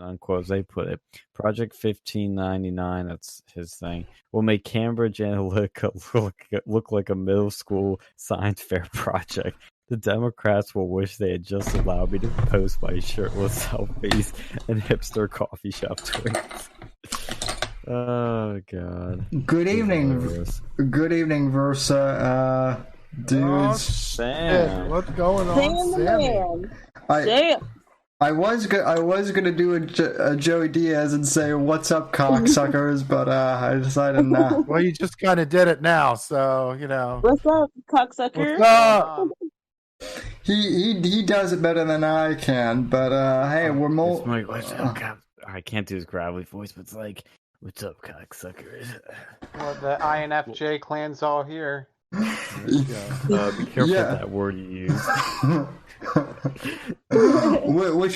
unquote, as they put it. Project 1599, that's his thing, will make Cambridge Analytica look like a middle school science fair project. The Democrats will wish they had just allowed me to post my shirtless selfies and hipster coffee shop tweets. Oh, God. Good evening, Versa, dudes. Oh, Sam. what's going on, Sammy? I was gonna do a Joey Diaz and say what's up, cocksuckers, but I decided not. Well, you just kind of did it now, so you know. What's up, cocksucker? What's up? He does it better than I can, but hey, we're more. I can't do his gravelly voice, but it's like, what's up, cocksuckers? Well, the INFJ clan's all here. Be careful with that word you use.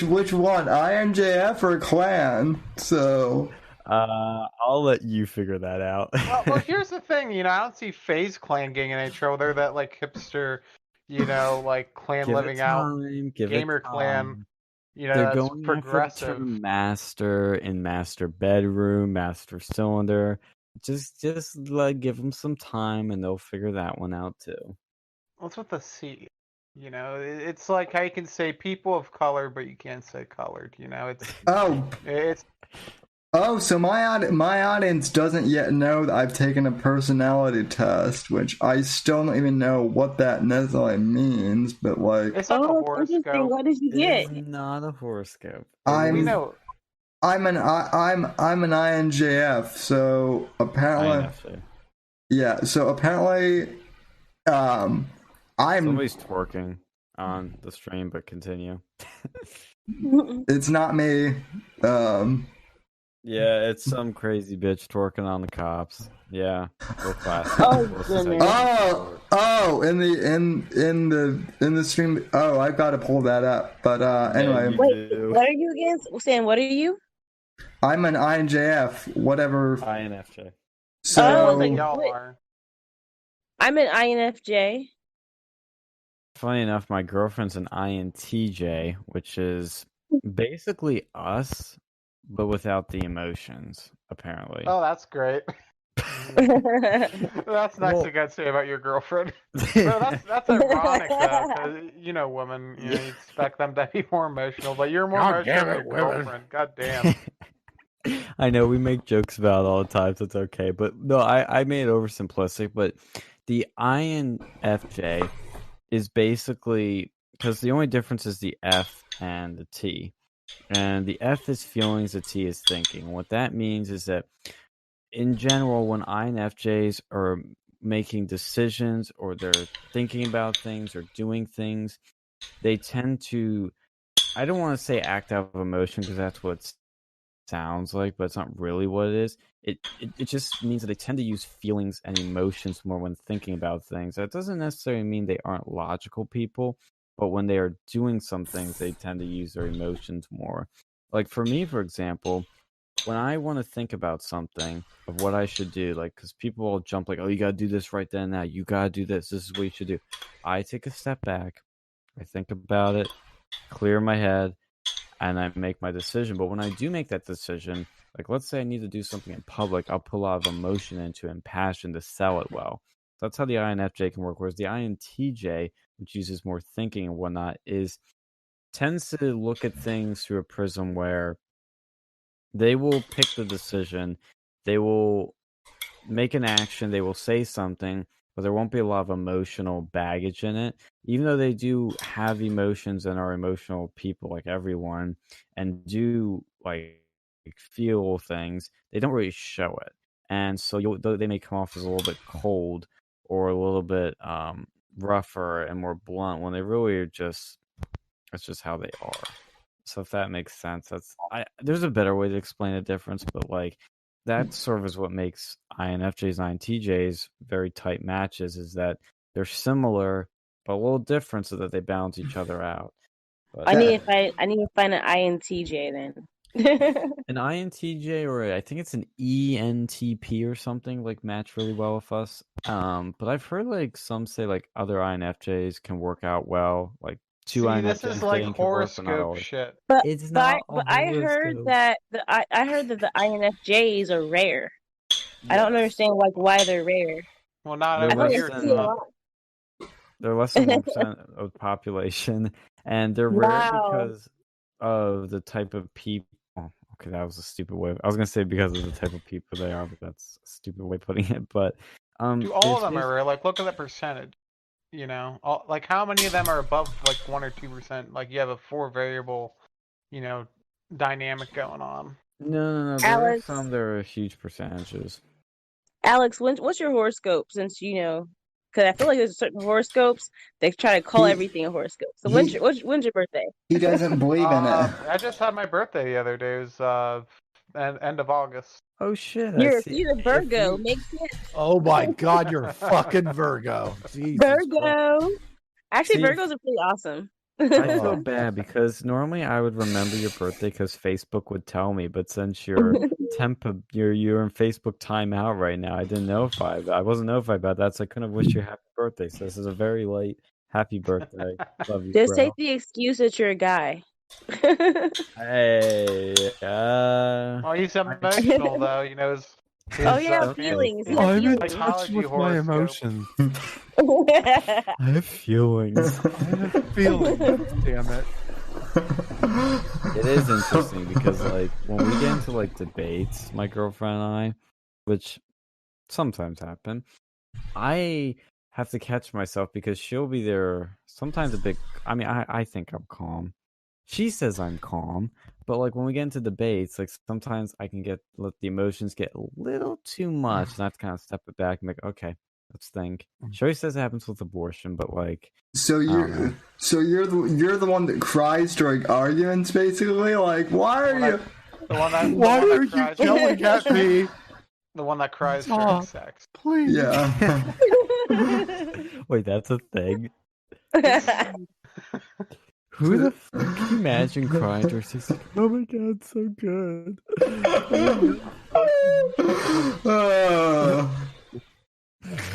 Which one, INJF or clan? So I'll let you figure that out. well, here's the thing, I don't see FaZe Clan getting in any trouble. They're that like hipster, like clan living out gamer clan. They're that's going progressive. after master in master bedroom, master cylinder. Just like give them some time, and they'll figure that one out too. What's with the C? It's like how you can say people of color, but you can't say colored. So my audience doesn't yet know that I've taken a personality test, which I still don't even know what that necessarily means. But like, it's not a horoscope. What did you get? It's not a horoscope. We know. I'm an INJF, so apparently, somebody's twerking on the stream, but continue. It's not me. Yeah, it's some crazy bitch twerking on the cops. Yeah, real classic. Oh goodness. In the stream. Oh, I've got to pull that up. But anyway. Wait, what are you again, Sam? What are you? I'm an INJF, whatever. INFJ. So y'all are. I'm an INFJ. Funny enough, my girlfriend's an INTJ, which is basically us, but without the emotions, apparently. Oh, that's great. That's nice to get to say about your girlfriend. No, that's ironic, though, women, you expect them to be more emotional, but you're more emotional than your girlfriend. God damn. I know we make jokes about it all the time, so it's okay. But no, I made it oversimplistic. But the INFJ is basically, because the only difference is the F and the T. And the F is feelings, the T is thinking. What that means is that, in general, when INFJs are making decisions or they're thinking about things or doing things, they tend to, I don't want to say act out of emotion because that's what it sounds like, but it's not really what it is. It just means that they tend to use feelings and emotions more when thinking about things. That doesn't necessarily mean they aren't logical people, but when they are doing some things, they tend to use their emotions more. Like for me, for example, when I want to think about something of what I should do, like, because people all jump like, oh, you got to do this right then and now. You got to do this. This is what you should do. I take a step back. I think about it, clear my head, and I make my decision. But when I do make that decision, like let's say I need to do something in public, I'll put a lot of emotion into it and passion to sell it well. So that's how the INFJ can work. Whereas the INTJ, which uses more thinking and whatnot, tends to look at things through a prism where they will pick the decision, they will make an action, they will say something, but there won't be a lot of emotional baggage in it. Even though they do have emotions and are emotional people like everyone and do like feel things, they don't really show it. And so they may come off as a little bit cold or a little bit rougher and more blunt when they really are that's just how they are. So if that makes sense, there's a better way to explain the difference, but like that sort of is what makes INFJs and INTJs very tight matches, is that they're similar but a little different so that they balance each other out. But, I need to find an INTJ then. An INTJ, or I think it's an ENTP or something, like match really well with us. But I've heard like some say like other INFJs can work out well, like two See, INFJs this is like dating can work, but not horoscope always. shit. But It's but I, not a but I heard horoscope. that I heard that the INFJs are rare. I don't understand why they're rare. Well, not They're I over thought here. they It's see a not. lot. They're less than 1% of the population, and they're rare Wow. because of the type of people. Oh, okay, that was a stupid way. I was gonna say because of the type of people they are, but that's a stupid way of putting it. But Dude, all of it's them are rare. Like, look at the percentage. You know, like how many of them are above like 1 or 2%? Like, you have a 4 variable, dynamic going on. no. There are Alex, some that are huge percentages. Alex, what's your horoscope? Since because I feel like there's certain horoscopes they try to call He everything a horoscope. So he when's your birthday? he doesn't believe in it. I just had my birthday the other day. It was end of August. Oh shit! I You're see. a Virgo. Makes sense. Oh my God, you're a fucking Virgo. Jesus Christ. Virgo. Actually, See, Virgos are pretty awesome. I feel bad because normally I would remember your birthday because Facebook would tell me, but since you're you're in Facebook timeout right now, I didn't notify. I wasn't notified about that, so I couldn't wish you a happy birthday. So this is a very late happy birthday. Love you, Just bro. take the excuse that you're a guy. Hey, Well, he's emotional though. His Oh yeah, Okay. feelings. You I'm have in feelings. touch psychology with my horoscope. emotions. I have feelings. I have feelings. Damn it. It is interesting because like when we get into like debates, my girlfriend and I, which sometimes happen, I have to catch myself because she'll be there sometimes a bit. I mean, I think I'm calm. She says I'm calm, but like when we get into debates, like sometimes I can let the emotions get a little too much, and I have to kind of step it back and be like, okay, let's think. She always says it happens with abortion, but like, So I don't know. you're the one that cries during arguments, basically. Like, why are you? The one that. Why the one are that you cries yelling at me? The one that cries during Stop. sex. Please. Yeah. Wait, that's a thing. Who the fuck can you imagine crying during sex? Oh my god, so good.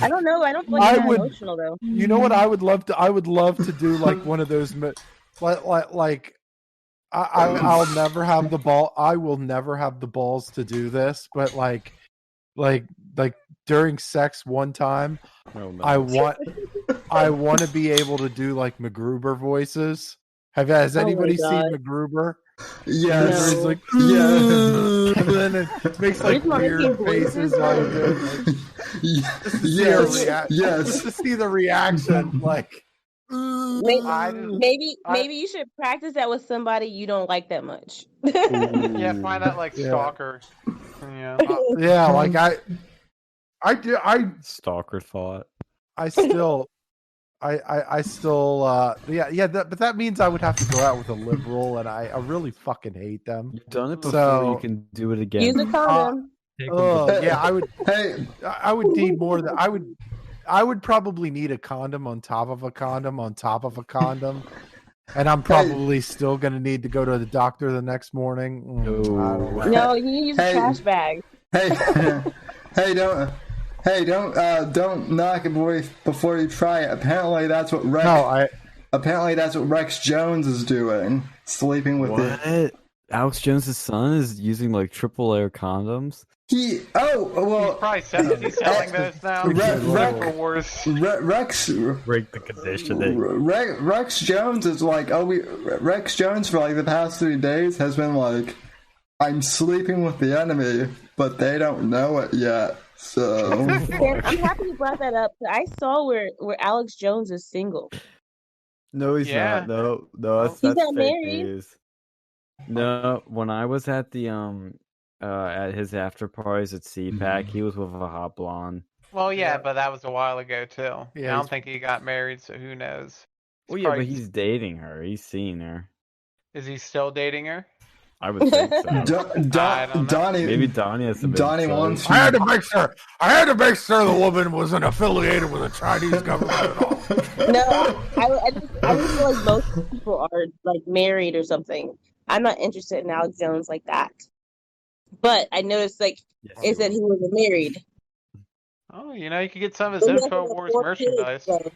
I don't know. I don't feel like I'm that would- emotional though. You know what I would love to? I would love to do like one of those, like I'll never have the ball. I will never have the balls to do this, but like during sex one time, Oh, no. I want to be able to do like MacGruber voices. Has Oh my anybody seen God. MacGruber? Yes. Where he's like, Yeah. and then it makes like Just wanna weird hear voices? faces while you do it. Like, Yes. just Yes. to see the reaction, like. Maybe you should practice that with somebody you don't like that much. Yeah, find that like Yeah. stalker. Yeah. Yeah, like I Stalker thought. still but that means I would have to go out with a liberal, and I really fucking hate them. You've done it before, So- you can do it again. Use a condom. Take 'em to the- Yeah, Hey, I would need more than I would probably need a condom on top of a condom on top of a condom. And I'm probably still gonna need to go to the doctor the next morning. I don't know. No, you need to use a Hey. trash bag. hey, don't knock a boy before you try it. Apparently that's what Rex Jones is doing. Sleeping with the What? Alex Jones' son is using like triple layer condoms? he's Probably he's selling those now. Rex Break the conditioning. Rex Jones is like Rex Jones for like the past 3 days has been like, I'm sleeping with the enemy, but they don't know it yet. So Sam, I'm happy you brought that up. I saw where Alex Jones is single. No, he's Yeah. not. No, that's He's that's not fake married. news. No, when I was at the at his after parties at CPAC, he was with a hot blonde. Well, yeah, but that was a while ago too. Yeah, I don't think he got married, so who knows? Well, yeah, but probably- he's dating her. He's seen her. Is he still dating her? I would think so. I don't know. Donnie Maybe Donnie has some Donnie insight. wants I had to make sure the woman wasn't affiliated with the Chinese government at all. No, I just feel like most people are like married or something. I'm not interested in Alex Jones like that. But I noticed like Yes, it said he was married. Oh, you could get some of his He has, like, InfoWars 4 merchandise. kids, though.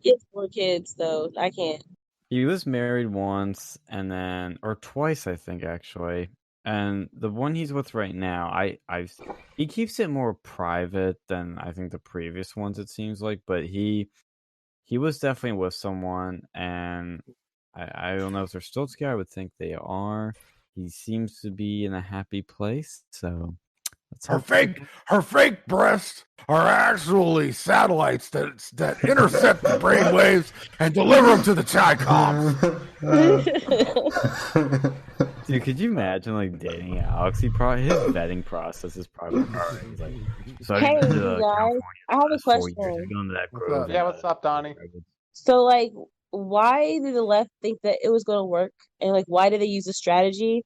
He has 4 kids, though. I can't. He was married once and then or twice, I think, actually. And the one he's with right now, he keeps it more private than I think the previous ones, it seems like, but he was definitely with someone, and I don't know if they're still together. I would think they are. He seems to be in a happy place, so let's hope. Her fake breasts are actually satellites that intercept the brainwaves and deliver them to the Chaikovs. Dude, could you imagine like dating Alex? His vetting process is probably hard. He's like, so Hey, I've been to you guys, California I have a last 4 years. question. I've gone to that What's grove. up? Yeah, what's up, Donnie? So, like, why did the left think that it was going to work? And, like, why did they use a strategy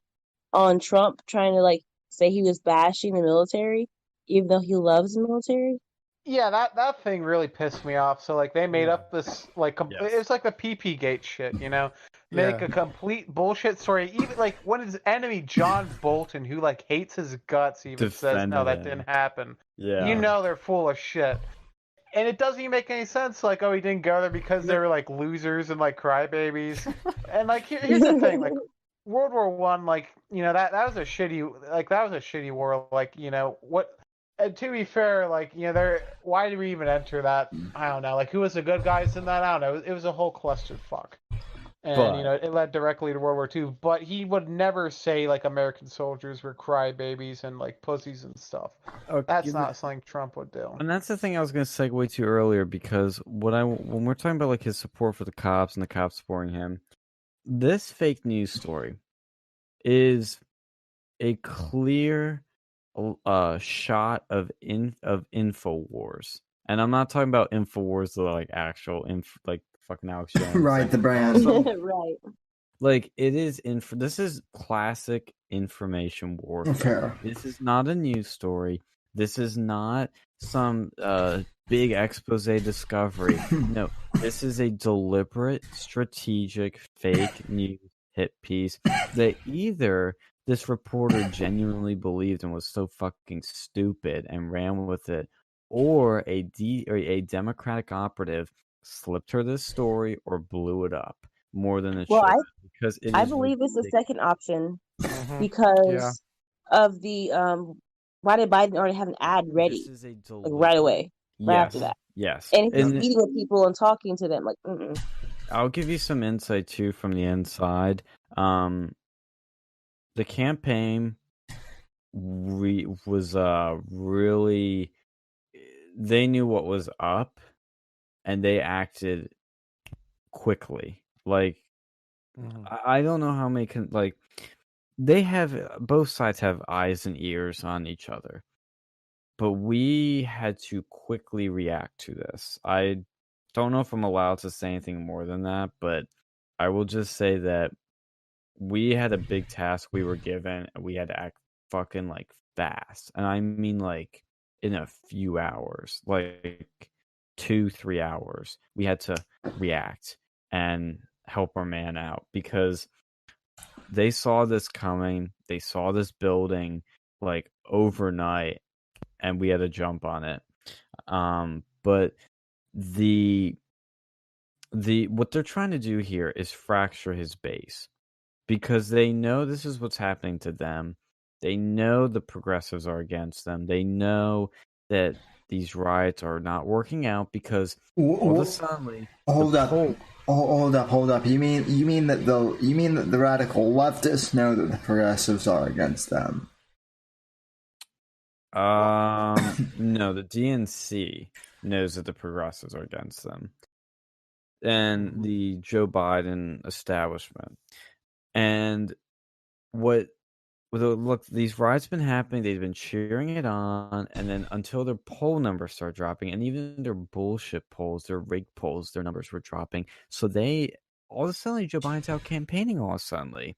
on Trump trying to, like, say he was bashing the military, even though he loves the military? Yeah, that thing really pissed me off. So like they made up this like Yes. it's like the PP Gate shit, you know, make Yeah. a complete bullshit story. Even like when his enemy John Bolton, who like hates his guts, even says no, Defended that him. didn't happen. Yeah. You know they're full of shit. And it doesn't even make any sense. Like, oh, he didn't go there because they were like losers and like crybabies. And like, here's the thing: like, World War One, like, you know, that was a shitty war. Like, you know what? And to be fair, like, you know, why did we even enter that? I don't know. Like, who was the good guys in that? I don't know. It was a whole clusterfuck. And you know, it led directly to World War II. But he would never say like American soldiers were crybabies and like pussies and stuff. That's not something Trump would do. And that's the thing I was going to segue to earlier, because when we're talking about like his support for the cops and the cops supporting him, this fake news story is a clear shot of InfoWars. And I'm not talking about InfoWars, the like actual like fucking Alex Jones. Right, the brand. Right. Like, it is this is classic information warfare. Fair. This is not a news story. This is not some big expose discovery. No, this is a deliberate, strategic, fake news hit piece that either this reporter genuinely believed and was so fucking stupid and ran with it, or a Democratic operative slipped her this story or blew it up more than it Well, should. Because I believe it's the second option Mhm. because of the why did Biden already have an ad ready This is a like right away, right after that, Yes. and he's meeting with people and talking to them like. I'll give you some insight too from the inside. The campaign was really, they knew what was up, and they acted quickly. Like, I don't know how many like, they have, both sides have eyes and ears on each other, but we had to quickly react to this. I don't know if I'm allowed to say anything more than that, but I will just say that we had a big task we were given, and we had to act fucking like fast. And I mean like in a few hours, like 2-3 hours. We had to react and help our man out, because they saw this coming. They saw this building like overnight, and we had to jump on it. But the what they're trying to do here is fracture his base, because they know this is what's happening to them. They know the progressives are against them. They know that these riots are not working out, because all of a sudden, hold up. You mean that the radical leftists know that the progressives are against them? No, the DNC knows that the progressives are against them, and the Joe Biden establishment. And look, these riots been happening. They've been cheering it on, and then until their poll numbers start dropping, and even their bullshit polls, their rigged polls, their numbers were dropping. So they all of a sudden, Joe Biden's out campaigning all of a sudden,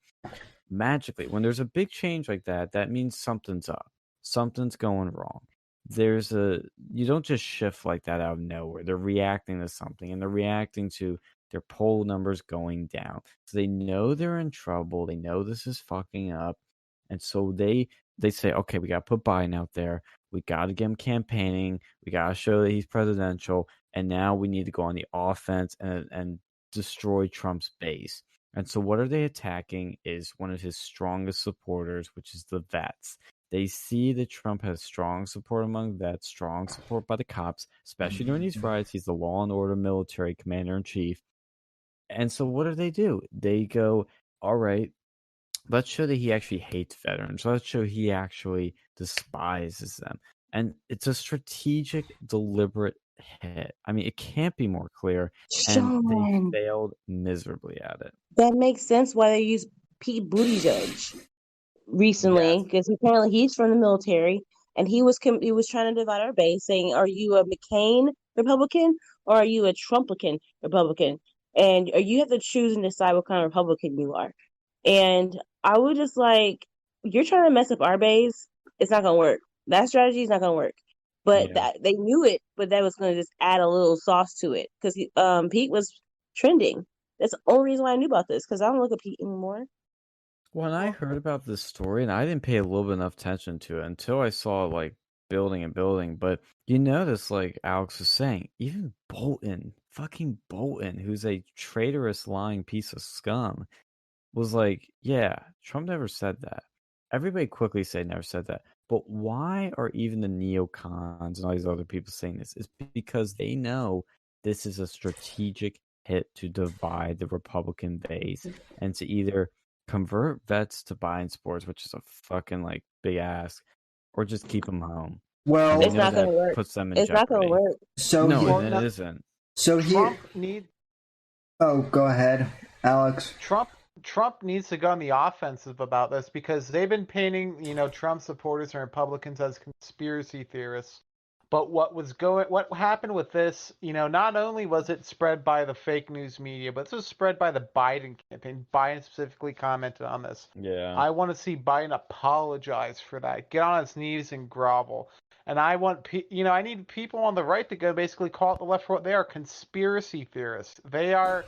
magically. When there's a big change like that, that means something's up. Something's going wrong. You don't just shift like that out of nowhere. They're reacting to something, and they're reacting to their poll numbers going down. So they know they're in trouble. They know this is fucking up. And so they say, okay, we got to put Biden out there. We got to get him campaigning. We got to show that he's presidential. And now we need to go on the offense and destroy Trump's base. And so what are they attacking is one of his strongest supporters, which is the vets. They see that Trump has strong support among vets, strong support by the cops, especially during these riots. He's the law and order military commander-in-chief. And so what do? They go, all right, let's show that he actually hates veterans. Let's show he actually despises them. And it's a strategic, deliberate hit. I mean, it can't be more clear. And they Sean, failed miserably at it. that makes sense why they use Pete Buttigieg recently, Yes. because apparently he's from the military, and he was trying to divide our base, saying, "Are you a McCain Republican or are you a Trumpican Republican?" And you have to choose and decide what kind of Republican you are. And I would just like, you're trying to mess up our base. It's not gonna work. That strategy is not gonna work. But Yeah. that they knew it, but that was gonna just add a little sauce to it because Pete was trending. That's the only reason why I knew about this, because I don't look at Pete anymore. When I heard about this story, and I didn't pay a little bit enough attention to it until I saw like building and building, but you notice, like Alex was saying, even fucking Bolton, who's a traitorous, lying piece of scum, was like, yeah, Trump never said that. Everybody quickly said never said that. But why are even the neocons and all these other people saying this? Is because they know this is a strategic hit to divide the Republican base and to either convert vets to buying sports, which is a fucking like big ask, or just keep them home. Well, And they It's know not gonna that work. puts them in It's not gonna jeopardy. work. so No, here, it no. isn't. so here. Trump need Oh, go ahead, Alex. Trump needs to go on the offensive about this because they've been painting, Trump supporters and Republicans as conspiracy theorists. But what happened with this, not only was it spread by the fake news media, but this was spread by the Biden campaign. Biden specifically commented on this. Yeah. I want to see Biden apologize for that. Get on his knees and grovel. And I want, I need people on the right to go basically call it the left for what they are, conspiracy theorists. They are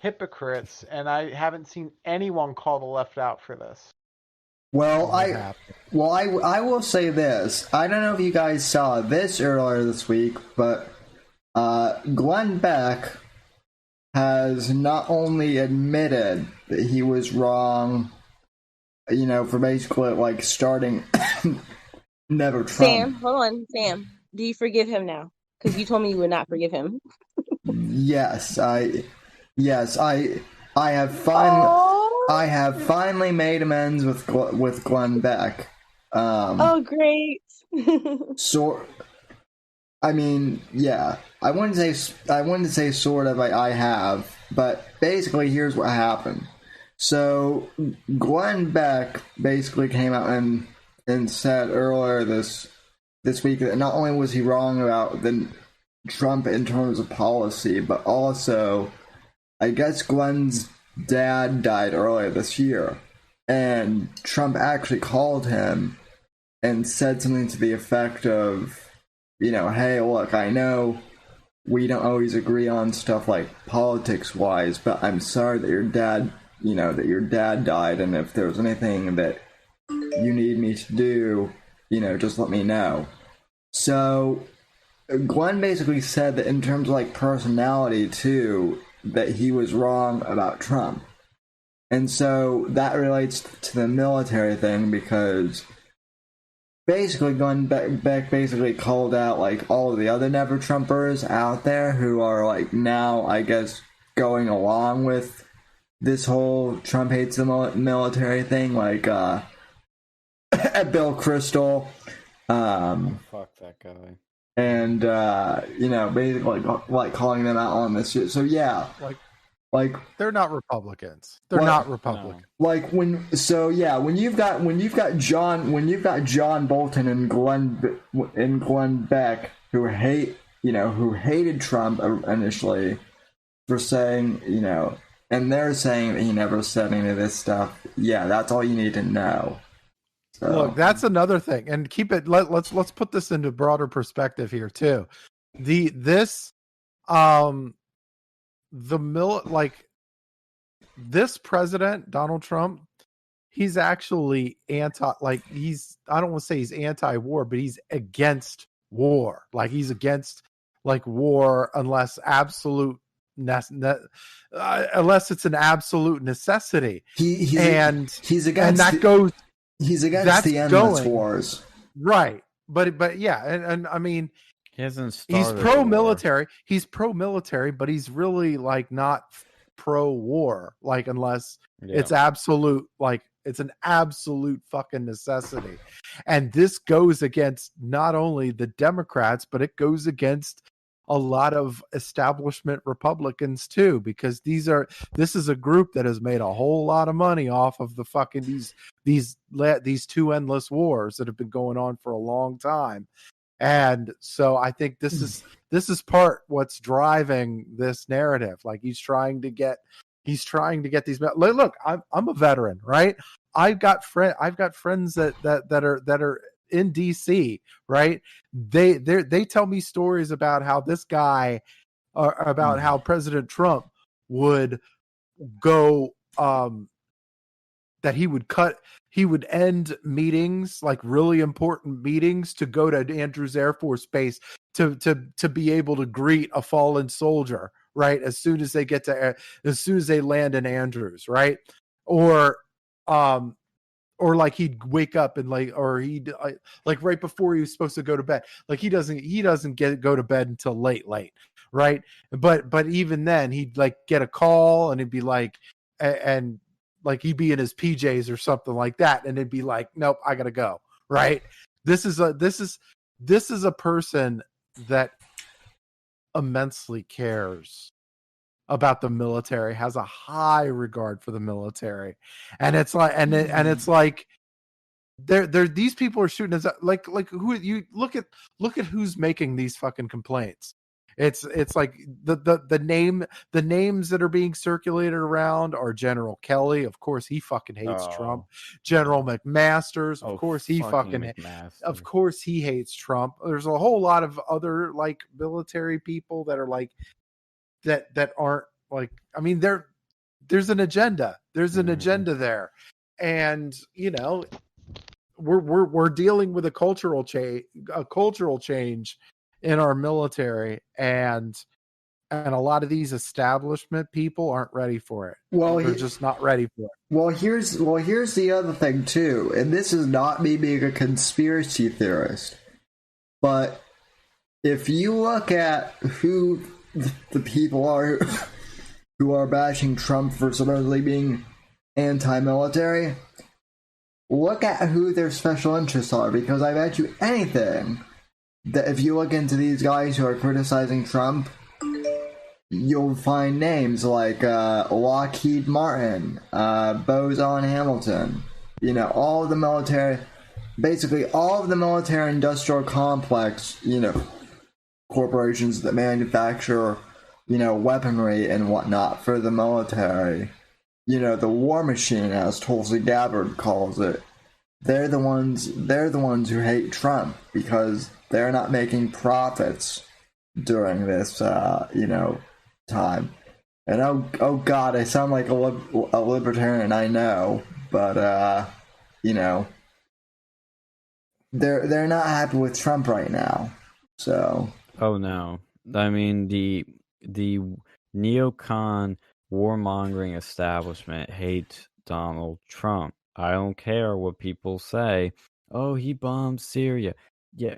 hypocrites, and I haven't seen anyone call the left out for this. Well, I will say this. I don't know if you guys saw this earlier this week, but Glenn Beck has not only admitted that he was wrong, for basically like starting Never Trump. Sam, hold on, Sam. Do you forgive him now? Because you told me you would not forgive him. Yes, I have finally made amends with Glenn Beck. Oh, great. So, I mean, yeah, I wouldn't say sort of. I have, but basically, here's what happened. So, Glenn Beck basically came out and said earlier this week that not only was he wrong about the Trump in terms of policy, but also, I guess Glenn's dad died earlier this year, and Trump actually called him and said something to the effect of, hey, look, I know we don't always agree on stuff like politics-wise, but I'm sorry that your dad died, and if there's anything that you need me to do, just let me know. So Glenn basically said that in terms of like personality too, that he was wrong about Trump. And so that relates to the military thing, because basically Glenn Beck basically called out like all of the other Never Trumpers out there who are like now, I guess, going along with this whole Trump hates the military thing, like Bill Kristol. Fuck that guy. And basically like calling them out on this shit. So yeah, like they're not Republicans. They're not Republicans. Like when you've got John Bolton and Glenn Beck who hated Trump initially for saying, and they're saying that he never said any of this stuff. Yeah, that's all you need to know. So. Look, that's another thing, and keep it. Let's put this into broader perspective here too. This president Donald Trump, he's actually anti. Like I don't want to say he's anti-war, but he's against war. Like he's against like war unless absolute unless it's an absolute necessity. He's He's against the endless wars, right? But yeah, and I mean, he hasn't he's started pro-military. He's pro-military, but he's really like not pro-war. Like unless it's absolute, like it's an absolute fucking necessity. And this goes against not only the Democrats, but it goes against a lot of establishment Republicans too, because this is a group that has made a whole lot of money off of the fucking these two endless wars that have been going on for a long time. And so I think this is part what's driving this narrative. Like he's trying to get these. Look, I'm a veteran, right? I've got friends that are in DC, right? They tell me stories about how this guy, about how President Trump would go, that he would end meetings, like really important meetings, to go to Andrews Air Force Base to be able to greet a fallen soldier, right? As soon as they land in Andrews, right? Or like he'd wake up and like right before he was supposed to go to bed, like he doesn't go to bed until late, right? But even then he'd like get a call and it'd be like, and like he'd be in his PJs or something like that, and it'd be like, nope, I gotta go, right? This is a person that immensely cares about the military, has a high regard for the military, and it's like, and it's like, these people are shooting us like who you look at who's making these fucking complaints. It's like the names that are being circulated around are General Kelly, of course he fucking hates Trump. General McMaster's, of course he of course he hates Trump. There's a whole lot of other like military people that are like that aren't like, I mean, there's an agenda. There's an agenda there. And you know, we're dealing with a cultural change in our military, and a lot of these establishment people aren't ready for it. Well, they're just not ready for it. Well, here's the other thing too, and this is not me being a conspiracy theorist, but if you look at who the people are who are bashing Trump for supposedly being anti-military, look at who their special interests are, because I bet you anything that if you look into these guys who are criticizing Trump, you'll find names like Lockheed Martin, Bose Allen Hamilton, you know, all of the military, basically all of the military industrial complex, you know, corporations that manufacture, you know, weaponry and whatnot for the military. You know, the war machine, as Tulsi Gabbard calls it. They're the ones who hate Trump because they're not making profits during this, you know, time. And oh God, I sound like a libertarian, I know, but you know, they're not happy with Trump right now. So. Oh no, I mean the neocon warmongering establishment hates Donald Trump. I don't care what people say. Oh, he bombed Syria. Yeah,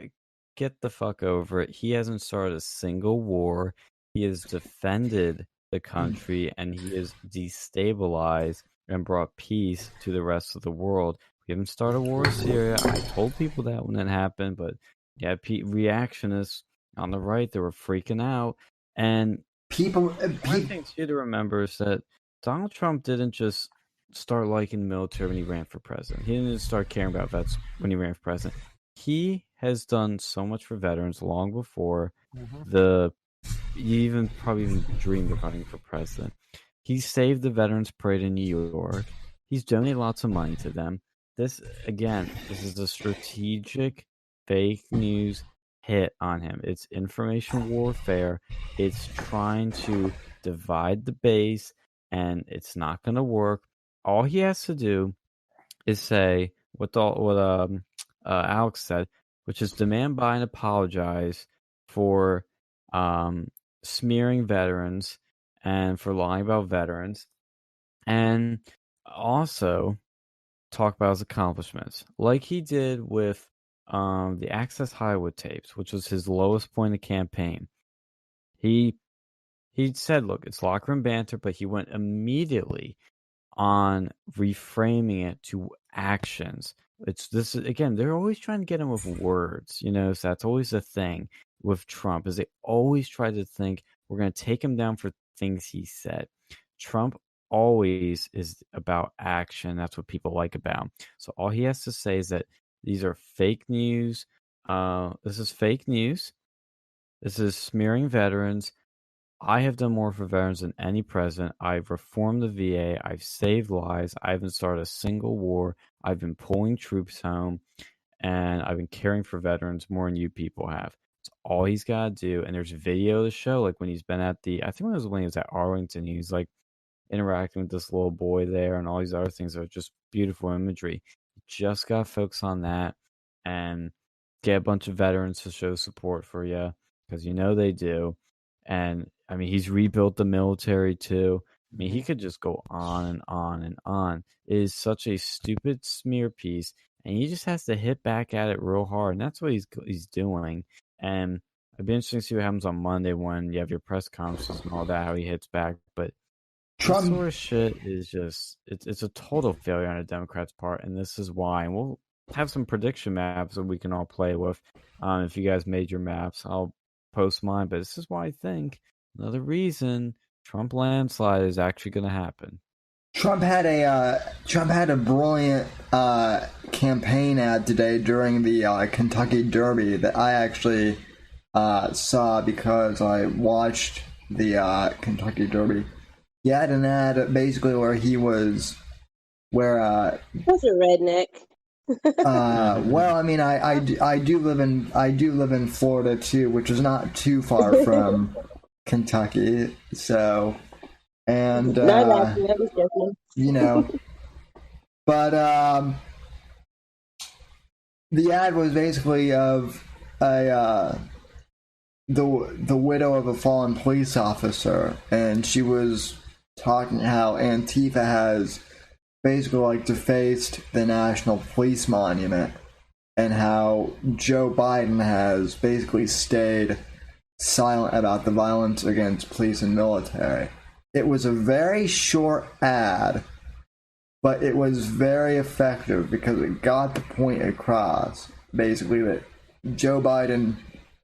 get the fuck over it. He hasn't started a single war. He has defended the country and he has destabilized and brought peace to the rest of the world. We haven't started a war in Syria. I told people that when it happened, but yeah, reactionists on the right, they were freaking out. And one thing too to remember is that Donald Trump didn't just start liking the military when he ran for president. He didn't start caring about vets when he ran for president. He has done so much for veterans long before he probably even dreamed of running for president. He saved the Veterans Parade in New York. He's donated lots of money to them. This is a strategic fake news hit on him. It's information warfare. It's trying to divide the base, and it's not going to work. All he has to do is say what Alex said, which is demand Biden apologize for smearing veterans and for lying about veterans, and also talk about his accomplishments, like he did with the Access Hollywood tapes, which was his lowest point of campaign. He said, "Look, it's locker room banter," but he went immediately on reframing it to actions. It's this again, they're always trying to get him with words, so that's always the thing with Trump is they always try to think we're going to take him down for things he said. Trump always is about action. That's what people like about him. So all he has to say is that these are fake news. This is fake news. This is smearing veterans. I have done more for veterans than any president. I've reformed the VA. I've saved lives. I haven't started a single war. I've been pulling troops home, and I've been caring for veterans more than you people have. It's all he's got to do. And there's video to show, like when he's been at I think it was when he was at Arlington, he's like interacting with this little boy there, and all these other things are just beautiful imagery. You just got to focus on that and get a bunch of veterans to show support for you because they do. And I mean, he's rebuilt the military too. I mean, he could just go on and on and on. It is such a stupid smear piece, and he just has to hit back at it real hard, and that's what he's doing. And it'd be interesting to see what happens on Monday when you have your press conferences and all that, how he hits back. But this sort of shit is just it's a total failure on the Democrats' part, and this is why. And we'll have some prediction maps that we can all play with. If you guys made your maps, I'll post mine. But this is why I think another reason Trump landslide is actually going to happen. Trump had a brilliant campaign ad today during the Kentucky Derby that I actually saw because I watched the Kentucky Derby. He had an ad basically where he was That's a redneck. well, I mean, I do live in Florida too, which is not too far from Kentucky. So, and but the ad was basically of the widow of a fallen police officer, and she was talking how Antifa has basically defaced the National Police Monument, and how Joe Biden has basically stayed silent about the violence against police and military. It was a very short ad, but it was very effective because it got the point across, basically, that Joe Biden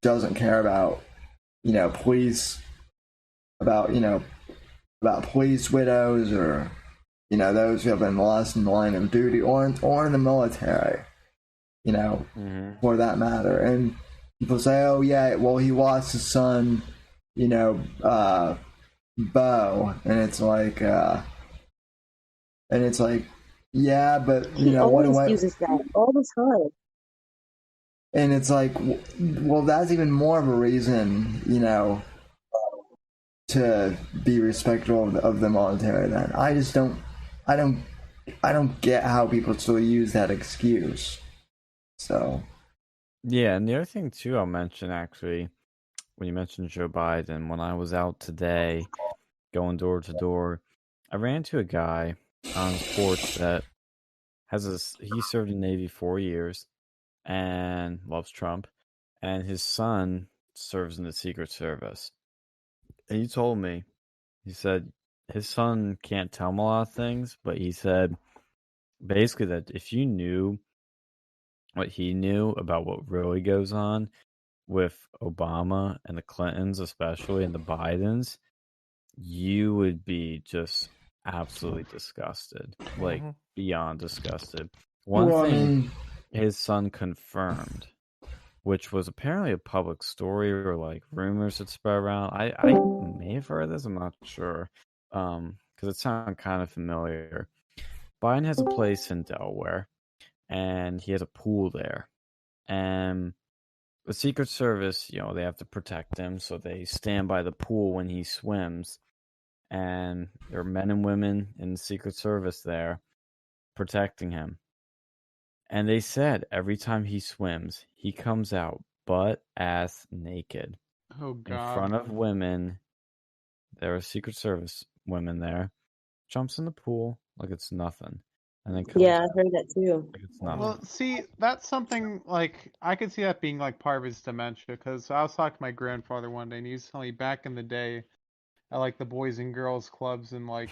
doesn't care about, police, about police widows or, those who have been lost in the line of duty or in the military, for that matter. And people say, oh, yeah, well, he lost his son, Bo. And it's like, yeah, but, he always uses that all the time. And it's like, well, that's even more of a reason, to be respectful of the military. Then I just don't get how people still use that excuse. So, yeah, and the other thing too, I'll mention actually, when you mentioned Joe Biden, when I was out today, going door to door, I ran into a guy on his porch that he served in the Navy 4 years and loves Trump, and his son serves in the Secret Service. And he told me, he said his son can't tell him a lot of things, but he said basically that if you knew what he knew about what really goes on with Obama and the Clintons, especially, and the Bidens, you would be just absolutely disgusted, like beyond disgusted. One thing his son confirmed, which was apparently a public story or like rumors that spread around. I may have heard this, I'm not sure, because it sounded kind of familiar. Biden has a place in Delaware, and he has a pool there, and the Secret Service, they have to protect him, so they stand by the pool when he swims, and there are men and women in the Secret Service there protecting him. And they said every time he swims, he comes out butt ass naked Oh, God. in front of women there are Secret Service women there, jumps in the pool like it's nothing, and then comes Yeah, out I've heard that too. like it's nothing. Well, see, that's something like I could see that being like part of his dementia. Because I was talking to my grandfather one day, and he was telling me back in the day, at like the boys and girls clubs, and like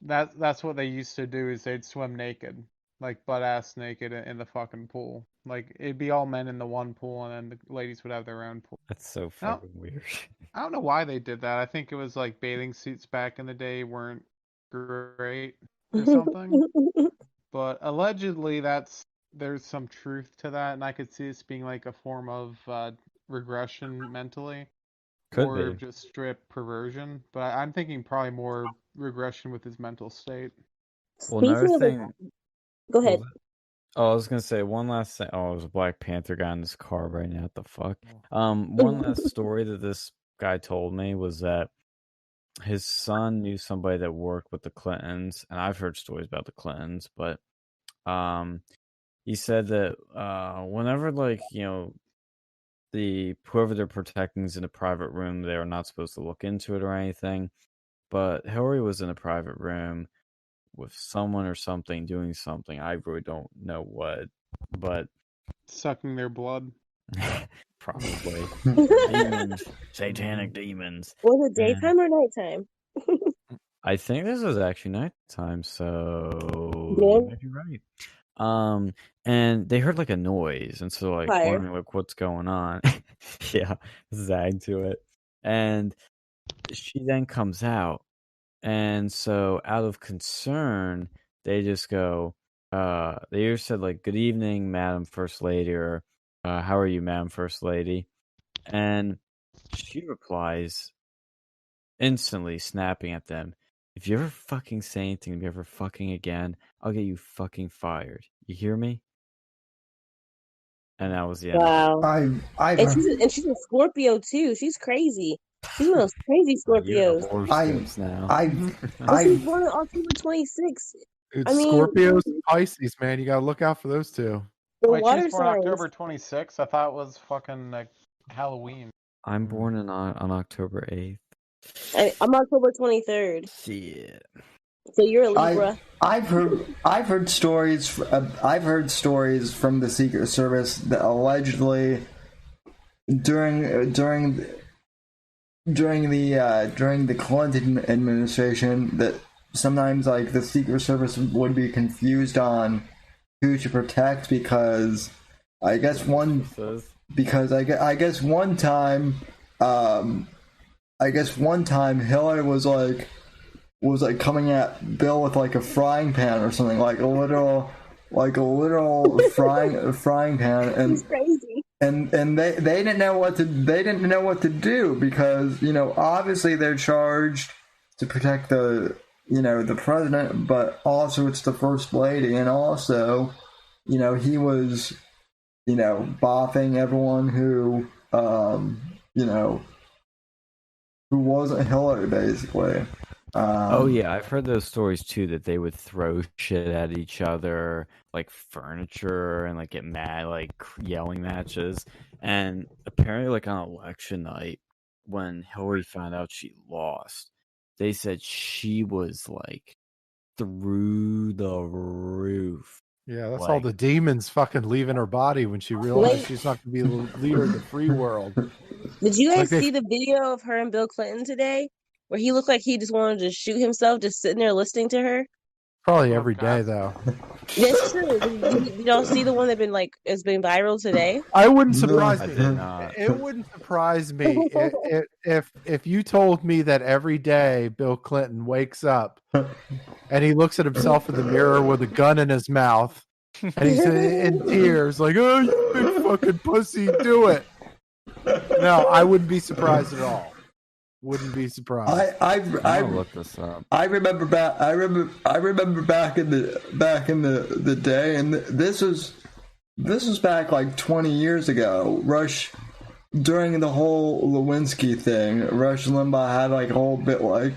that's what they used to do is they'd swim naked, like butt ass naked in the fucking pool. Like it'd be all men in the one pool, and then the ladies would have their own pool. That's so Now, fucking weird. I don't know why they did that. I think it was like bathing suits back in the day weren't great or something. But allegedly, there's some truth to that, and I could see this being like a form of regression mentally, Could or be. just straight perversion. But I'm thinking probably more regression with his mental state. Well, another Speaking of it, thing. go what ahead. was it? Oh, I was gonna say one last thing. Oh, there's a Black Panther guy in this car right now. What the fuck? One last story that this guy told me was that his son knew somebody that worked with the Clintons, and I've heard stories about the Clintons, but he said that whenever the whoever they're protecting is in a private room, they are not supposed to look into it or anything. But Hillary was in a private room with someone or something doing something. I really don't know what, but Sucking their blood. probably demons, satanic demons. Was it And daytime or nighttime? I think this was actually nighttime, so Yeah. you might be right. And they heard like a noise, and so like Fire. wondering like what's going on. Yeah, zag to it, and she then comes out, and so out of concern, they just go. They either said like "Good evening, Madam First Lady," or "How are you, Madam First Lady?" And she replies, instantly snapping at them, "If you ever fucking say anything to me ever fucking again, I'll get you fucking fired. You hear me?" And that was the end of it. Wow. I've And she's a Scorpio too. She's crazy. She's one of those crazy You're Scorpios. the horoscopes now. But she's born on October 26th. Dude, I mean, Scorpios and Pisces, man, you gotta look out for those two. the Wait, she water was born signs. October 26th. I thought it was fucking like Halloween. I'm born on October 8th. I'm October 23rd. Shit. So you're a Libra. I've heard stories from the Secret Service that allegedly during the Clinton administration that sometimes like the Secret Service would be confused on who to protect because I guess one time Hillary was like coming at Bill with like a frying pan or something, like a literal frying pan, and She's crazy. and they didn't know what to do because obviously they're charged to protect the president, but also it's the first lady, and also he was boffing everyone who who wasn't Hillary basically. Oh yeah, I've heard those stories too, that they would throw shit at each other, like furniture, and like get mad, like yelling matches. And apparently, like on election night, when Hillary found out she lost, they said she was like through the roof. Yeah, that's all the demons fucking leaving her body when she realized she's not going to be the leader of the free world. Did you guys see the video of her and Bill Clinton today? Where he looked like he just wanted to shoot himself just sitting there listening to her? Probably every day, though. That's true. You don't see the one that has been viral today? I wouldn't surprise me. I did not. It wouldn't surprise me if you told me that every day Bill Clinton wakes up and he looks at himself in the mirror with a gun in his mouth and he's in tears like, "Oh, you big fucking pussy, do it." No, I wouldn't be surprised at all. Wouldn't be surprised. I look this up. I remember back in the day, and this was back like 20 years ago. During the whole Lewinsky thing, Rush Limbaugh had like a whole bit like,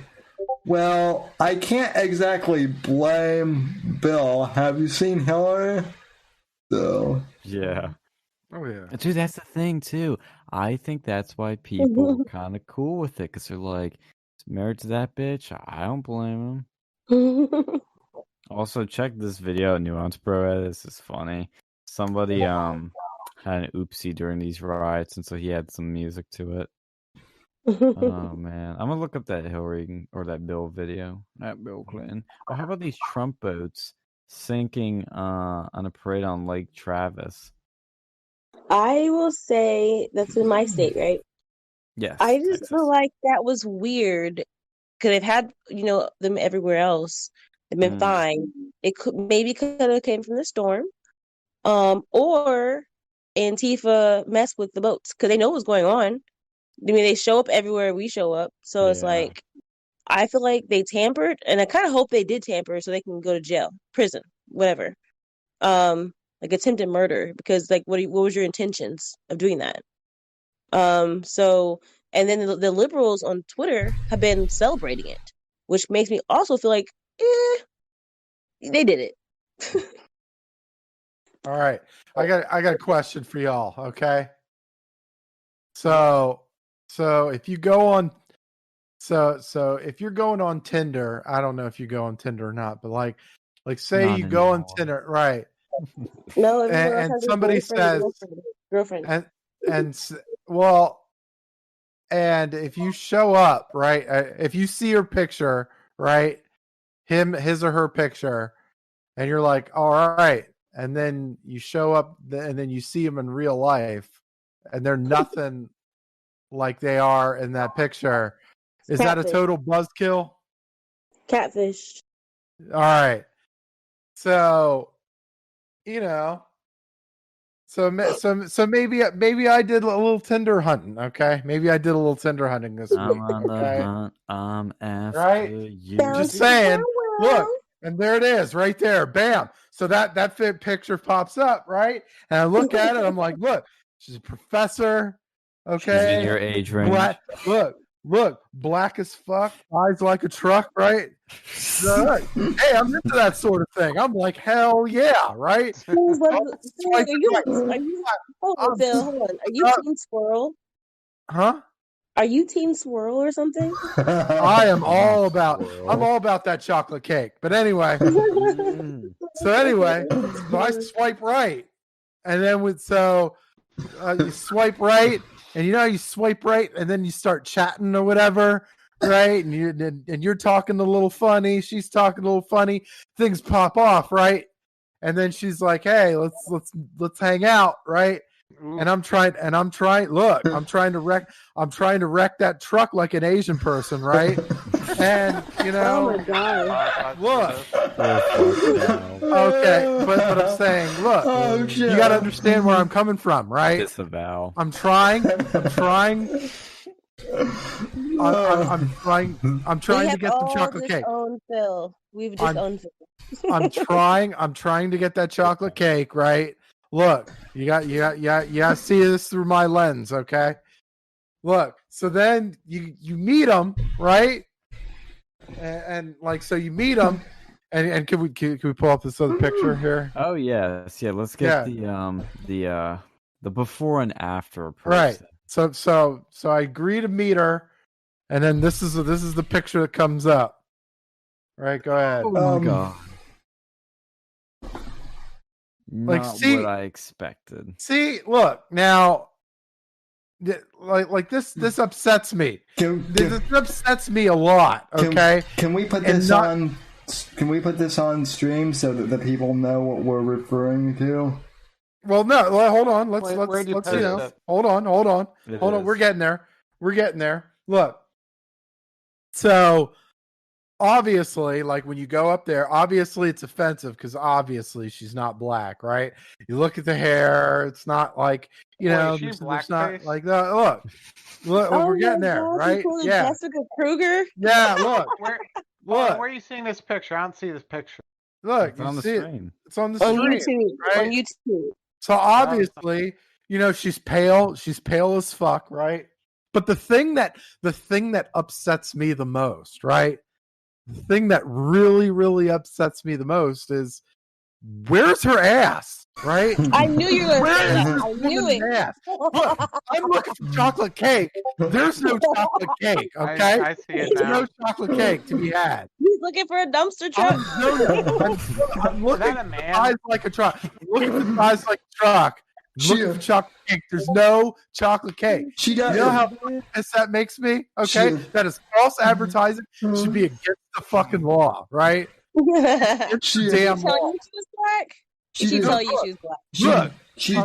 "Well, I can't exactly blame Bill. Have you seen Hillary?" So yeah. Oh yeah, dude, that's the thing too. I think that's why people are kind of cool with it, because they're like, married to that bitch. I don't blame him. Also, check this video, Nuance Bro. This is funny. Somebody had an oopsie during these riots, and so he had some music to it. Oh man, I'm gonna look up that Hillary or that Bill video. That Bill Clinton. Oh, how about these Trump boats sinking on a parade on Lake Travis? I will say that's in my state, right? Yes, I just Texas. feel like that was weird because they've had, them everywhere else. They've been fine. It could have came from the storm, or Antifa messed with the boats because they know what's going on. I mean, they show up everywhere we show up, so it's Yeah. like I feel like they tampered, and I kind of hope they did tamper so they can go to jail, prison, whatever. Like attempted murder because like what was your intentions of doing that? So and then the liberals on Twitter have been celebrating it, which makes me also feel like they did it. All right. I got a question for y'all, okay? So if you go on if you're going on Tinder, I don't know if you go on Tinder or not, but like say Not you go on anymore. Tinder, right? No, everyone else And has a somebody boyfriend, says girlfriend. and if you show up, right? If you see her picture, right? His or her picture, and you're like, all right, and then you show up, and then you see them in real life, and they're nothing like they are in that picture. Is that a total buzzkill? Catfish. All right. So, so maybe I did a little Tinder hunting. Okay, maybe I did a little Tinder hunting this week. I'm on the Okay? hunt. I'm after Right? you. Just saying. Look, and there it is, right there. Bam. So that fit picture pops up, right? And I look at it. I'm like, look, she's a professor. Okay, She's in your age range. Black, look, black as fuck, eyes like a truck, right? Hey, I'm into that sort of thing. I'm like, hell yeah, right? Hold on, Phil. Hold on. Are you Team Squirrel? Huh? Are you Team Swirl or something? I am all about that chocolate cake. But anyway, so I swipe right, and then you swipe right, and you swipe right, and then you start chatting or whatever, right? And you're talking a little funny, she's talking a little funny, things pop off, right? And then she's like, "Hey, let's hang out," right? And I'm trying. Look, I'm trying to wreck that truck like an Asian person, right? And oh my god! Look. Okay, but I'm saying, look, you got to understand where I'm coming from, right? Disavow. I'm trying. I'm trying to get the chocolate cake. Phil. We've disowned Phil. I'm trying to get that chocolate cake, right? Look, you got to see this through my lens, okay? Look, so then you meet them, right? And like, so you meet them, and can we pull up this other picture here? Oh yes, yeah. Let's get the before and after. Right. So I agree to meet her, and then this is the picture that comes up. Right, go ahead. Oh my god. Not what I expected. See, look now. Like this upsets me. This upsets me a lot. Okay. Can we put this on? Can we put this on stream so that the people know what we're referring to? Well, no. Hold on. Let's hold on. We're getting there. Look. So obviously, like when you go up there, obviously it's offensive because obviously she's not black, right? You look at the hair; it's not like there's not like that. Look, we're getting there, right? Yeah, Jessica Kruger. Yeah, look, where are you seeing this picture? I don't see this picture. Look, it's on the screen. It's on the screen, YouTube, right? On YouTube. So obviously, she's pale. She's pale as fuck, right? But the thing that upsets me the most, right? The thing that really, really upsets me the most is where's her ass? Right? I knew you were going to say Where's that. this I knew it. woman's ass? Look, I'm looking for chocolate cake. There's no chocolate cake, okay? I see it There's now. no chocolate cake to be had. He's looking for a dumpster truck. I'm looking that a for the man? size like a truck. I'm looking for the size like a truck. I'm looking for chocolate cake. There's no chocolate cake. She does. You know how pissed that makes me? Okay? That is false advertising. Should be against the fucking law, right? She Damn She tell law. you she was black? She She did. tell you she was black. Look,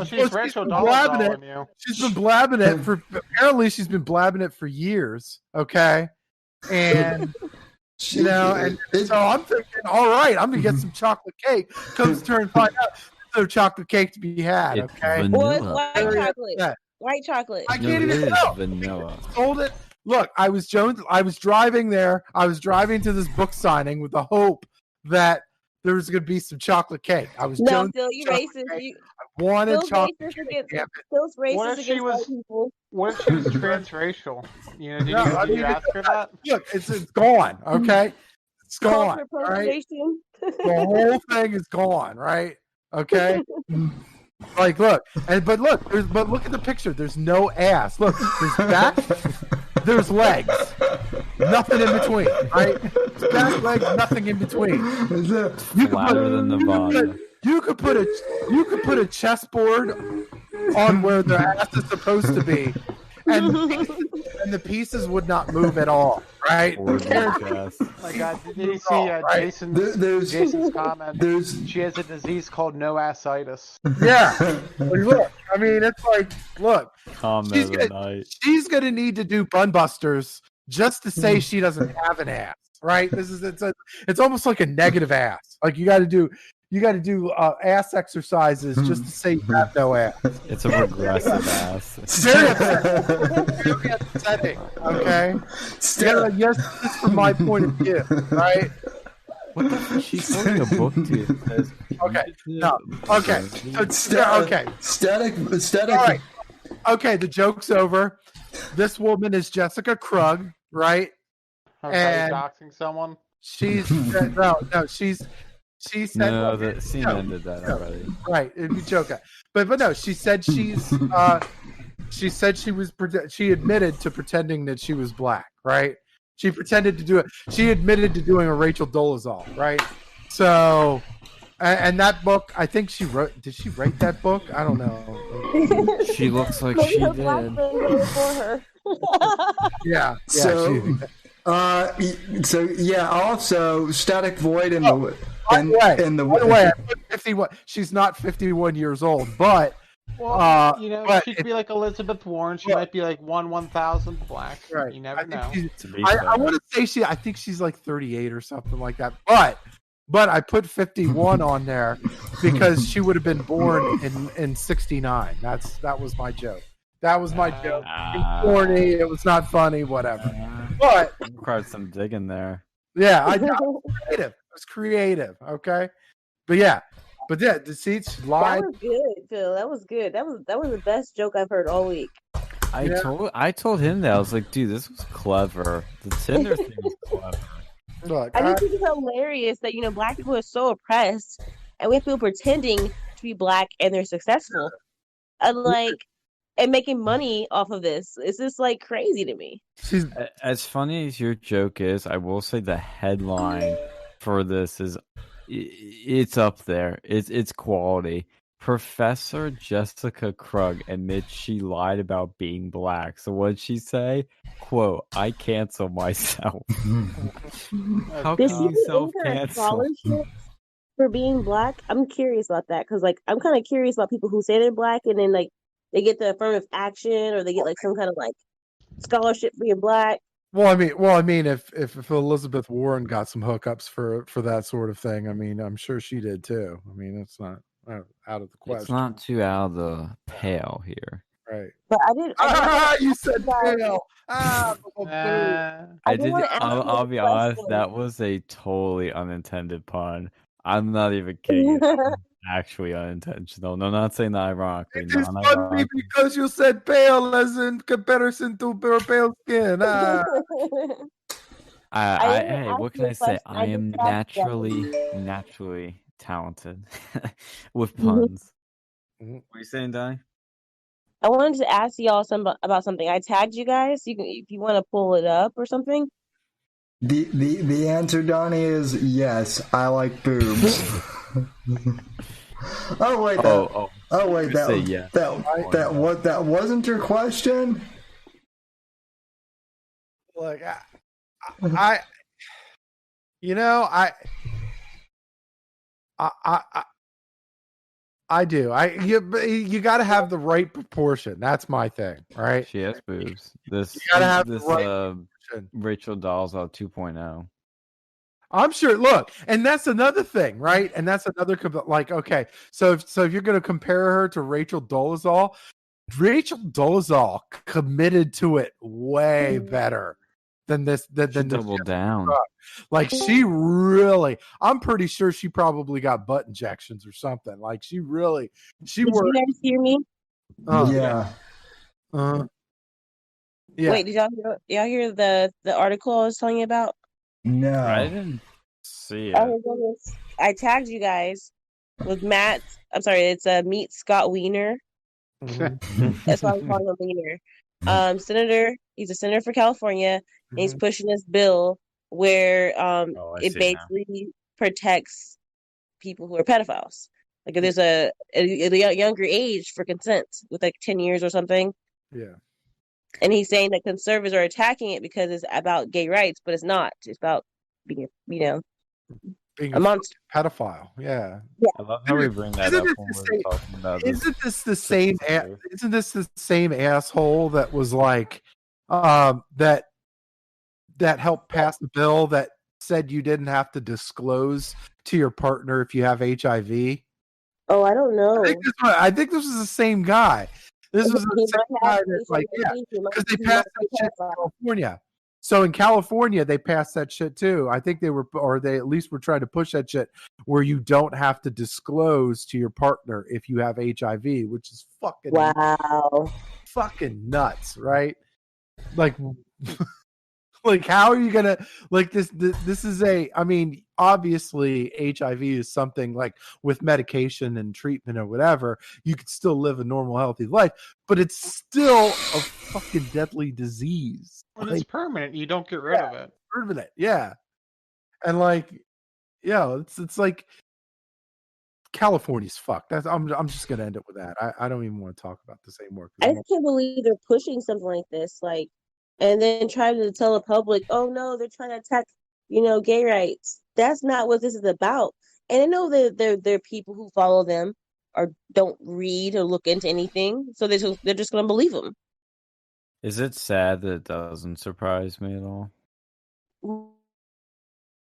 She's Rachel been Dolezal blabbing on you. She's been blabbing it for apparently she's been blabbing it for years. Okay, and you know, and so I'm thinking, all right, I'm gonna get some chocolate cake. Comes to and find out there's no chocolate cake to be had. It's Okay, Well, it's vanilla. white chocolate. White chocolate. I No, can't it even is tell. vanilla. Sold it. Look, I was driving there. I was driving to this book signing with the hope that there was going to be some chocolate cake. I was No, jonesing Phil, you for chocolate racist. cake. You, I wanted Phil's chocolate racist cake. against Damn it. Phil's What racist if she against was- white people. What if she was transracial? You know, did No, I you mean, ask her that? Look, it's gone. Okay, it's gone. Culture Right, appropriation. the whole thing is gone. Right. Okay. Like, look, but look at the picture. There's no ass. Look, there's back, there's legs, nothing in between. Right? There's back, legs, nothing in between. You Flatter than Nevada. You could put a chessboard on where the ass is supposed to be, and the pieces would not move at all. Right? Or the Oh my God! Did you see Jason's comment? She has a disease called no-assitis. Yeah. Look, I mean, it's like, look, comment of the night. she's gonna need to do bun busters just to say she doesn't have an ass, right? It's almost like a negative ass. Like you got to do ass exercises just to say you have no ass. It's a regressive ass. It's very upsetting. Okay. Yeah, yes, this is from my point of view, right? What the fuck? She's holding a book to you. It says, Okay. No. Okay. Okay. Static. All right. Okay, the joke's over. This woman is Jessica Krug, right? Okay, And- doxing someone. She's she said No, the scene ended that already. right. It'd be joking, but no, she said she admitted to pretending that she was black, right? She pretended to do it. She admitted to doing a Rachel Dolezal, right? So, and that book, I think she wrote. Did she write that book? I don't know. She looks like Maybe she her black did. friend wrote it for her. Yeah. So, yeah. Also, Static Void in By the way, I put 51. She's not 51 years old, but Well, but she could be like Elizabeth Warren. She might be like 1/1000 black. right. You never know. I want to say I think she's like 38 or something like that. But I put 51 on there because she would have been born in 69. That was my joke. That was my joke. It was corny. It was not funny. Whatever. But required some digging there. yeah, I was creative. I was creative. Okay. But yeah, the seats lied. That was good, Phil. That was good. That was the best joke I've heard all week. I told him that. I was like, dude, this was clever. The Tinder thing was clever. Look, I just think it's hilarious that black people are so oppressed, and we have people pretending to be black and they're successful, and making money off of this. It's just like crazy to me. As funny as your joke is, I will say the headline for this is it's up there. It's quality. Professor Jessica Krug admits she lied about being black. So what'd she say? Quote, I cancel myself. How Did can she you earn her self-cancel? scholarships for being black? I'm curious about that because I'm kind of curious about people who say they're black and then they get the affirmative action or they get some kind of scholarship for being black. Well, I mean, if Elizabeth Warren got some hookups for that sort of thing, I mean, I'm sure she did too. I mean, it's not out of the question. It's not too out of the pale here. Right. But I didn't. You said pale. I did. I'll be honest. That was a totally unintended pun. I'm not even kidding. Actually unintentional. No, not saying that ironically. It just funny because you said pale as in comparison to pale skin. Hey, what can I say? I am naturally talented with puns. Mhm. What are you saying, Donnie? I wanted to ask y'all about something. I tagged you guys. You can, if you want to pull it up or something. The answer, Donnie, is yes. I like boobs. Oh wait, Say yes. that wasn't your question. Like I you know, I do. You got to have the right proportion. That's my thing, right? She has boobs. This You got to have this the right proportion. Rachel Dolezal 2.0. I'm sure. Look, and that's another thing, right? And that's another like, okay, so if you're going to compare her to Rachel Dolezal committed to it way better than this. Than doubled down. Like she really, I'm pretty sure she probably got butt injections or something. Like she Did worked. you guys hear me? Yeah. Yeah. Wait, did y'all hear the article I was telling you about? No. I didn't see it. Oh my goodness! I tagged you guys with Matt. I'm sorry, it's Meet Scott Wiener. That's why I'm calling him Wiener. Senator. He's a senator for California. And he's pushing this bill where it basically protects people who are pedophiles. Like if there's a younger age for consent with like 10 years or something. Yeah. And he's saying that conservatives are attacking it because it's about gay rights, but it's not. It's about being, being a monster. Pedophile. Yeah. I love how we bring that up when we're talking about this. Isn't this the same? Isn't this the same asshole that was like, that helped pass the bill that said you didn't have to disclose to your partner if you have HIV? Oh, I don't know. I think this was the same guy. This was the same guy that's like, yeah, because they passed that shit in California. So in California, they passed that shit too. I think they at least were trying to push that shit where you don't have to disclose to your partner if you have HIV, which is fucking nuts, right? Like, like how are you gonna like this? This is I mean, obviously HIV is something like with medication and treatment or whatever, you could still live a normal, healthy life, but it's still a fucking deadly disease. When it's permanent, you don't get rid of it. Permanent, yeah. And like, yeah, it's like California's fucked. I'm just gonna end it with that. I don't even want to talk about this anymore. I just can't believe they're pushing something like this, like, and then trying to tell the public, oh no, they're trying to attack, gay rights. That's not what this is about. And I know that there are people who follow them or don't read or look into anything, so they're just gonna believe them. Is it sad that it doesn't surprise me at all?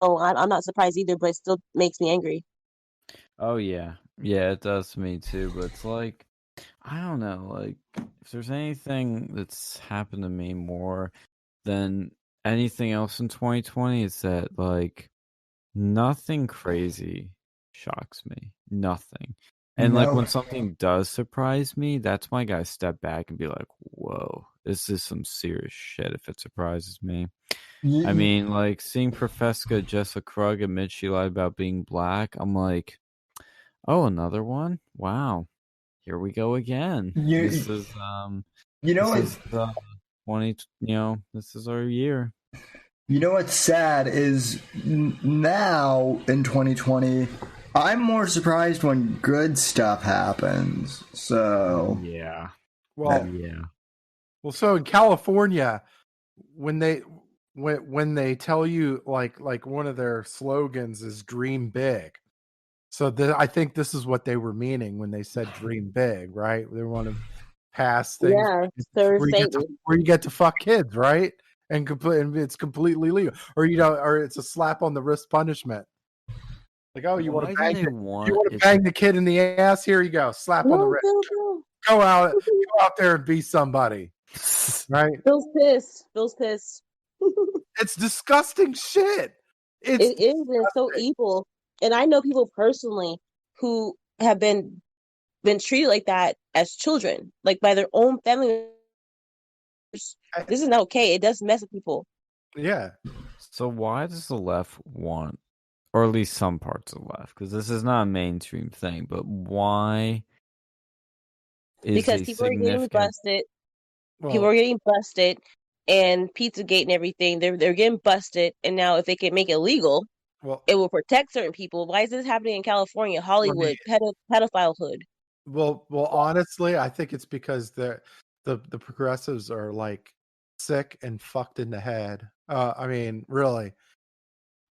Oh, I'm not surprised either, but it still makes me angry. Oh yeah, it does me too. But it's like, I don't know, like if there's anything that's happened to me more than anything else in 2020, it's that like nothing crazy shocks me, nothing. And like when something does surprise me, that's when I gotta step back and be like, whoa, this is some serious shit if it surprises me. I mean, like seeing Professor Jessica Krug admit she lied about being black, I'm like, oh, another one? Wow. Here we go again. This is this is our year. You know what's sad is now in 2020, I'm more surprised when good stuff happens. So yeah. Well, yeah. Well, so in California, when they tell you like one of their slogans is "Dream Big," so I think this is what they were meaning when they said "Dream Big," right? They want to pass things where you get to fuck kids, right? And it's completely legal, or or it's a slap on the wrist punishment. Like, oh, you want to bang the kid in the ass? Here you go, slap on the wrist. Go out there and be somebody, right? Bill's pissed. It's disgusting shit. It is. It's so evil. And I know people personally who have been treated like that as children, like by their own family. This is not okay. It does mess with people. Yeah. So why does the left want or at least some parts of the left, because this is not a mainstream thing. But why is Because a people are getting significant? busted. People Well, are getting busted, and Pizzagate and everything. They're getting busted, and now if they can make it legal, well, it will protect certain people. Why is this happening in California, I mean, Hollywood, pedophile hood? well. Honestly, I think it's because the progressives are like sick and fucked in the head. I mean, really.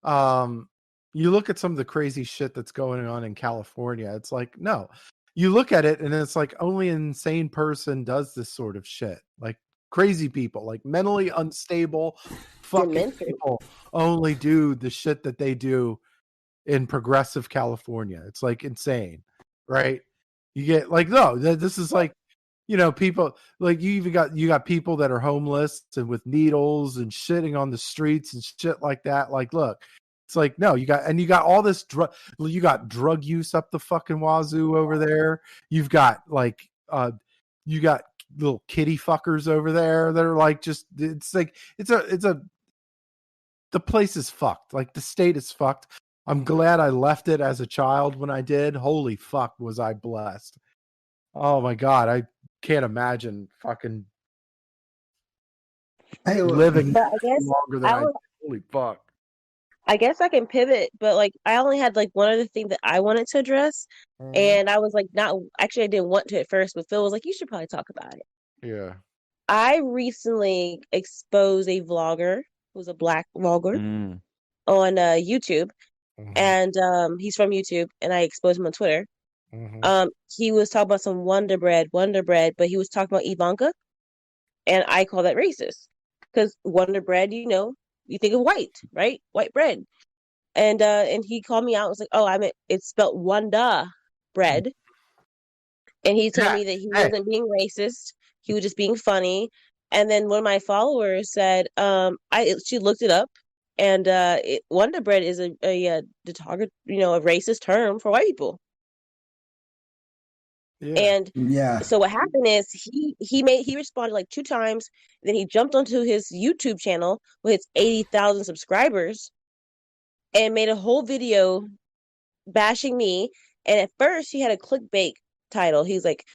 Um, you look at some of the crazy shit that's going on in California. It's like, no, you look at it and it's like only an insane person does this sort of shit. Like crazy people, like mentally unstable fucking Demented. people only do the shit that they do in progressive California. It's like insane, right? You get like, no, this is like, people like you got people that are homeless and with needles and shitting on the streets and shit like that. Like, look, it's like, no, you got all this you got drug use up the fucking wazoo over there. You've got like, you got little kitty fuckers over there that are like, just, it's like, the place is fucked. Like the state is fucked. I'm glad I left it as a child when I did. Holy fuck, was I blessed. Oh my God. I can't imagine fucking Hey, living But I guess longer than I I. don't, Holy fuck. I guess I can pivot, but like I only had like one other thing that I wanted to address, and I was like, not actually, I didn't want to at first, but Phil was like, you should probably talk about it. Yeah. I recently exposed a vlogger who's a black vlogger Mm. on YouTube, Mhm, and he's from YouTube, and I exposed him on Twitter. mhm. He was talking about some Wonder Bread, but he was talking about Ivanka, and I call that racist because Wonder Bread, you think of white, right? White bread, and he called me out. Was like, oh, I meant it's spelled Wonder Bread, and he told Yeah. me that he Hey. wasn't being racist. He was just being funny. And then one of my followers said, she looked it up, and Wonder Bread is a a racist term for white people. Yeah. And yeah. so what happened is he responded like 2 times, then he jumped onto his YouTube channel with his 80,000 subscribers and made a whole video bashing me. And at first he had a clickbait title. He's like,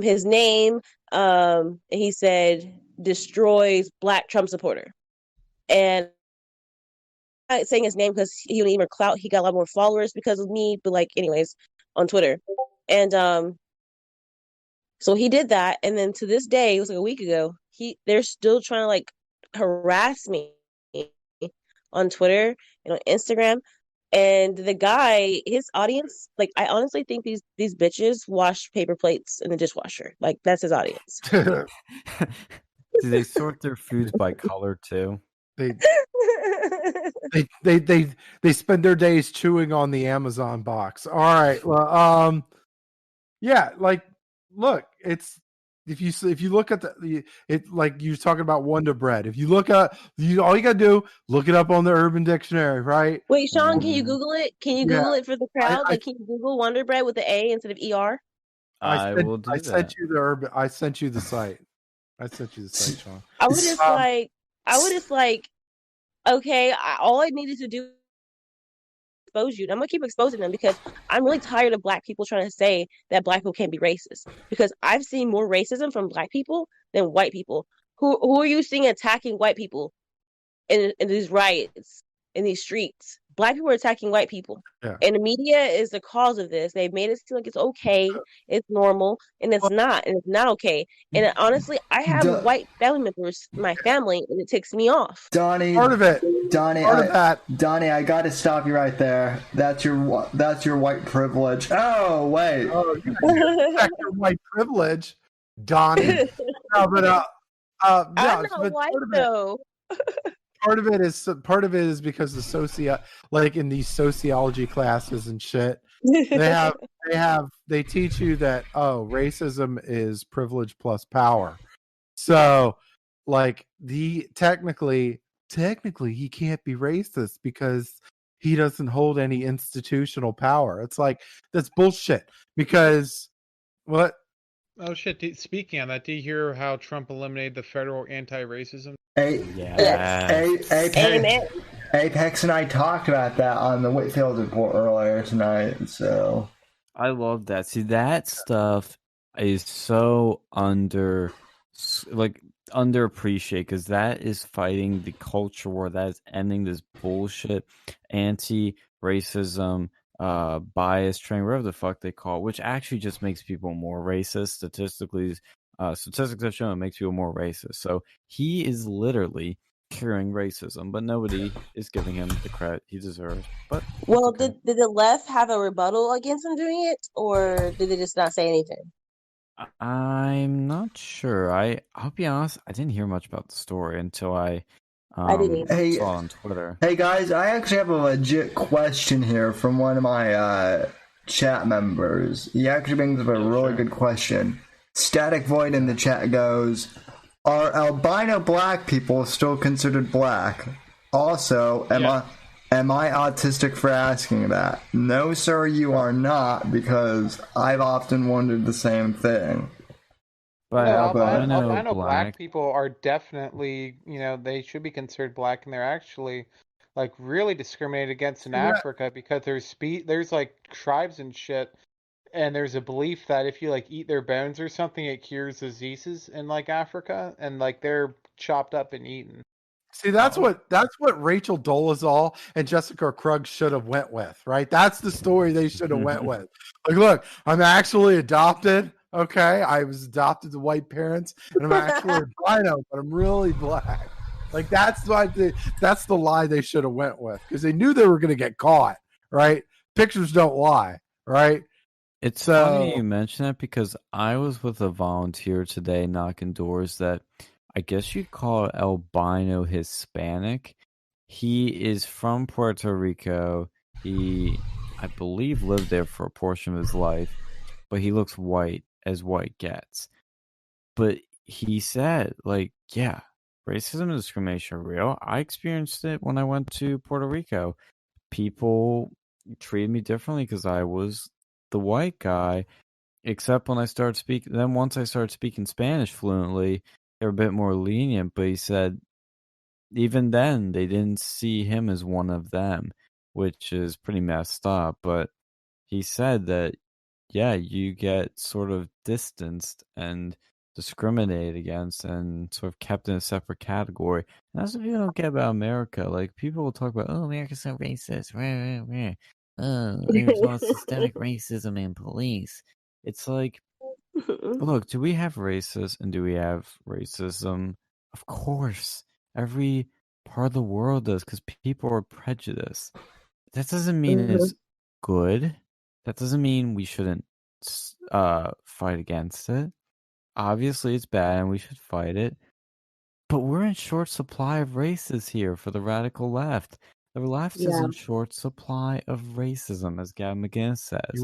his name, and he said destroys black Trump supporter. And I'm not saying his name because he don't even clout. He got a lot more followers because of me, but like anyways, on Twitter. And so he did that, and then to this day, it was like a week ago, they're still trying to like harass me on Twitter and on Instagram. And the guy, his audience, like I honestly think these bitches wash paper plates in the dishwasher. Like that's his audience. Do they sort their foods by color too? they they spend their days chewing on the Amazon box. All right. Well, yeah, like look, it's if you look at it, like you're talking about Wonder Bread. If you look at all you gotta do, look it up on the Urban Dictionary, right? Wait, Sean, can you Mm, Google it? Can you Yeah. Google it for the I crowd? I, Like, can you Google Wonder Bread with the A instead of ER? I will do that. you the Urban. I sent you the site. I sent you the site, Sean. I would just Um, like, I would just like, okay, all I needed to do expose you. And I'm gonna keep exposing them because I'm really tired of black people trying to say that black people can't be racist. Because I've seen more racism from black people than white people. Who are you seeing attacking white people in these riots, in these streets? Black people are attacking white people. yeah. And the media is the cause of this. They've made it seem like it's okay, it's normal, and it's Well, not, and it's not okay. And honestly, I have Do- white family members in my family, and it ticks me off. Donnie, part of it. Donnie, Part of that. Donnie, I got to stop you right there. That's your white privilege. Oh wait, Oh, you protect your white privilege, Donnie. No, but I'm no, not but white though. part of it is because the like in these sociology classes and shit, they teach you that racism is privilege plus power. So like technically he can't be racist because he doesn't hold any institutional power. It's like that's bullshit because what. Oh shit! Speaking on that, do you hear how Trump eliminated the federal anti-racism? a Yeah. a Amen. Apex and I talked about that on the Whitfield report earlier tonight. So I love that. See, that stuff is so underappreciated because that is fighting the culture war. That is ending this bullshit, anti-racism, bias training, whatever the fuck they call it, which actually just makes people more racist. Statistics have shown it makes people more racist. So he is literally curing racism, but nobody is giving him the credit he deserves. But Well, okay. did the left have a rebuttal against him doing it, or did they just not say anything? I'm not sure. I'll be honest, I didn't hear much about the story until I I didn't either. hey, saw it on Twitter. hey guys, I actually have a legit question here from one of my chat members. He actually brings up a really good question. Static Void in the chat goes, "Are albino black people still considered black? Also, am I autistic for asking that? No, sir, you are not, because I've often wondered the same thing." But No, albino albino black black, people are definitely, they should be considered black, and they're actually like really discriminated against in See, that- Africa because there's like tribes and shit, and there's a belief that if you like eat their bones or something, it cures diseases in like Africa, and like they're chopped up and eaten. See, that's what Rachel Dolezal and Jessica Krug should have went with, right? That's the story they should have went with. Like, look, I'm actually adopted. Okay, I was adopted to white parents, and I'm actually albino, but I'm really black. Like that's the lie they should have went with because they knew they were going to get caught, right? Pictures don't lie, right? it's So funny you mention that because I was with a volunteer today knocking doors that I guess you'd call albino Hispanic. He is from Puerto Rico. He, I believe, lived there for a portion of his life, but he looks white as white gets. But he said, like, yeah, racism and discrimination are real. I experienced it when I went to Puerto Rico. People treated me differently because I was the white guy, except when I started speaking. Then once I started speaking Spanish fluently, they were a bit more lenient. But he said, even then, they didn't see him as one of them, which is pretty messed up. But he said that, yeah, you get sort of distanced and discriminated against and sort of kept in a separate category. And that's what people don't get about America. Like, people will talk about, oh, America's so racist. Rah, rah, rah. Oh, there's all systemic racism in police. It's like, look, do we have racists and do we have racism? Of course. Every part of the world does because people are prejudiced. That doesn't mean Mhm. it's good. That doesn't mean we shouldn't fight against it. Obviously, it's bad and we should fight it. But we're in short supply of races here for the radical left. The left is Yeah. in short supply of racism, as Gavin McGinnis you says.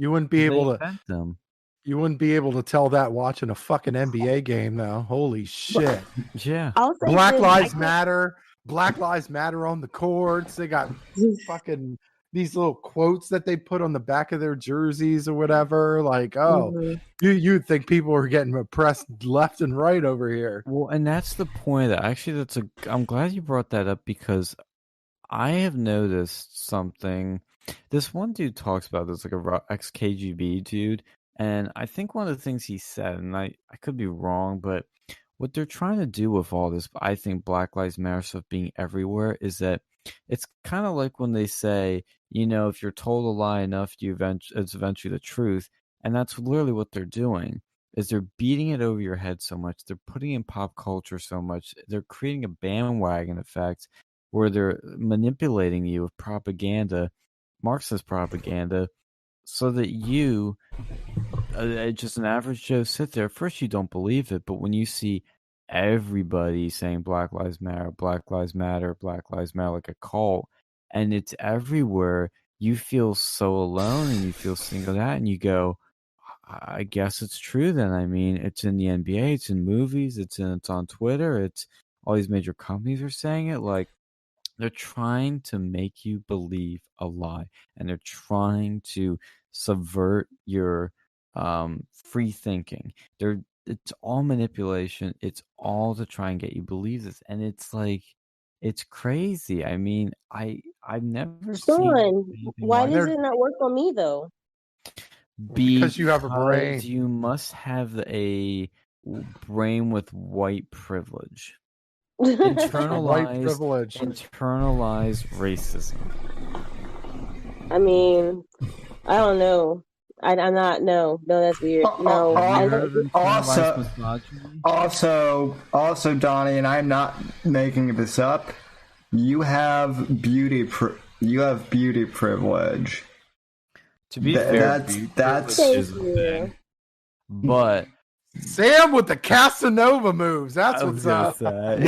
wouldn't be They able to invent them. you wouldn't be able to tell that watching a fucking NBA game now. Holy shit. Yeah. I'll say Black this: Lives Matter. Black Lives Matter on the courts. They got can't. fucking these little quotes that they put on the back of their jerseys or whatever. Like, oh, Mhm. you'd think people are getting oppressed left and right over here. Well, and that's the point. Actually, I'm glad you brought that up because I have noticed something. This one dude talks about this, like a ex-KGB dude, and I think one of the things he said, and I could be wrong, but what they're trying to do with all this, I think Black Lives Matter stuff being everywhere, is that it's kind of like when they say, if you're told a lie enough, it's eventually the truth, and that's literally what they're doing. Is they're beating it over your head so much, they're putting in pop culture so much, they're creating a bandwagon effect where they're manipulating you with propaganda, Marxist propaganda, so that you, just an average Joe, sit there. First, you don't believe it, but when you see everybody saying Black Lives Matter, Black Lives Matter, Black Lives Matter like a cult, and it's everywhere, you feel so alone and you feel singled out, and you go, I guess it's true then. I mean, it's in the NBA, it's in movies, it's on Twitter, it's all these major companies are saying it. Like, they're trying to make you believe a lie, and they're trying to subvert your free thinking. It's all manipulation. It's all to try and get you believe this, and it's like It's crazy. I mean, I've never seen Sean, anything why like does They're- it not work on me though? Because you have a brain. you must have a brain with white privilege. White Internalized racism. I mean, I don't know. I'm not. No, that's weird. No, Have you heard of internalized misogyny? Also, Donnie, and I'm not making this up. You have beauty privilege. To be fair, that's is a thing. But Sam with the Casanova moves. That's I was what's gonna up. say,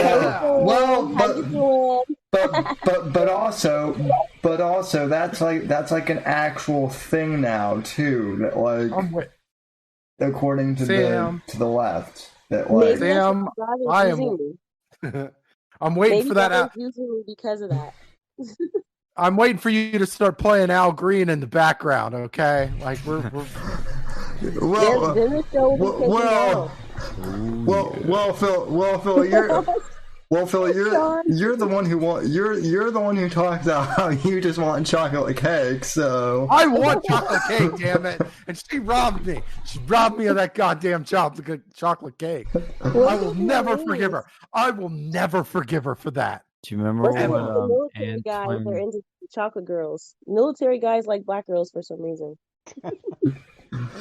but also that's like an actual thing now too. That like according to Sam, the left, that like Sam, I am. I'm waiting for that. Using me because of that. I'm waiting for you to start playing Al Green in the background. Okay, like we're well, Phil, you're the one you're the one who talks about how you just want chocolate cake. So I want chocolate cake, damn it! And she robbed me. She robbed me of that goddamn chocolate cake. I will never forgive her. I will never forgive her for that. Do you remember the military guys are into chocolate girls? Military guys like black girls for some reason. I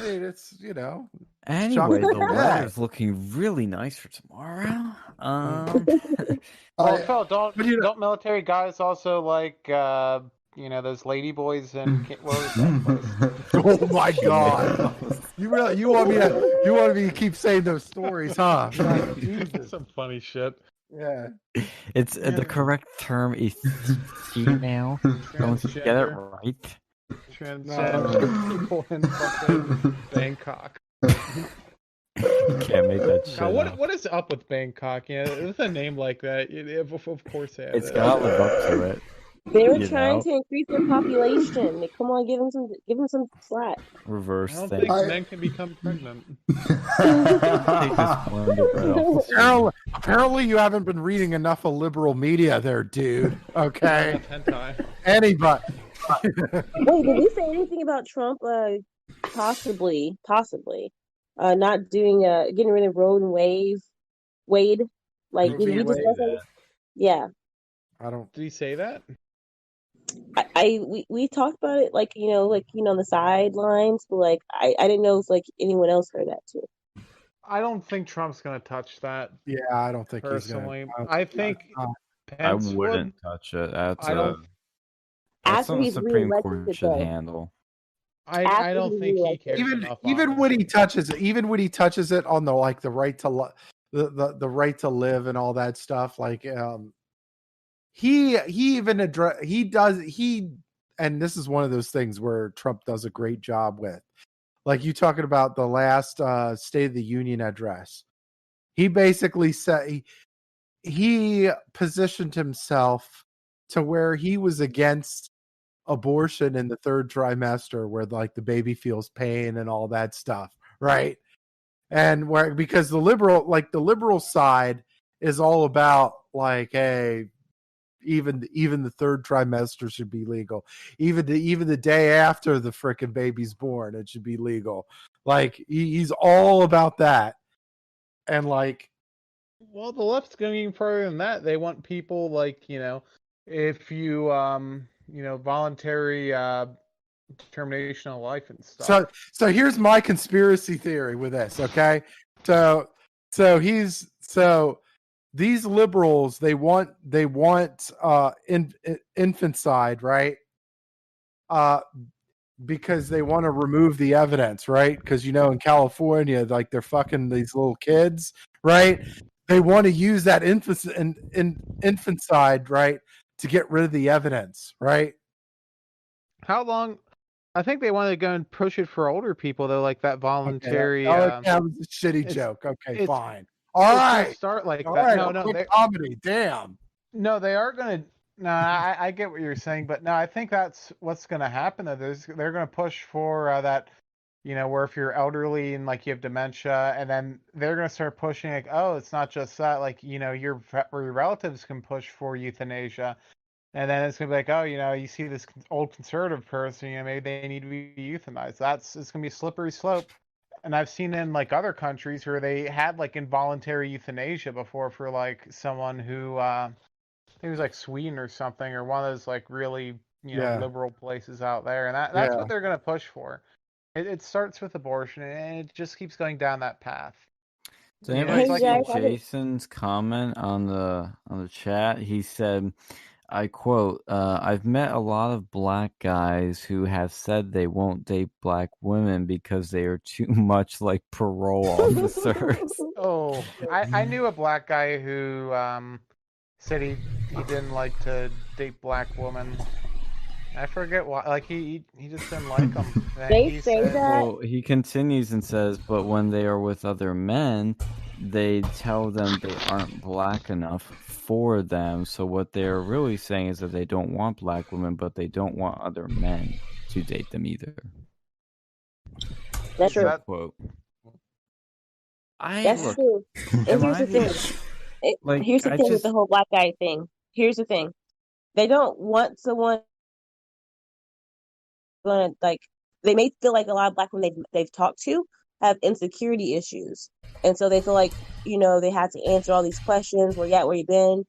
mean, it's Anyway, the weather's looking really nice for tomorrow. Well, Phil, don't military guys also like those lady boys and what was that place? Oh my god! You want me to keep saying those stories, huh? Jesus. Some funny shit. Yeah, it's the correct term is female. Don't get it right. Transgender people in fucking Bangkok. You can't make that shit. Now, what is up with Bangkok? With a name like that, of course they have it's gotta live up to it. They were trying to increase their population. Like, come on, give them some slack. Reverse I don't thing. think men can become pregnant. Apparently, you haven't been reading enough of liberal media, there, dude. Okay. Anybody. Wait, did we say anything about Trump? Possibly, not doing getting rid of Roe and Wade. Like, did we discuss that? Yeah. I don't. Did he say that? We talked about it, like on the sidelines, but like I didn't know if like anyone else heard that too. I don't think Trump's gonna touch that. Yeah, I don't think personally. He's gonna, I think Pence I wouldn't touch it. That's after the he's Supreme Court reelected, should though. handle. I don't think he cares even when he touches it on the right to the right to live and all that stuff, like he even and this is one of those things where Trump does a great job with, like you talking about the last State of the Union address. He basically said he positioned himself to where he was against abortion in the third trimester, where like the baby feels pain and all that stuff, right? And because the liberal side is all about like, hey, even the third trimester should be legal. Even the day after the frickin' baby's born, it should be legal. Like he's all about that. And like, well, the left's going even further than that. They want people like, if you voluntary termination of life and stuff. So here's my conspiracy theory with this, okay? So these liberals, they want infanticide, right? Because they want to remove the evidence, right? Because in California, like they're fucking these little kids, right? They want to use that infanticide, right, to get rid of the evidence, right? How long? I think they want to go and push it for older people, though, like that voluntary. That was a shitty joke. Okay, fine. All right. Start like all that. Right, no, comedy. Damn. No, they are going to. No, I get what you're saying, but no, I think that's what's going to happen. They're going to push for that where if you're elderly and like you have dementia, and then they're gonna start pushing like, oh, it's not just that, like your relatives can push for euthanasia, and then it's gonna be like, oh, you see this old conservative person, maybe they need to be euthanized. It's gonna be a slippery slope. And I've seen in like other countries where they had like involuntary euthanasia before for like someone who I think it was like Sweden or something, or one of those like really Yeah. liberal places out there, and that's Yeah. what they're gonna push for. It starts with abortion, and it just keeps going down that path. Did You know, anybody it's like see Exactly. Jason's comment on the chat? He said, I quote, I've met a lot of black guys who have said they won't date black women because they are too much like parole officers. oh, I knew a black guy who said he didn't like to date black women. I forget why. Like he just didn't like them. They He say said, that. Well, he continues and says, but when they are with other men, they tell them they aren't black enough for them. So what they're really saying is that they don't want black women, but they don't want other men to date them either. That's true. Quote. That's true. And here's the thing. Here's the thing with the whole black guy thing. Here's the thing. They don't want someone gonna like. They may feel like a lot of black women they've talked to have insecurity issues, and so they feel like they have to answer all these questions. Where you at? Where you been?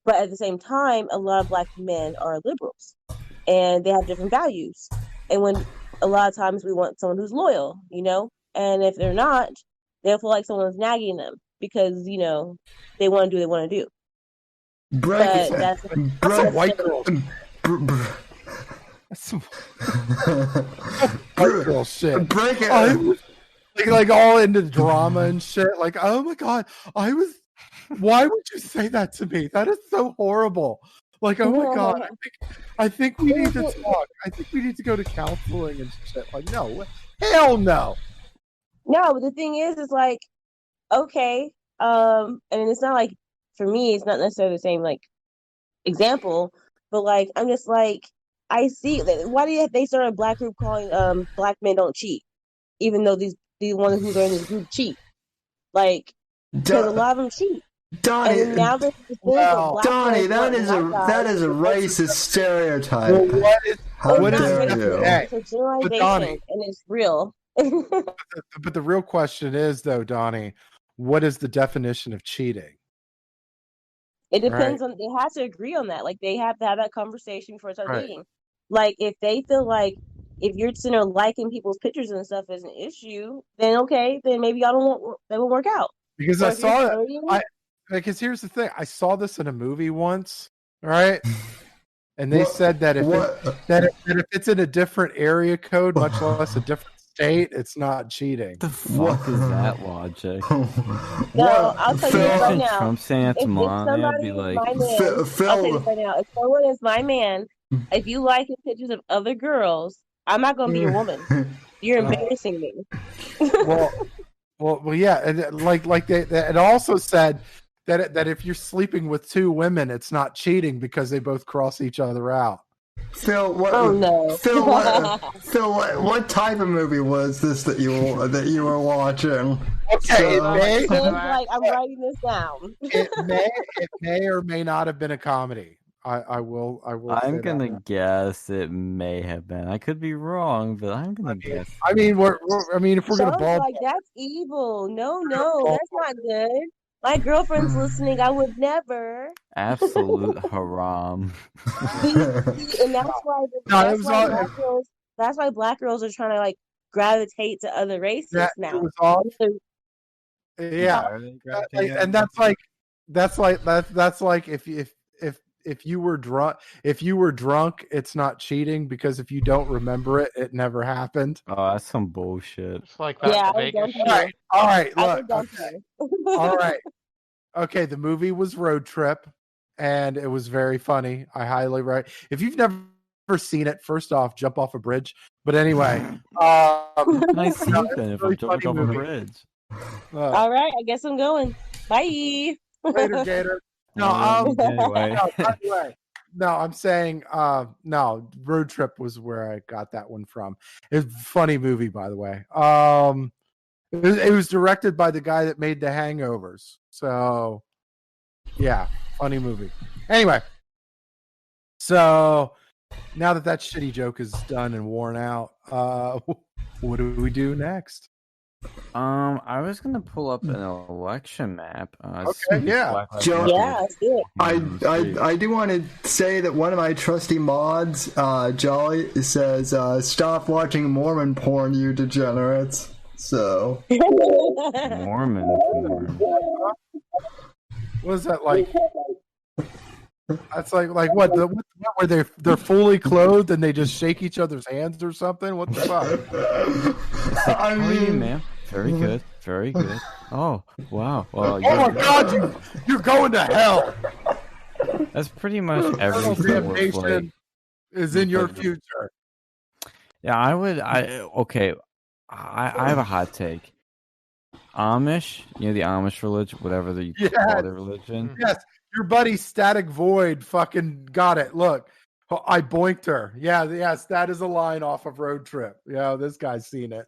But at the same time, a lot of black men are liberals, and they have different values. And when a lot of times we want someone who's loyal, and if they're not, they'll feel like someone's nagging them because they want to do what they want to do. Break But it. That's some white girl. That's some white girl shit. Break it. Like all into drama and shit. Like, oh my god, why would you say that to me? That is so horrible. Like, oh my god, I think we need to talk. I think we need to go to counseling and shit. Like, no, hell no. No, but the thing is like, okay, and it's not like for me, it's not necessarily the same like example, but like I'm just like I see. Why do they start a black group calling black men don't cheat, even though these ones who are in this group cheat, like because a lot of them cheat. Donnie, and now that that is a racist stereotype. Well, what is it's a generalization, and it's real. But the real question is, though, Donnie, what is the definition of cheating? It depends on. They have to agree on that. Like they have to have that conversation before it's dating. Like if they feel like if you're sitting there liking people's pictures and stuff is an issue, then okay, then maybe y'all that will work out. Because I saw it. Because here's the thing, I saw this in a movie once, right? And they said that if it's in a different area code, much less a different state, it's not cheating. The fuck is that logic? No, I'll tell you this right now. Trump saying that tomorrow, I'd be like, I'll tell you this right now. If someone is my man, if you like pictures of other girls, I'm not going to be your woman. You're embarrassing me. Well, yeah, and like it also said that if you're sleeping with two women, it's not cheating because they both cross each other out. Phil, what type of movie was this that you were watching? Okay, I'm writing this down. It may or may not have been a comedy. I will. I'm gonna guess it may have been. I could be wrong, but I'm gonna guess. I mean, if we're gonna ball, like that's evil. No, that's not good. My girlfriend's listening. I would never. Absolute haram. And that's why black girls are trying to like gravitate to other races now. And that's like if you were drunk, it's not cheating because if you don't remember it, it never happened. Oh, that's some bullshit. It's like that Vegas shit. All right, look. Okay. All right. Okay, the movie was Road Trip, and it was very funny. I highly recommend. If you've never seen it, first off, jump off a bridge. But anyway, nice sleeping if I'm jumping off a bridge. All right, I guess I'm going. Bye. Later, Gator. No, anyway. by the way, I'm saying no. Road Trip was where I got that one from. It's a funny movie, by the way. It was directed by the guy that made The Hangovers. So, yeah, funny movie. Anyway, so now that shitty joke is done and worn out, what do we do next? I was gonna pull up an election map. Okay, yeah. Joe, Yeah, let's do I do want to say that one of my trusty mods, Jolly, says, "Stop watching Mormon porn, you degenerates." So it. Mormon porn. What is that like? That's like what? Where they're fully clothed and they just shake each other's hands or something? What the fuck? I How are you, mean, man? Very good. Very good. Oh, wow. Well, Oh my God, you're going to hell. that's pretty much everything. Damnation is in your future. Yeah, okay. I have a hot take. Amish, the Amish religion, whatever you call their religion. Yes, your buddy Static Void fucking got it. Look, I boinked her. Yeah, yes, that is a line off of Road Trip. Yeah, this guy's seen it.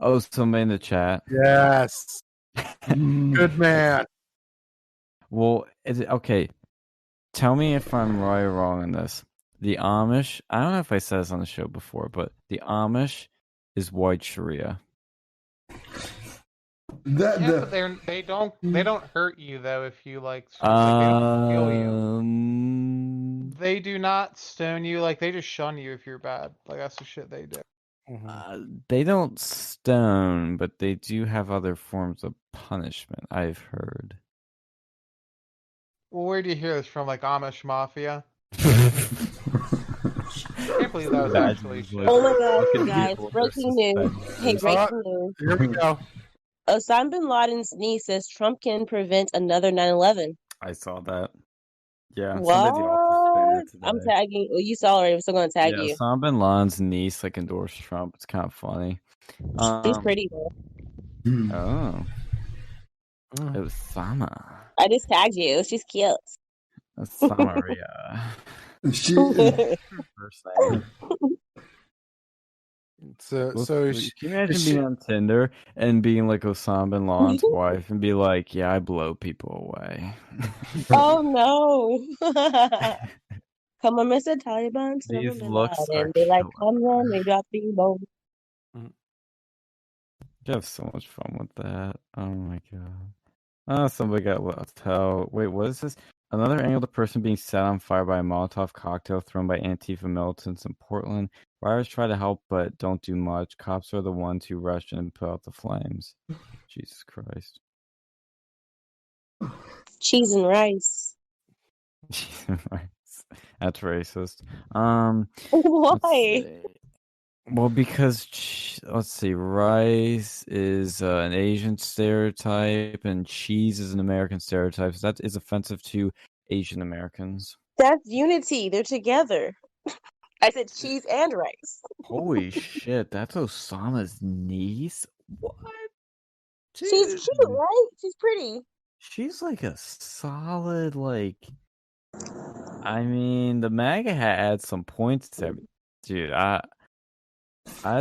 Oh, somebody in the chat. Yes. Good man. Well, okay. Tell me if I'm right or wrong on this. The Amish, I don't know if I said this on the show before, but the Amish is white Sharia. But they don't hurt you though if you like they don't kill you. They do not stone you, like they just shun you if you're bad. Like that's the shit they do. They don't stone, but they do have other forms of punishment, I've heard. Well, where do you hear this from? Like Amish Mafia? I can't believe that was actually true. Oh my God, guys! Breaking news. Hey, breaking news. Here we go. Osama bin Laden's niece says Trump can prevent another 9/11. I saw that. Yeah. What? I'm tagging. Well, you saw already. I'm still going to tag you. Osama bin Laden's niece endorsed Trump. It's kind of funny. She's pretty though. Oh. Osama. I just tagged you. She's cute. Osamaria. she, First name. So can you imagine being on Tinder and being like Osama bin Laden's wife and be like, yeah, I blow people away. Oh no. Come on, Mr. Taliban. These looks are They like, killer. come on, they drop the bomb. You have so much fun with that. Oh my god. Oh, somebody got left out. Wait, what is this? Another angle of the person being set on fire by a Molotov cocktail thrown by Antifa militants in Portland. Rioters try to help but don't do much. Cops are the ones who rush in and put out the flames. Jesus Christ. Cheese and rice. That's racist. Why? Well, because let's see, rice is an Asian stereotype, and cheese is an American stereotype. So that is offensive to Asian Americans. That's unity. They're together. I said cheese and rice. Holy shit, that's Osama's niece? What? Dude. She's cute, right? She's pretty. She's like a solid, I mean, the MAGA hat adds some points to dude, I'd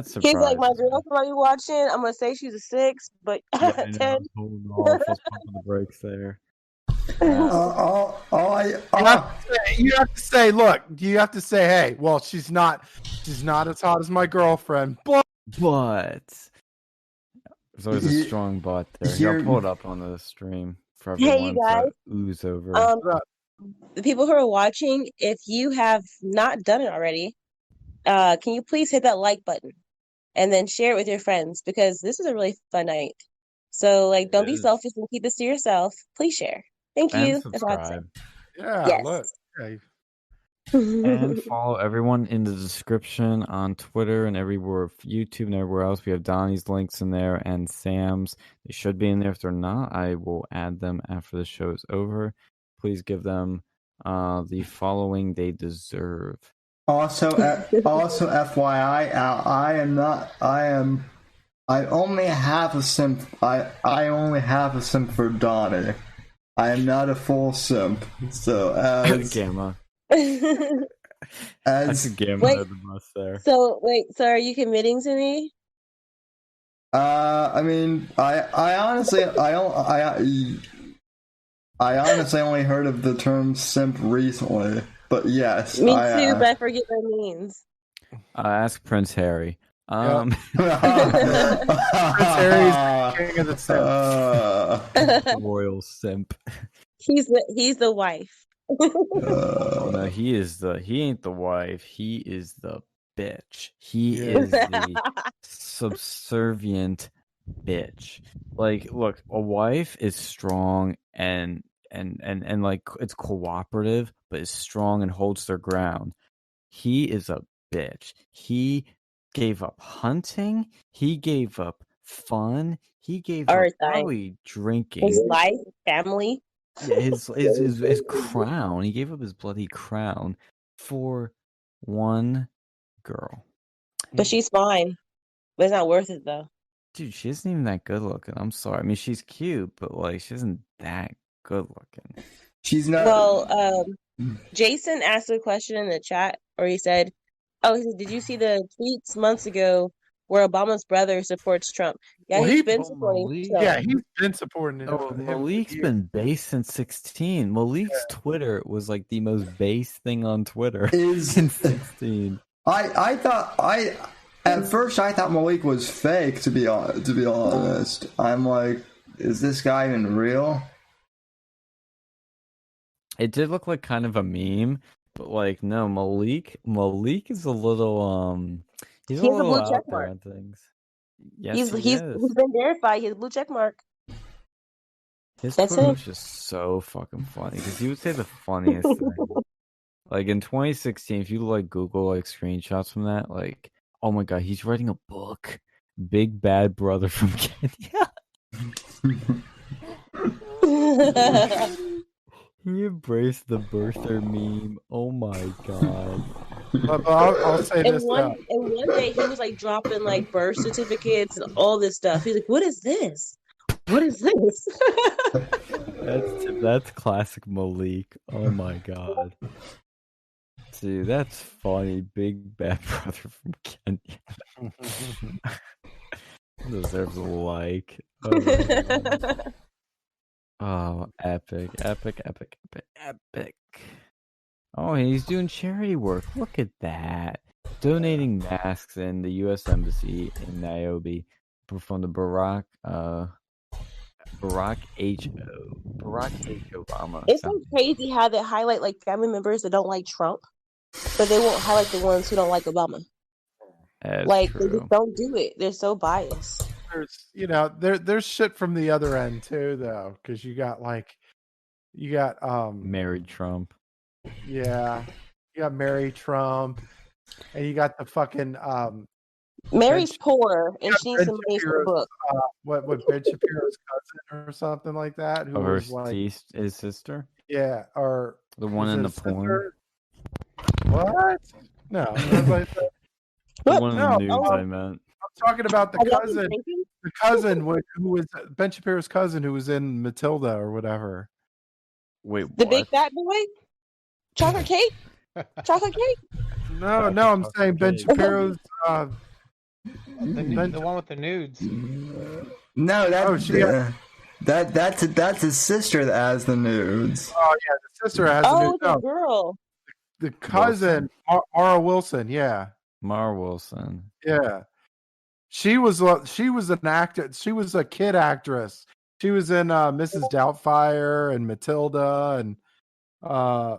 surprise. He's like, my girlfriend, are you watching? I'm going to say she's a 6, but 10. Hold off. I was pumping the brakes there. You have to say, look, you have to say, hey, well, she's not as hot as my girlfriend, but there's always a strong butt there. Here, I'll pull it up on the stream for everyone to ooze over. The people who are watching, if you have not done it already, can you please hit that like button and then share it with your friends, because this is a really fun night. So, don't be selfish and keep this to yourself. Please share. Thank you. Subscribe. Yeah, yes. Look. Okay. And follow everyone in the description on Twitter and everywhere, YouTube and everywhere else. We have Donnie's links in there and Sam's. They should be in there. If they're not, I will add them after the show is over. Please give them the following they deserve. Also, FYI, I only have a simp. I only have a simp for Donnie. I am not a full simp. So Gamma. I As could gamble Wait. under the bus there. So are you committing to me? I mean, I honestly, I honestly only heard of the term simp recently, but yes, Me too, but I forget what it means. Ask Prince Harry. Prince Prince Harry's king of the simp. Royal simp. He's the wife. Oh no, he ain't the wife. He is the bitch. He Yeah. is the subservient bitch. Like, look, a wife is strong and like it's cooperative, but is strong and holds their ground. He is a bitch. He gave up hunting. He gave up fun. He gave up Earth, probably drinking. his life, family. Yeah, his crown. He gave up his bloody crown for one girl. But she's fine. But it's not worth it though. Dude, she isn't even that good looking. I'm sorry. I mean, she's cute, but like, she isn't that good looking. She's not. Well, Jason asked a question in the chat, or he said, did you see the tweets months ago where Obama's brother supports Trump? Yeah, Well, he's been supporting Trump. Yeah, he's been supporting it. Oh, Malik's been base since 16. Malik's Twitter was like the most base thing on Twitter in 16. I thought at first I thought Malik was fake. To be honest, I'm like, is this guy even real? It did look like kind of a meme, but like no, Malik is a little he's a little out there on things. Yes, he's been verified. He has a blue check mark. His Twitter was just so fucking funny because he would say the funniest thing. Like in 2016, if you like Google like screenshots from that, like, oh my god, he's writing a book, Big Bad Brother from Kenya. He embraced the birther meme. Oh my god. But I'll say this. And one day he was like dropping like birth certificates and all this stuff. He's like, "What is this? What is this?" That's classic Malik. Oh my god. Dude, that's funny. Big Bad Brother from Kenya. Deserves a like. Oh, epic. Oh, and he's doing charity work. Look at that. Donating masks in the U.S. Embassy in Nairobi from the Barack H. Obama. It's so crazy how they highlight like family members that don't like Trump, but they won't highlight the ones who don't like Obama. Like true. They just don't do it. They're so biased. There's shit from the other end too, though, because you got married Trump. Yeah, you got Mary Trump, and you got the fucking Mary's poor, and she needs some money for a book. What Ben Shapiro's cousin or something like that? Who was like his sister? Yeah, or the one in the porn. What? No, the one in the nudes. I meant. I'm talking about the cousin. The cousin who was Ben Shapiro's cousin, who was in Matilda or whatever. Wait, the big fat boy. Chocolate cake? Chocolate cake? No, I'm saying Ben Shapiro's the one with the nudes. No, that's his sister that has the nudes. Oh yeah, the sister has the nudes. Oh, the girl. The cousin, Mara Wilson, yeah. Mara Wilson. Yeah. She was an actor. She was a kid actress. She was in Mrs. Doubtfire and Matilda and I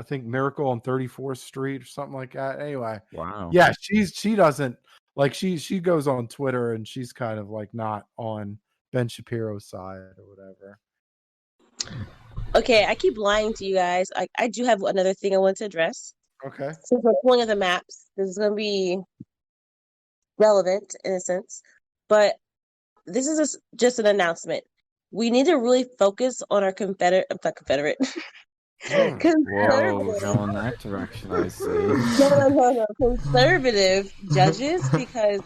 think Miracle on 34th Street or something like that. Anyway. Wow. Yeah, she doesn't like she goes on Twitter and she's kind of like not on Ben Shapiro's side or whatever. Okay, I keep lying to you guys. I do have another thing I want to address. Okay. Since we're pulling up the maps, this is going to be relevant in a sense, but this is just an announcement. We need to really focus on our Confederate. Whoa, going that direction, I see. No. Conservative judges, because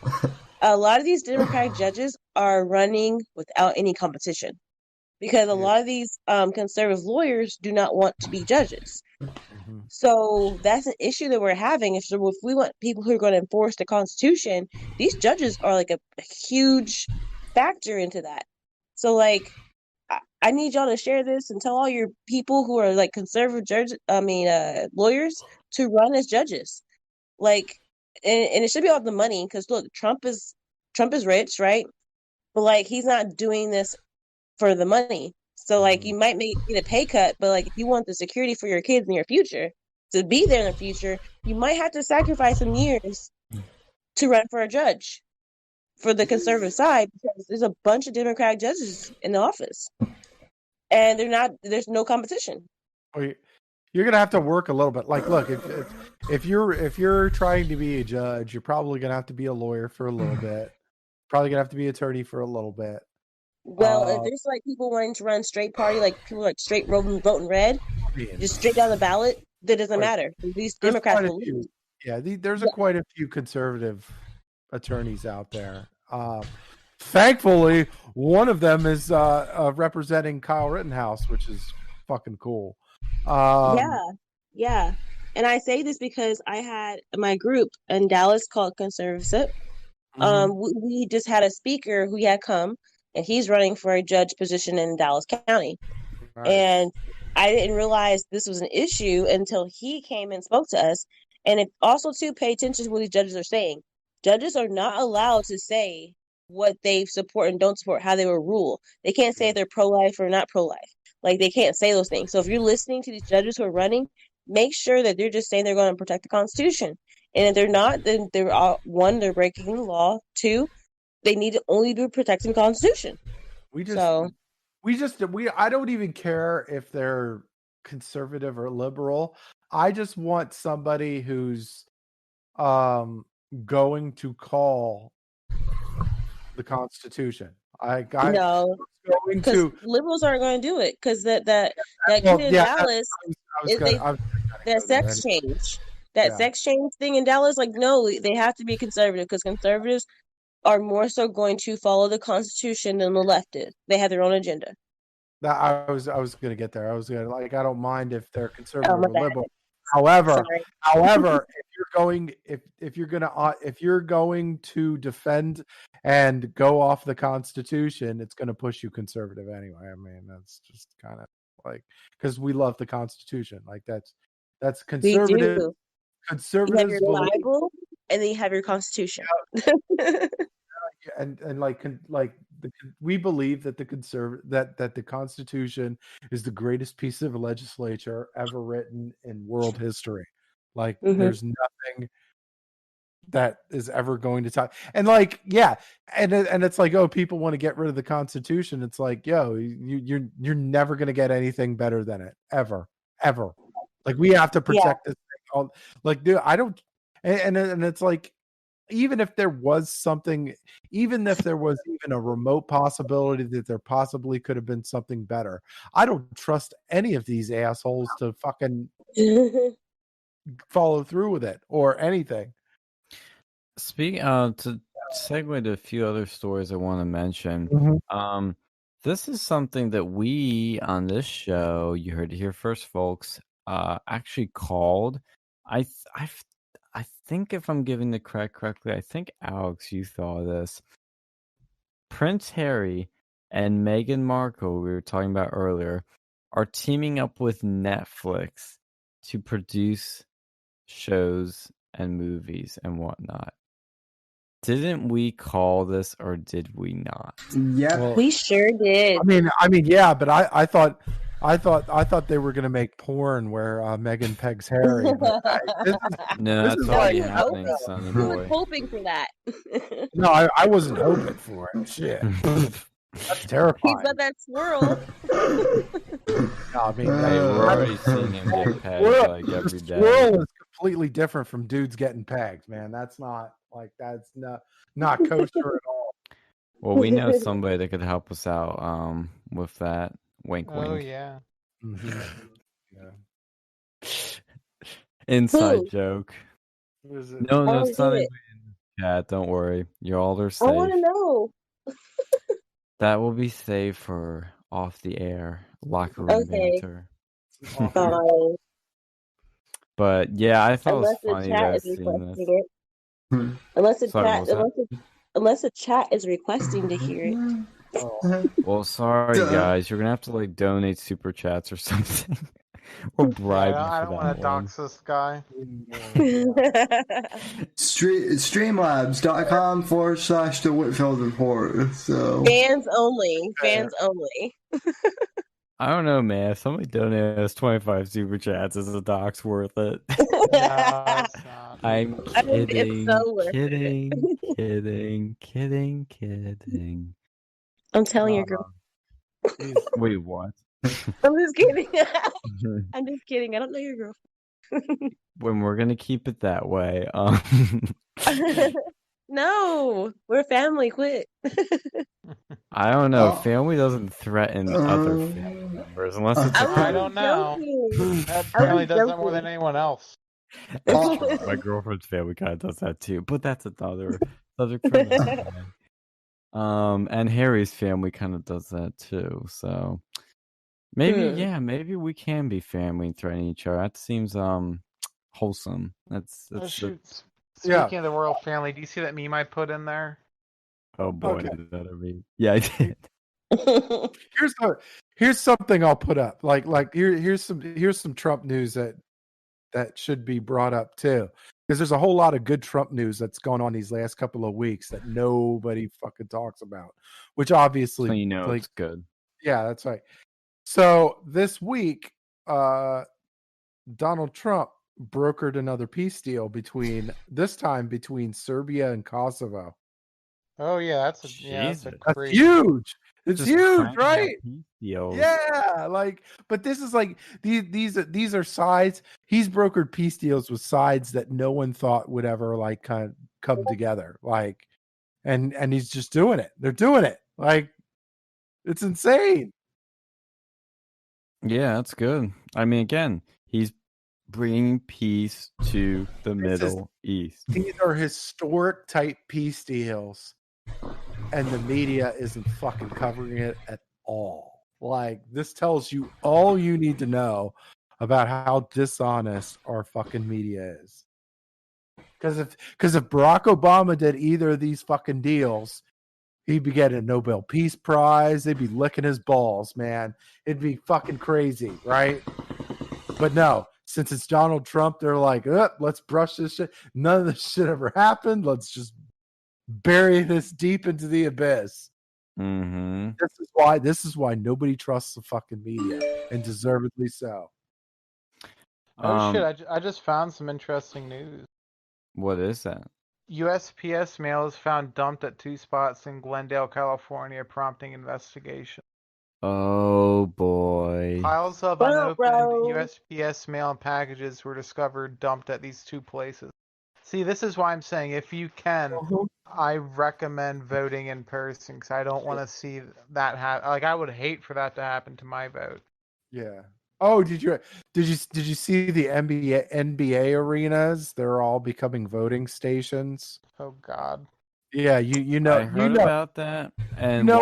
a lot of these Democratic judges are running without any competition. Because a lot of these conservative lawyers do not want to be judges. So that's an issue that we're having. If we want people who are going to enforce the Constitution, these judges are like a huge factor into that. So like, I need y'all to share this and tell all your people who are like conservative lawyers to run as judges. Like, and it should be all the money because look, Trump is rich, right? But like, he's not doing this for the money. So like, you might get a pay cut, but like, if you want the security for your kids in your future to be there in the future, you might have to sacrifice some years to run for a judge for the conservative side because there's a bunch of Democratic judges in the office, and there's no competition. You're gonna have to work a little bit. Like, look, if you're trying to be a judge, you're probably gonna have to be a lawyer for a little bit. Probably gonna have to be attorney for a little bit. Well, if there's like people wanting to run straight party, like people like straight voting red, just straight down the ballot, that doesn't matter. These Democrats will lose. Yeah, there's quite a few conservative attorneys out there. Thankfully, one of them is representing Kyle Rittenhouse, which is fucking cool. Yeah. And I say this because I had my group in Dallas called Conservative. We just had a speaker who had come, and he's running for a judge position in Dallas County. Nice. And I didn't realize this was an issue until he came and spoke to us. And also, too, pay attention to what these judges are saying. Judges are not allowed to say what they support and don't support, how they will rule. They can't say if they're pro-life or not pro-life. Like, they can't say those things. So if you're listening to these judges who are running, make sure that they're just saying they're going to protect the Constitution. And if they're not, then they're breaking the law. Two, they need to only be protecting the Constitution. I don't even care if they're conservative or liberal. I just want somebody who's going to call the Constitution. Because liberals aren't going to do it because that kid in Dallas, that sex change. Sex change thing in Dallas, like, no, they have to be conservative because conservatives are more so going to follow the Constitution than the left is. They have their own agenda. I was going to get there. I was going to I don't mind if they're conservative or liberal. However, if you're going to defend and go off the Constitution, it's going to push you conservative anyway. I mean, that's just kind of like, because we love the Constitution. Like that's conservative. We do. Conservatives, you have your Bible, and then you have your Constitution. We believe that that the Constitution is the greatest piece of legislature ever written in world history. Like, there's nothing that is ever going to top. And like, and it's like, oh, people want to get rid of the Constitution. It's like, yo, you're never going to get anything better than it ever. Like, we have to protect this thing. Like, dude, I don't. And it's like, even if there was even a remote possibility that there possibly could have been something better, I don't trust any of these assholes to fucking follow through with it or anything. Speaking to segue to a few other stories I want to mention. This is something that we on this show, you heard it here first, folks, actually called. I think, if I'm giving the correctly, I think, Alex, you thought this. Prince Harry and Meghan Markle, we were talking about earlier, are teaming up with Netflix to produce shows and movies and whatnot. Didn't we call this, or did we not? Yeah, well, we sure did. I mean, yeah, but I thought they were gonna make porn where Meghan pegs Harry. But that's already happening, sonny boy. We were hoping for that. No, I wasn't hoping for it. Shit, that's terrifying. He's got that swirl. No, I mean, we're already seeing him get pegged like every day. Swirl is completely different from dudes getting pegged, man. That's not kosher at all. Well, we know somebody that could help us out with that. Wink, wink. Oh, yeah. Inside joke. No, it's not in the chat. Don't worry. You all are safe. I want to know. That will be saved for off the air locker room banter. But yeah, I thought it was Unless the funny that chat I is seen this. requesting it. Unless the Sorry, what chat, was that? unless the chat is requesting to hear it. Well, sorry guys, you're gonna have to like donate super chats or something, or bribe me I for don't that want to one. dox this guy. Streamlabs.com/The Whitfield Report. So Fans only. Fans only. I don't know, man. If somebody donates us 25 super chats, is the docs worth it? No, it's not. I'm I mean, it's kidding, so worth kidding, kidding. I'm telling your girl. Wait, what? I'm just kidding. I'm just kidding. I don't know your girl. When we're gonna keep it that way. No, we're family. Quit. I don't know. Oh. Family doesn't threaten other family members unless it's a I don't know. Joking. That I was family does that more joking. than anyone else. That's true. My girlfriend's family kind of does that too, but that's another subject for another day. And Harry's family kind of does that too. So maybe, maybe we can be family and threaten each other. That seems wholesome. That's Oh, the, shoot. Speaking of the royal family, do you see that meme I put in there? oh boy, Okay. did that ever yeah, I did. Here's something I'll put up. Here's some Trump news that should be brought up too, because there's a whole lot of good Trump news that's gone on these last couple of weeks that nobody fucking talks about. Which obviously, So you know it's good. Yeah, that's right. So this week, Donald Trump brokered another peace deal between Serbia and Kosovo. Oh yeah, that's Jesus. That's crazy. huge. It's Just huge, cranking out right? peace deals. Yeah, but this is like these are sides. He's brokered peace deals with sides that no one thought would ever like kind of come together. And he's just doing it. They're doing it. It's insane. Yeah, that's good. I mean, again, he's bringing peace to the Middle East. These are historic type peace deals, and the media isn't fucking covering it at all. This tells you all you need to know about how dishonest our fucking media is. Because if Barack Obama did either of these fucking deals, he'd be getting a Nobel Peace Prize. They'd be licking his balls, man. It'd be fucking crazy, right? But no, since it's Donald Trump, they're like, let's brush this shit. None of this shit ever happened. Let's just bury this deep into the abyss. Mm-hmm. This is why nobody trusts the fucking media, and deservedly so. Oh shit! I just found some interesting news. What is that? USPS mail is found dumped at 2 spots in Glendale, California, prompting investigation. Oh boy! Piles of unopened USPS mail and packages were discovered dumped at these 2 places. See, this is why I'm saying if you can, I recommend voting in person because I don't want to see that happen. I would hate for that to happen to my vote. Yeah. Oh, did you see the NBA arenas? They're all becoming voting stations. Oh God. Yeah, you know. I heard about that, and you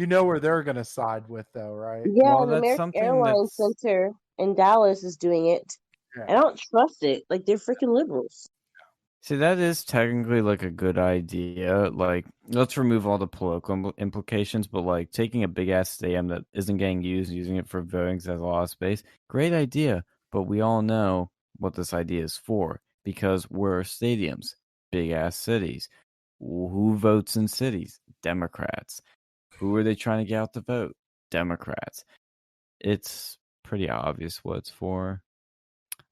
know where they're gonna side with, though, right? Yeah, the American Airlines Center in Dallas is doing it. Yeah. I don't trust it. They're freaking liberals. See, that is technically a good idea. Let's remove all the political implications, but taking a big ass stadium that isn't getting used, using it for voting because it has a lot of space, great idea. But we all know what this idea is for because we're stadiums, big ass cities. Who votes in cities? Democrats. Who are they trying to get out to vote? Democrats. It's pretty obvious what it's for.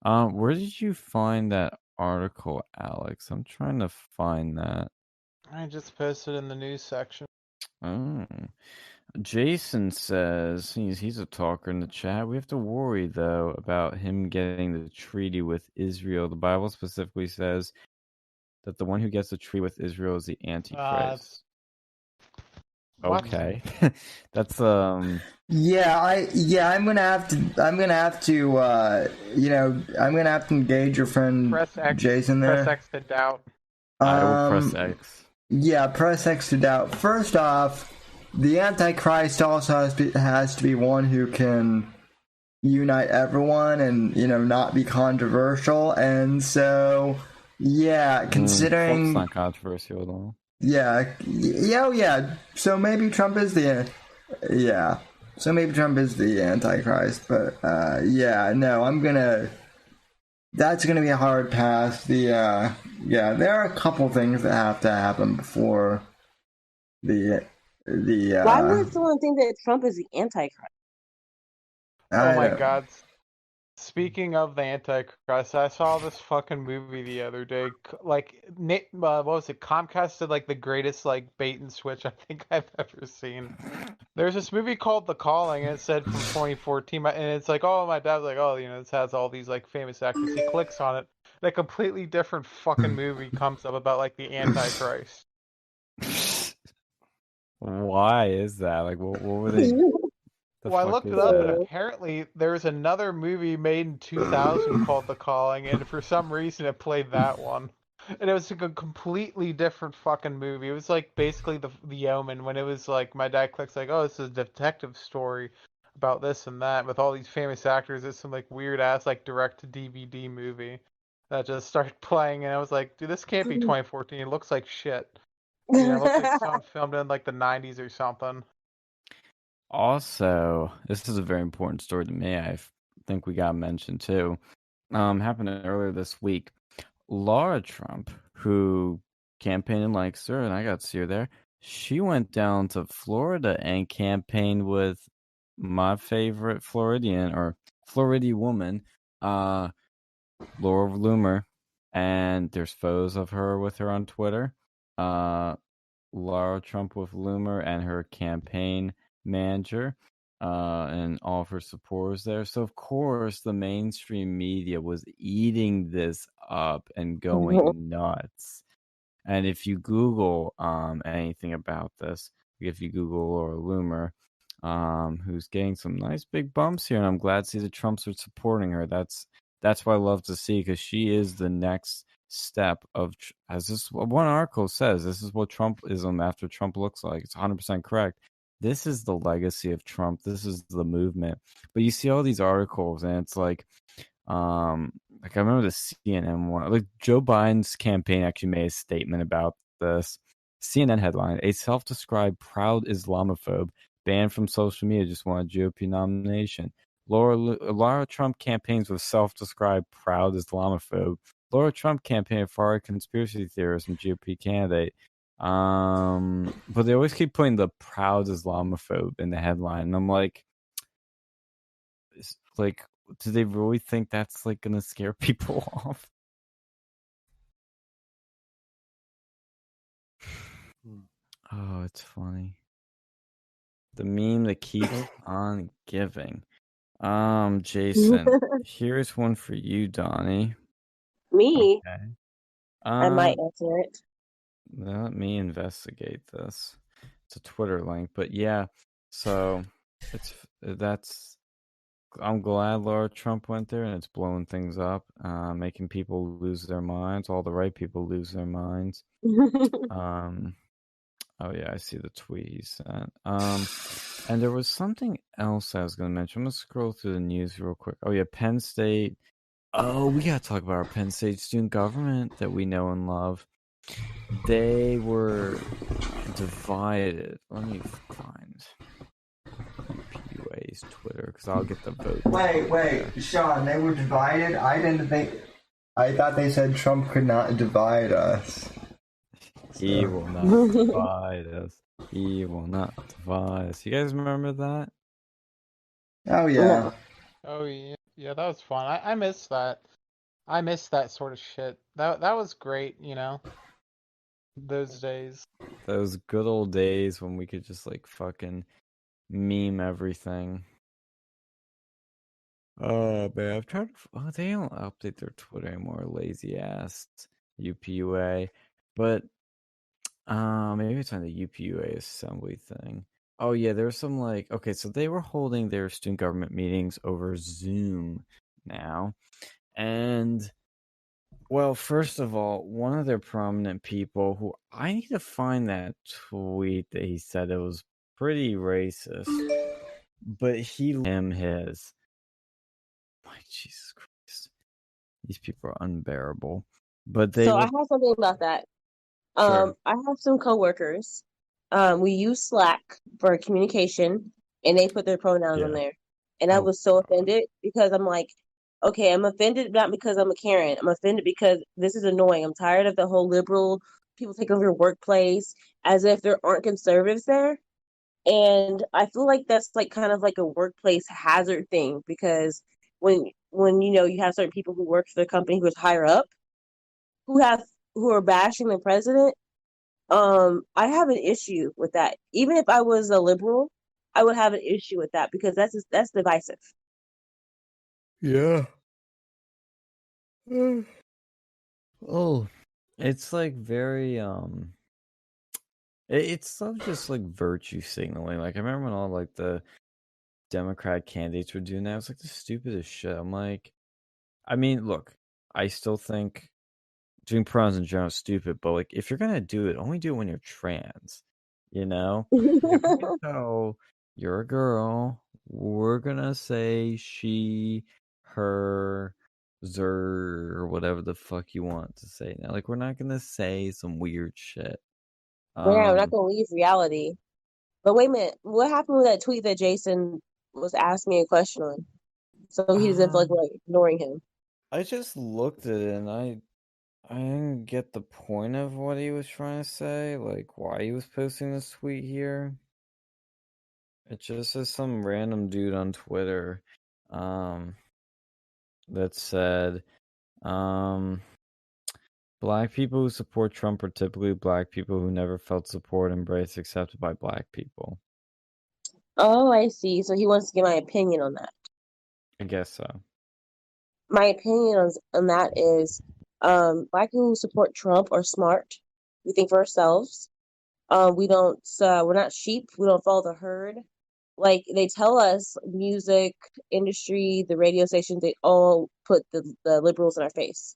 Where did you find that article, Alex? I'm trying to find that. I just posted in the news section. Oh. Jason says he's a talker in the chat. We have to worry though about him getting the treaty with Israel. The Bible specifically says that the one who gets the treaty with Israel is the Antichrist. Okay. That's I'm gonna have to engage your friend press X, Jason there. Press X to doubt. I will press X. Yeah, press X to doubt. First off, the Antichrist also has to be one who can, unite everyone and not be controversial. And so, yeah, Trump's considering, not controversial at all. yeah. So maybe Trump is the Antichrist. But no, that's gonna be a hard pass. There are a couple things that have to happen before the Why would someone think that Trump is the Antichrist? Oh my God. Speaking of the Antichrist, I saw this fucking movie the other day. Like, what was it? Comcast did like the greatest like bait and switch I think I've ever seen. There's this movie called The Calling, and it said from 2014, and it's like, oh, my dad's like, oh, this has all these like famous actors. He clicks on it, and a completely different fucking movie comes up about like the Antichrist. Why is that? Like, what were they? Well, I looked it up, and apparently there's another movie made in 2000 called The Calling, and for some reason it played that one. And it was like a completely different fucking movie. It was like basically the Omen, when it was like my dad clicks like, oh, this is a detective story about this and that with all these famous actors. It's some like weird ass like direct to DVD movie that just started playing, and I was like, dude, this can't be 2014. It looks like shit. It looks like someone filmed it in like the 90s or something. Also, this is a very important story to me. I think we got mentioned too. Happened earlier this week. Laura Trump, who campaigned in Lancaster, and I got to see her there. She went down to Florida and campaigned with my favorite Floridian or Floridian woman, Laura Loomer, and there's photos of her with her on Twitter. Laura Trump with Loomer and her campaign manager, and all of her supporters there. So of course the mainstream media was eating this up and going nuts. And if you Google anything about this, if you Google Laura Loomer, who's getting some nice big bumps here, and I'm glad to see the Trumps are supporting her. That's what I love to see, because she is the next step of, as this one article says, this is what Trumpism after Trump looks like. It's 100% correct. This is the legacy of Trump. This is the movement. But you see all these articles, and it's like I remember the CNN one. Like, Joe Biden's campaign actually made a statement about this. CNN headline: a self-described proud Islamophobe banned from social media just won a GOP nomination. Laura Trump campaigns with self-described proud Islamophobe. Laura Trump campaign for conspiracy theorist and GOP candidate. But they always keep putting the proud Islamophobe in the headline, and I'm like, do they really think that's like gonna scare people off? Oh, it's funny. The meme that keeps on giving. Jason, here's one for you, Donnie. Me? Okay. I might answer it. Let me investigate this. It's a Twitter link, but yeah. So I'm glad Laura Trump went there, and it's blowing things up, making people lose their minds. All the right people lose their minds. Oh yeah, I see the tweet he sent. And there was something else I was going to mention. I'm going to scroll through the news real quick. Oh yeah, Penn State. Oh, we got to talk about our Penn State student government that we know and love. They were divided. Let me find UPUA's Twitter, because I'll get the vote. Wait, Sean, they were divided? I thought they said Trump could not divide us. He will not divide us. He will not divide us. You guys remember that? Oh yeah. Oh yeah, that was fun. I miss that. I miss that sort of shit. That was great, those days. Those good old days when we could just like fucking meme everything. Oh man, I've tried. Oh, they don't update their Twitter anymore. Lazy ass UPUA, but maybe it's on the UPUA assembly thing. Oh yeah, there was some like, okay, so they were holding their student government meetings over Zoom now, and well, first of all, one of their prominent people, who I need to find that tweet that he said it was pretty racist, but his. like, Jesus Christ, these people are unbearable. But they So I will. have something about that. Sure. I have some coworkers. We use Slack for communication, and they put their pronouns on Yeah. there. And I Oh was so God. offended because I'm like, okay, I'm offended not because I'm a Karen. I'm offended because this is annoying. I'm tired of the whole liberal people take over your workplace as if there aren't conservatives there. And I feel like that's like kind of like a workplace hazard thing because when you have certain people who work for the company who is higher up who have who are bashing the president, I have an issue with that. Even if I was a liberal, I would have an issue with that because that's divisive. Yeah. Oh, it's like very it's stuff just like virtue signaling. Like I remember when all like the Democrat candidates were doing that. It was like the stupidest shit. I'm like, I mean, look, I still think doing pronouns in general is stupid, but like if you're gonna do it, only do it when you're trans. You know? If we can tell you're a girl, we're gonna say she, her, zer, or whatever the fuck you want to say now. Like we're not gonna say some weird shit. Yeah, I'm not Um gonna leave reality. But wait a minute, what happened with that tweet that Jason was asking me a question on? So he doesn't feel like um, we're ignoring him. I just looked at it and I didn't get the point of what he was trying to say, like why he was posting this tweet here. It just says some random dude on Twitter um that said um black people who support Trump are typically black people who never felt support embraced accepted by black people. Oh, I see. So he wants to get my opinion on that. I guess so. My opinion on that is black people who support Trump are smart. We think for ourselves. We're not sheep. We don't follow the herd. Like they tell us, music industry, the radio stations, they all put the liberals in our face.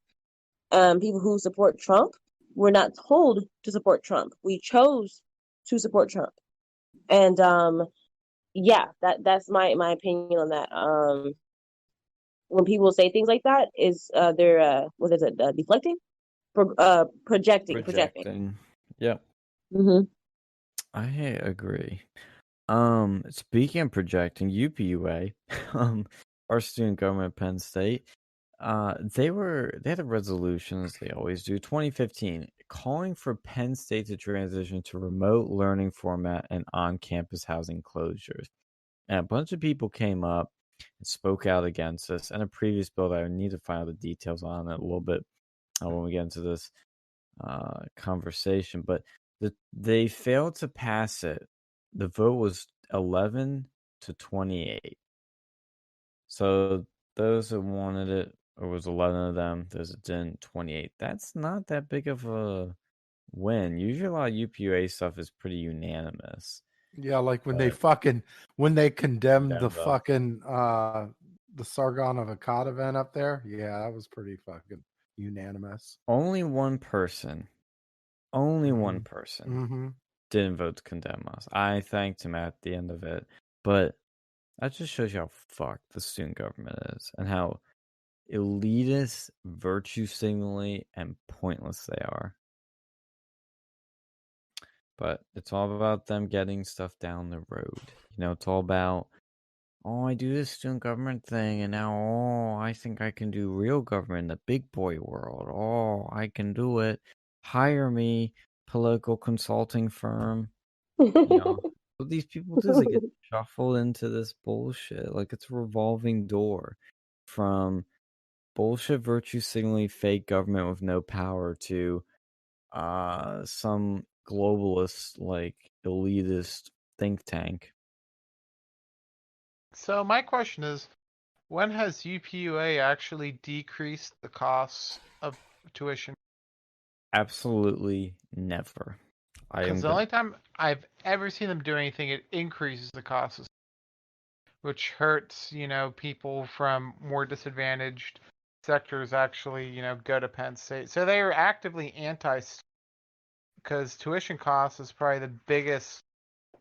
People who support Trump, we're not told to support Trump. We chose to support Trump, and yeah, that's my opinion on that. When people say things like that, is they're what is it? Deflecting, projecting. Projecting. Yep. Hmm. I agree. Speaking of projecting, UPUA, our student government at Penn State, they had a resolution as they always do, 2015, calling for Penn State to transition to remote learning format and on-campus housing closures. And a bunch of people came up and spoke out against this. And a previous bill that I need to find out the details on it a little bit when we get into this conversation, but they failed to pass it. The vote was 11-28. So those that wanted it, or was 11 of them, those that didn't, 28. That's not that big of a win. Usually a lot of UPUA stuff is pretty unanimous. Yeah, like when But they condemned the vote. fucking the Sargon of Akkad event up there. Yeah, that was pretty fucking unanimous. Only one person Mm-hmm. didn't vote to condemn us. I thanked him at the end of it. But that just shows you how fucked the student government is and how elitist, virtue signaling, and pointless they are. But it's all about them getting stuff down the road. It's all about, oh, I do this student government thing, and now, oh, I think I can do real government in the big boy world. Oh, I can do it. Hire me, political consulting firm. What these people do is they get shuffled into this bullshit. Like it's a revolving door from bullshit virtue signaling fake government with no power to some globalist like elitist think tank. So my question is, when has UPUA actually decreased the costs of tuition? Absolutely never. I Because am the gonna only time I've ever seen them do anything, it increases the costs, which hurts, people from more disadvantaged sectors actually, go to Penn State. So they are actively anti, because tuition costs is probably the biggest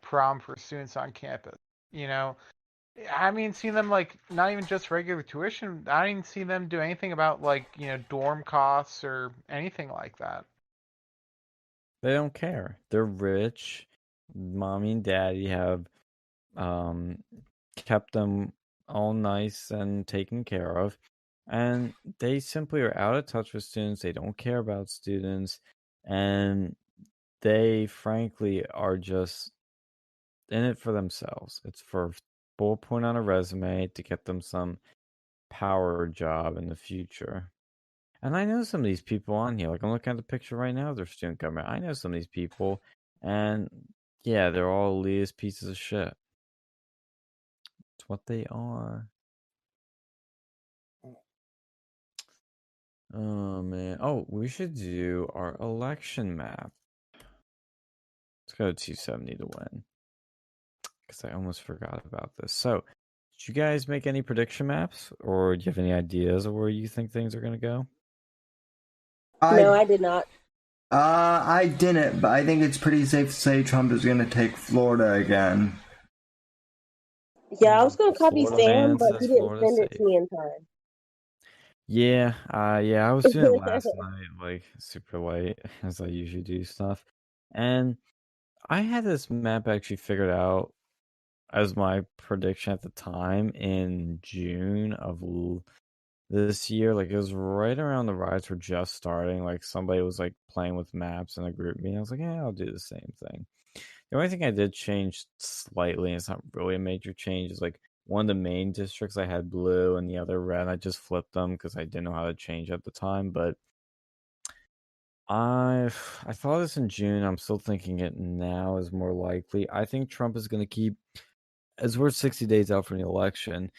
problem for students on campus. You know, I mean, seeing them like not even just regular tuition. I didn't see them do anything about like dorm costs or anything like that. They don't care. They're rich. Mommy and daddy have um, kept them all nice and taken care of. And they simply are out of touch with students. They don't care about students. And they, frankly, are just in it for themselves. It's for bullet point on a resume to get them some power job in the future. And I know some of these people on here. Like, I'm looking at the picture right now of their student government. I know some of these people. And yeah, they're all elitist pieces of shit. It's what they are. Oh, man. Oh, we should do our election map. Let's go to 270 to win. Because I almost forgot about this. So, did you guys make any prediction maps? Or do you have any ideas of where you think things are going to go? No, I I did not. I didn't, but I think it's pretty safe to say Trump is going to take Florida again. Yeah, I was gonna copy Florida Sam, man but he says didn't Florida's send it to safe. me in time. Yeah, I was doing it last night, like super late, as I usually do stuff. And I had this map actually figured out as my prediction at the time in June of this year. Like it was right around the riots were just starting. Like somebody was like playing with maps in a group meeting. I was like, yeah, I'll do the same thing. The only thing I did change slightly, and it's not really a major change, is like one of the main districts I had blue and the other red. I just flipped them because I didn't know how to change at the time. But I thought this in June. I'm still thinking it now is more likely. I think Trump is going to keep, as we're 60 days out from the election.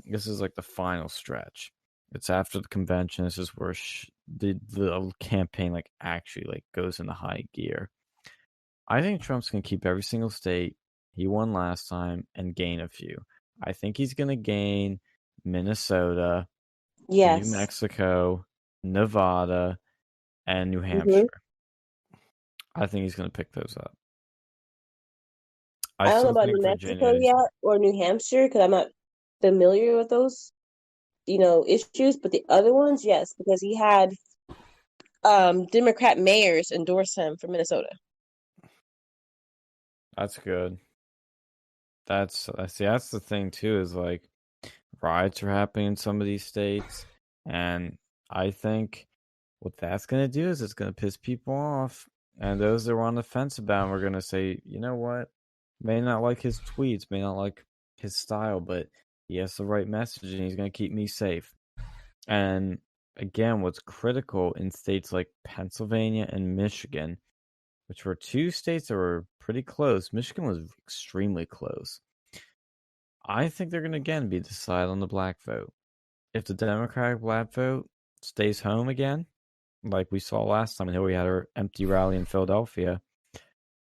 This is like the final stretch. It's after the convention. This is where the campaign like actually like goes into high gear. I think Trump's going to keep every single state he won last time and gain a few. I think he's going to gain Minnesota, New Yes. Mexico, Nevada, and New Hmm. Hampshire. I think he's going to pick those up. I I don't know still about think New Virginia Mexico is. yet or New Hampshire because I'm not familiar with those, issues. But the other ones, yes, because he had Democrat mayors endorse him for Minnesota. That's good. That's I see. That's the thing too. Is like riots are happening in some of these states, and I think what that's going to do is it's going to piss people off, and those that were on the fence about him are going to say, you know what, may not like his tweets, may not like his style, but he has the right message, and he's going to keep me safe. And again, what's critical in states like Pennsylvania and Michigan, which were two states that were pretty close. Michigan was extremely close. I think they're going to again be decided on the black vote. If the Democratic black vote stays home again, like we saw last time, we had our empty rally in Philadelphia,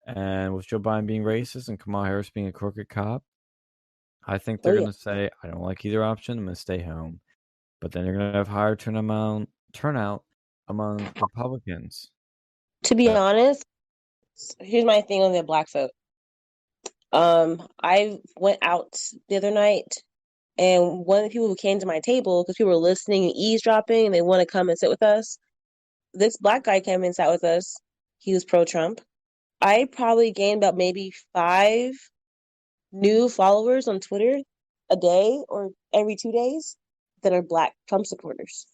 and with Joe Biden being racist and Kamala Harris being a crooked cop, I think Oh they're yeah. going to say, I don't like either option, I'm going to stay home. But then you're going to have higher turnout among Republicans. To be honest, here's my thing on the black vote. I went out the other night, and one of the people who came to my table because people were listening and eavesdropping, and they want to come and sit with us. This black guy came and sat with us. He was pro-Trump. I probably gained about maybe 5 new followers on Twitter a day or every 2 days that are black Trump supporters.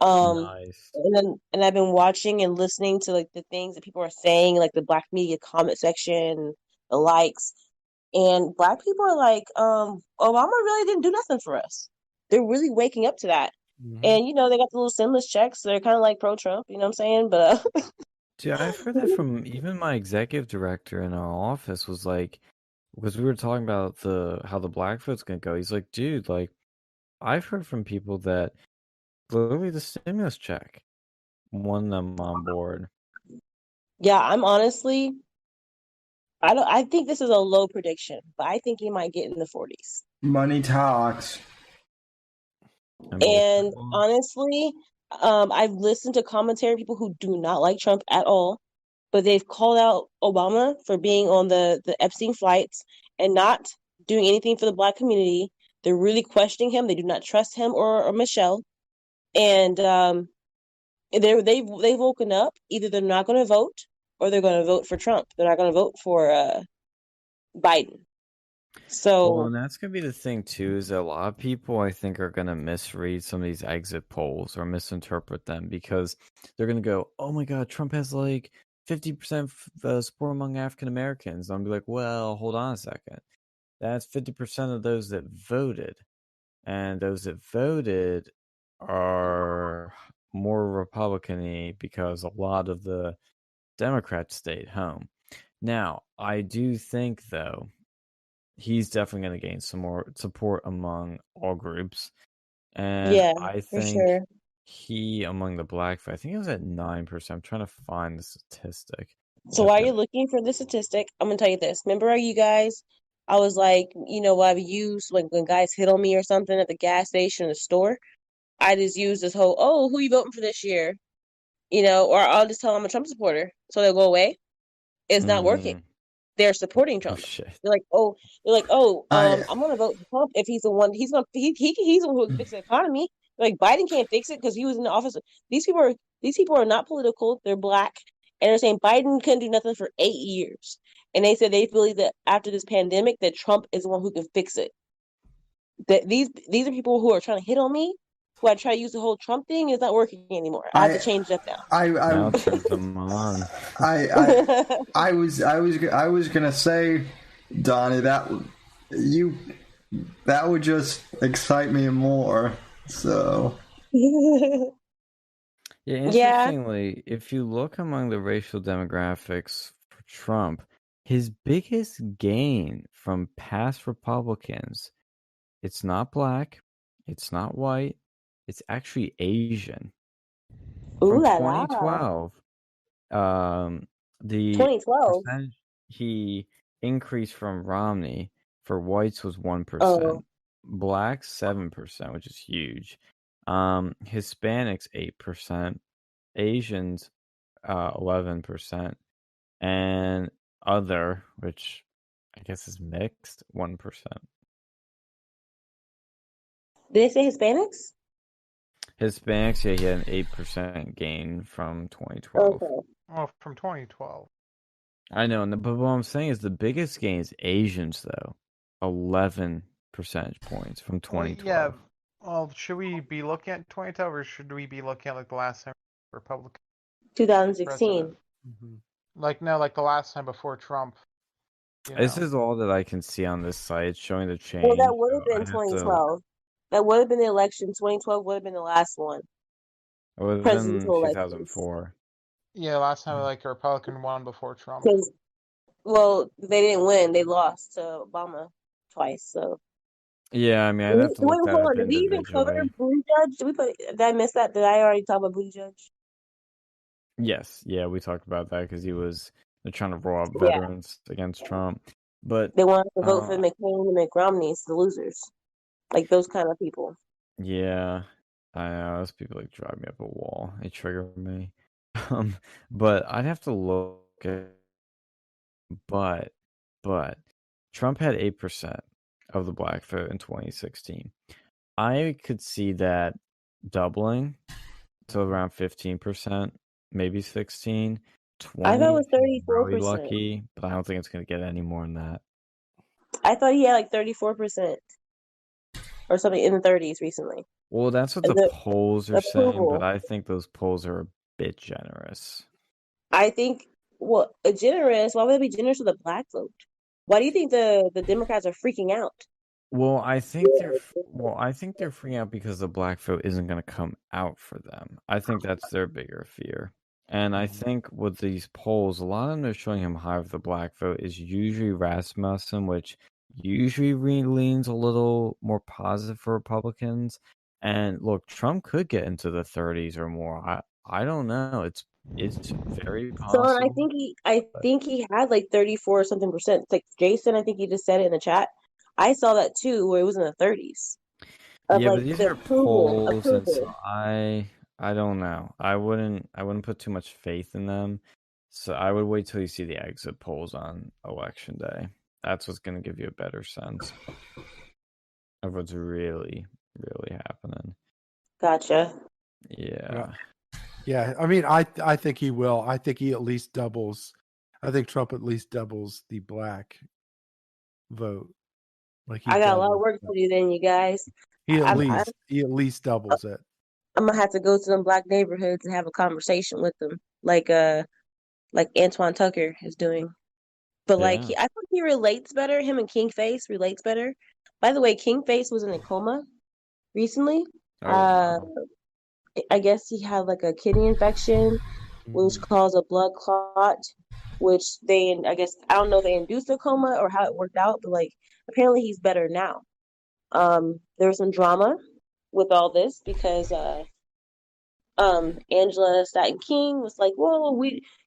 Um, Nice. and I've been watching and listening to like the things that people are saying, like the black media comment section, the likes, and black people are like, Obama really didn't do nothing for us. They're really waking up to that. Mm-hmm. And they got the little stimulus checks. So they're kind of like pro-Trump, you know what I'm saying? But Dude, I've heard that from even my executive director in our office was like, because we were talking about how the black vote's gonna go. He's like, dude, like I've heard from people that literally the stimulus check won them on board. yeah, I'm honestly, I think this is a low prediction, but I think he might get in the 40s. Money talks. And both And sides. honestly, I've listened to commentary people who do not like Trump at all, but they've called out Obama for being on the Epstein flights and not doing anything for the Black community. They're really questioning him. They do not trust him or Michelle, and they've woken up. Either they're not going to vote or they're going to vote for Trump. They're not going to vote for Biden. Well, So and that's gonna be the thing too, is that a lot of people I think are gonna misread some of these exit polls or misinterpret them because they're gonna go, "Oh my God, Trump has like 50% support among African Americans." I'll be like, "Well, hold on a second. That's 50% of those that voted, and those that voted are more Republican-y because a lot of the Democrats stayed home." Now, I do think though he's definitely going to gain some more support among all groups. And yeah, I for think sure. he, among the black, I think it was at 9%. I'm trying to find the statistic. So while you're looking for the statistic, I'm gonna tell you this. Remember, you guys, I was like, I've used like when guys hit on me or something at the gas station or the store. I just use this whole, oh, who you voting for this year? Or I'll just tell them I'm a Trump supporter, so they'll go away. It's not working. Mm, They're supporting oh, Trump. shit. They're like, oh, they're like, oh, I I'm gonna vote for Trump if he's the one. He's the one who can fix the economy. Like Biden can't fix it because he was in the office. These people are not political. They're black, and they're saying Biden couldn't do nothing for 8 years. And they said they believe that after this pandemic, that Trump is the one who can fix it. That these are people who are trying to hit on me. Who I try to use the whole Trump thing is not working anymore. I have to I change it up now. Now I turn them on. I I was gonna say, Donnie, you that would just excite me more. So Yeah, Yeah. interestingly, if you look among the racial demographics for Trump, his biggest gain from past Republicans, it's not black, it's not white, it's actually Asian. Ooh From la la. 2012, the 2012. percentage he increased from Romney for whites was 1%, Oh, blacks 7%, which is huge. Hispanics 8%, Asians 11%, and other, which I guess is mixed, 1%. did they say Hispanics? Hispanics, yeah, he had an 8% gain from 2012. Okay. Oh, from 2012. I know, but what I'm saying is the biggest gain is Asians, though. 11 percentage points from Well, yeah. 2012. Well, should we be looking at 2012 or should we be looking at like the last time Republican president? 2016. Like no, like the last time before Trump. This is all that I can see on this site. It's showing the Well, that change. would have So been I'd have to. 2012. That would have been the election. 2012 would have been the last one. It would have been Presidential elections. 2004. Yeah, last time like a Republican won before Trump. Because, well, they didn't win. They lost to Obama twice. So, Yeah, I mean, I'd have wait, to look that hold up on. Did we even cover individually. Buttigieg? Did I miss that? Did I already talk about Buttigieg? Yes, yeah, we talked about that because they're trying to roll out Yeah. veterans against Trump. But They wanted to vote for uh, McCain and Mitt Romney's the losers. Like those kind of people. yeah, I know those people like drive me up a wall. They trigger me. But I'd have to look at. But Trump had 8% of the black vote in 2016. I could see that doubling to around 15%, maybe 16, I thought it 20 was if he's really 34%. lucky, but I don't think it's going to get any more than that. I thought he had like 34% or something in the 30s recently. Well, that's what the The polls are saying, but approval. I think those polls are a bit generous. I think, well, generous. Why would they be generous with a black vote? Why do you think the Democrats are freaking out? Well, I think they're freaking out because the black vote isn't going to come out for them. I think that's their bigger fear. And I think with these polls, a lot of them are showing him high with the black vote is usually Rasmussen, which usually leans a little more positive for Republicans. And look, Trump could get into the 30s or more. I don't know. It's very So and possible. I think he had like 34 something percent. Like Jason, I think he just said it in the chat. I saw that too, where it was in the 30s of Yeah, like but these the are approval. polls, and so Approval. I don't know. I wouldn't put too much faith in them. So I would wait till you see the exit polls on election day. That's what's going to give you a better sense of what's really happening. Gotcha. Yeah. Yeah, I mean, I think he will. I think he at least doubles. I think Trump at least doubles the black vote. Like he I got a lot of doubles work it. to do then, you guys. He at I'm least doubles it. gonna have to go to some black neighborhoods and have a conversation with them, like Antoine Tucker is doing. But like, Yeah. I think he relates better. Him and King Face relates better. By the way, King Face was in a coma recently. Oh, wow. I guess he had like a kidney infection, which caused a blood clot, which I guess, I don't know if they induced a coma or how it worked out, but like, apparently he's better now. There was some drama with all this because Angela Staten King was like, well,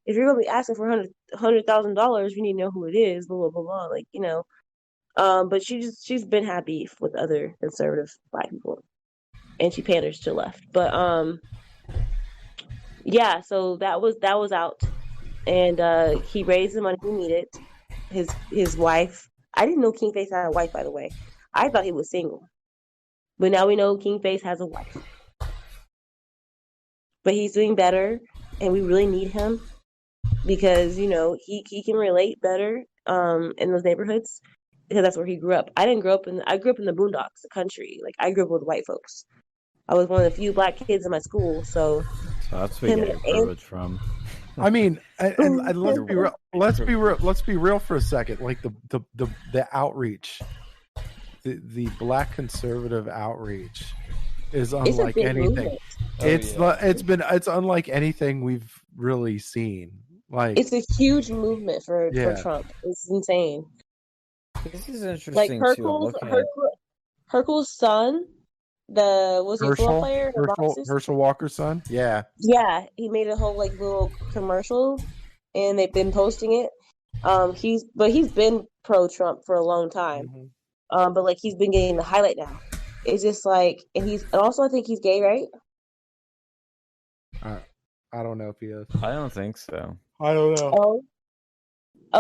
if you're gonna be asking for $100,000, you need to know who it is, blah blah blah blah, like, you know. But she's been had beef with other conservative black people, and she panders to the left. But yeah, so that was out, and he raised the money he needed. His wife. I didn't know King Face had a wife, by the way. I thought he was single, but now we know King Face has a wife. But he's doing better, and we really need him because, you know, he can relate better in those neighborhoods because that's where he grew up. I grew up in the boondocks, the country. Like, I grew up with white folks. I was one of the few black kids in my school, so that's where you get your privilege from. I mean, and let's be real for a second. Like the outreach, the black conservative outreach is unlike anything. It's unlike anything we've really seen. Like, it's a huge movement for Trump. It's insane. This is interesting. Like Herschel's son, was he a football player? Herschel Walker's son? Yeah. Yeah, he made a whole like little commercial, and they've been posting it. He's been pro Trump for a long time. Mm-hmm. But like, he's been getting the highlight now. It's just like, and also, I think he's gay, right? I don't know if he is. I don't think so. I don't know. Oh,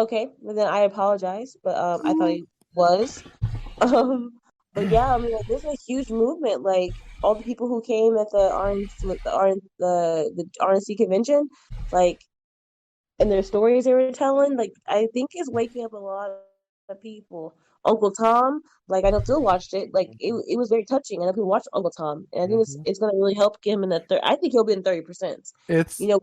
okay. Well, then I apologize, but I thought he was. But yeah, I mean, like, this is a huge movement. Like, all the people who came at the RNC convention, like, and their stories they were telling, like, I think is waking up a lot of people. Uncle Tom, like, I know Phil watched it. Like, it was very touching. I know people watched Uncle Tom, and I think it's going to really help get him in the I think he'll be in 30%. It's, you know,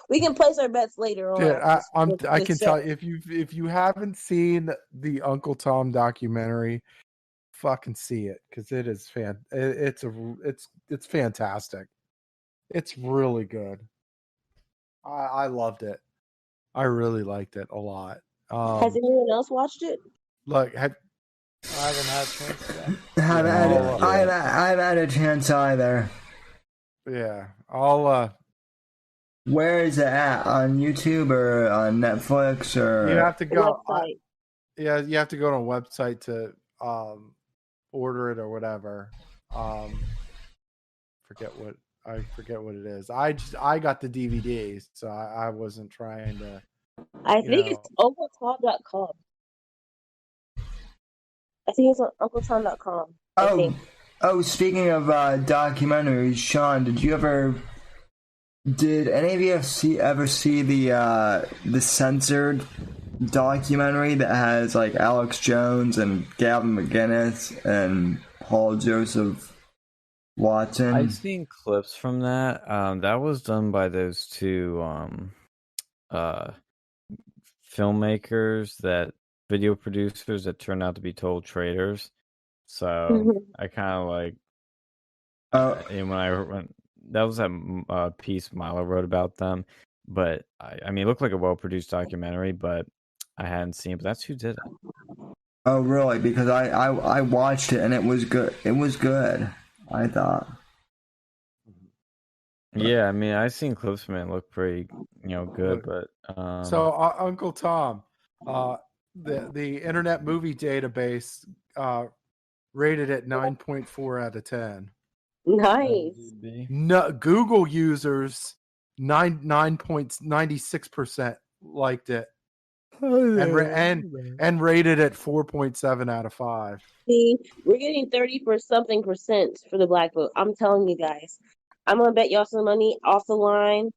we can place our bets later on. Yeah, I can tell you, if you haven't seen the Uncle Tom documentary, fucking see it, because it is it's fantastic. It's really good. I loved it. I really liked it a lot. Has anyone else watched it? Look, I haven't had a chance yet. I've had a chance either. Yeah, I'll. Where is it at? On YouTube or on Netflix or? You have to go. Website. You have to go to a website to order it or whatever. Forget what it is. I got the DVD, so I wasn't trying to. I think it's UncleTom.com. I think it's on UncleTom.com. Oh, speaking of documentaries, Sean, did any of you ever see the censored documentary that has like Alex Jones and Gavin McInnes and Paul Joseph Watson? I've seen clips from that. That was done by those two filmmakers, video producers that turned out to be total traitors. So I kind of like. And that was that piece Milo wrote about them, but I mean, it looked like a well-produced documentary, but I hadn't seen it. But that's who did it. Oh, really? Because I watched it and it was good. It was good, I thought. Yeah, I mean, I've seen clips from it. It looked pretty, good. But so Uncle Tom, the Internet Movie Database rated it 9.4 out of 10. Nice. No, Google users 96% liked it. and rated at 4.7 out of 5. See, we're getting 30 for something percent for the black vote. I'm telling you guys. I'm gonna bet y'all some money off the line,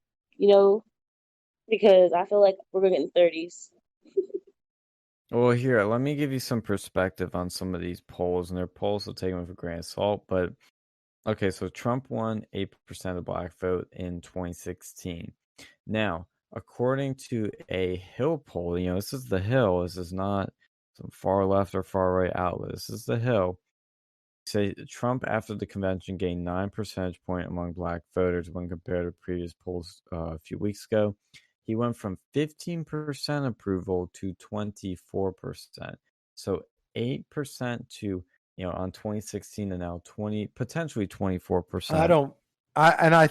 because I feel like we're gonna get in 30s. Well, here, let me give you some perspective on some of these polls, and their polls will take them with a grain of salt. But okay, so Trump won 8% of the black vote in 2016. Now, according to a Hill poll, this is the Hill. This is not some far left or far right outlet. This is the Hill. Say Trump after the convention gained 9 percentage point among black voters when compared to previous polls a few weeks ago. He went from 15% approval to 24%. So 8% to on 2016 and now potentially 24%. I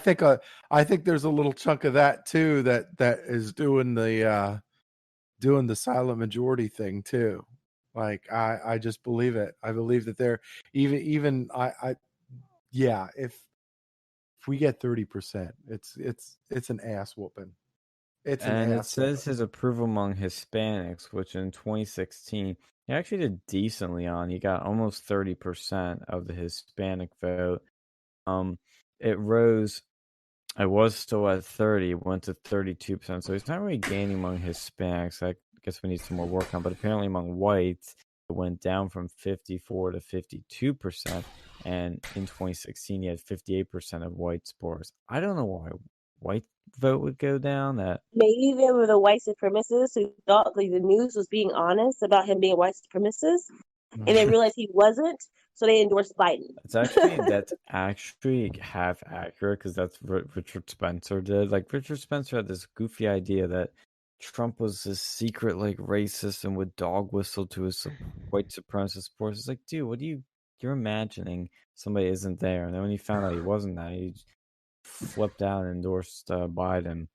think there's a little chunk of that too that is doing the silent majority thing too. Like I just believe it. I believe that they're even if we get 30%, it's an ass whooping. It says his approval among Hispanics, which in 2016 he actually did decently on. He got almost 30% of the Hispanic vote. It rose. I was still at 30, went to 32%. So he's not really gaining among Hispanics. I guess we need some more work on. But apparently among whites, it went down from 54 to 52%. And in 2016, he had 58% of white supporters. I don't know why white vote would go down. That maybe they were the white supremacists who thought like the news was being honest about him being a white supremacist, and they realized he wasn't, so they endorsed Biden. That's actually half accurate because that's what Richard Spencer did. Like Richard Spencer had this goofy idea that Trump was this secret like racist and would dog whistle to his white supremacist supporters. It's like, dude, you're imagining somebody isn't there. And then when he found out he wasn't that, he flipped out and endorsed Biden.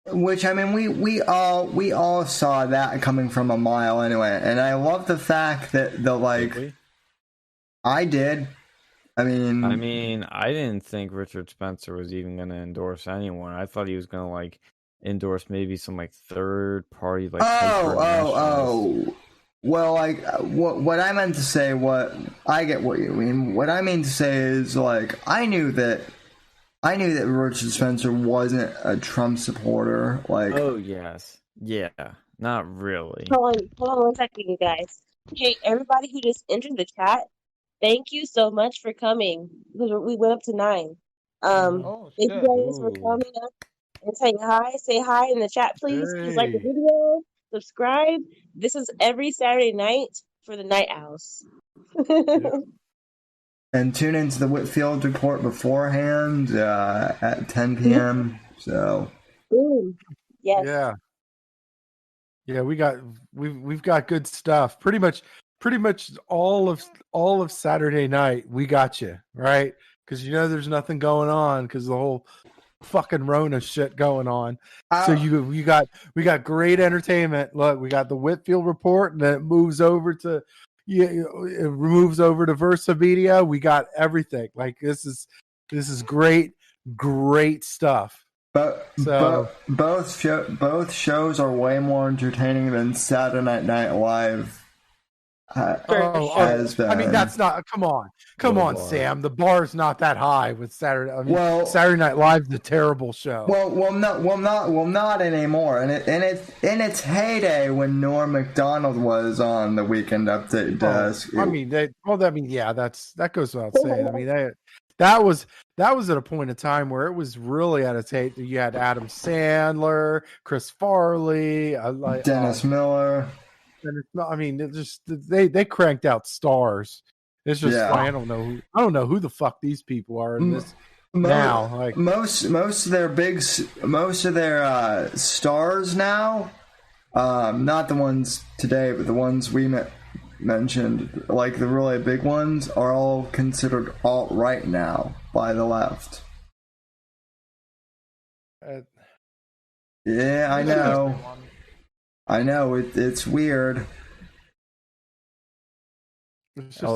Which I mean, we all saw that coming from a mile anyway. And I love the fact that I did. I mean, I didn't think Richard Spencer was even going to endorse anyone. I thought he was going to endorse maybe some third party Well, what I meant to say, I get what you mean. What I mean to say is I knew that Richard Spencer wasn't a Trump supporter. Oh yes, yeah, not really. Hold on 1 second, you guys. Hey, everybody who just entered the chat, thank you so much for coming. We went up to 9. Thank you guys for coming up and saying hi. Say hi in the chat, please. Please like the video, subscribe. This is every Saturday night for the Night Owls. And tune into the Whitfield Report beforehand at 10 p.m. So, yes, yeah, we've got good stuff. Pretty much all of Saturday night we got you right because there's nothing going on because the whole fucking Rona shit going on. So we got great entertainment. Look, we got the Whitfield Report, and then it moves over to. It moves over to Versa Media. We got everything. This is great stuff. But both shows are way more entertaining than Saturday Night Live has been. I mean, that's not. Come on, Sam. The bar's not that high with Saturday. I mean, Saturday Night Live's a terrible show. Not anymore. And in its heyday when Norm Macdonald was on the Weekend Update desk. That goes without saying. I mean, that was at a point in time where it was really at its height. You had Adam Sandler, Chris Farley, Dennis Miller. And it's not. I mean, it just they cranked out stars. It's just I don't know who the fuck these people are in this now. Most of their stars now, not the ones today, but the ones we mentioned, the really big ones, are all considered alt-right now by the left. Yeah, I know. I know, it's weird.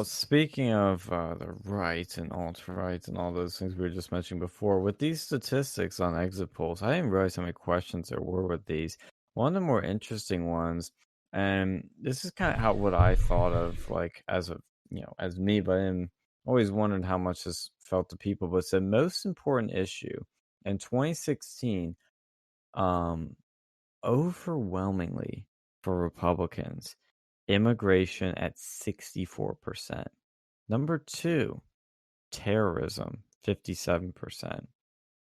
Speaking of the right and alt-right and all those things we were just mentioning before, with these statistics on exit polls, I didn't realize how many questions there were with these. One of the more interesting ones, and this is kind of what I thought of, like as as me, but I'm always wondered how much this felt to people. But it's the most important issue in 2016, um, overwhelmingly for Republicans, immigration at 64%. Number two, terrorism, 57%.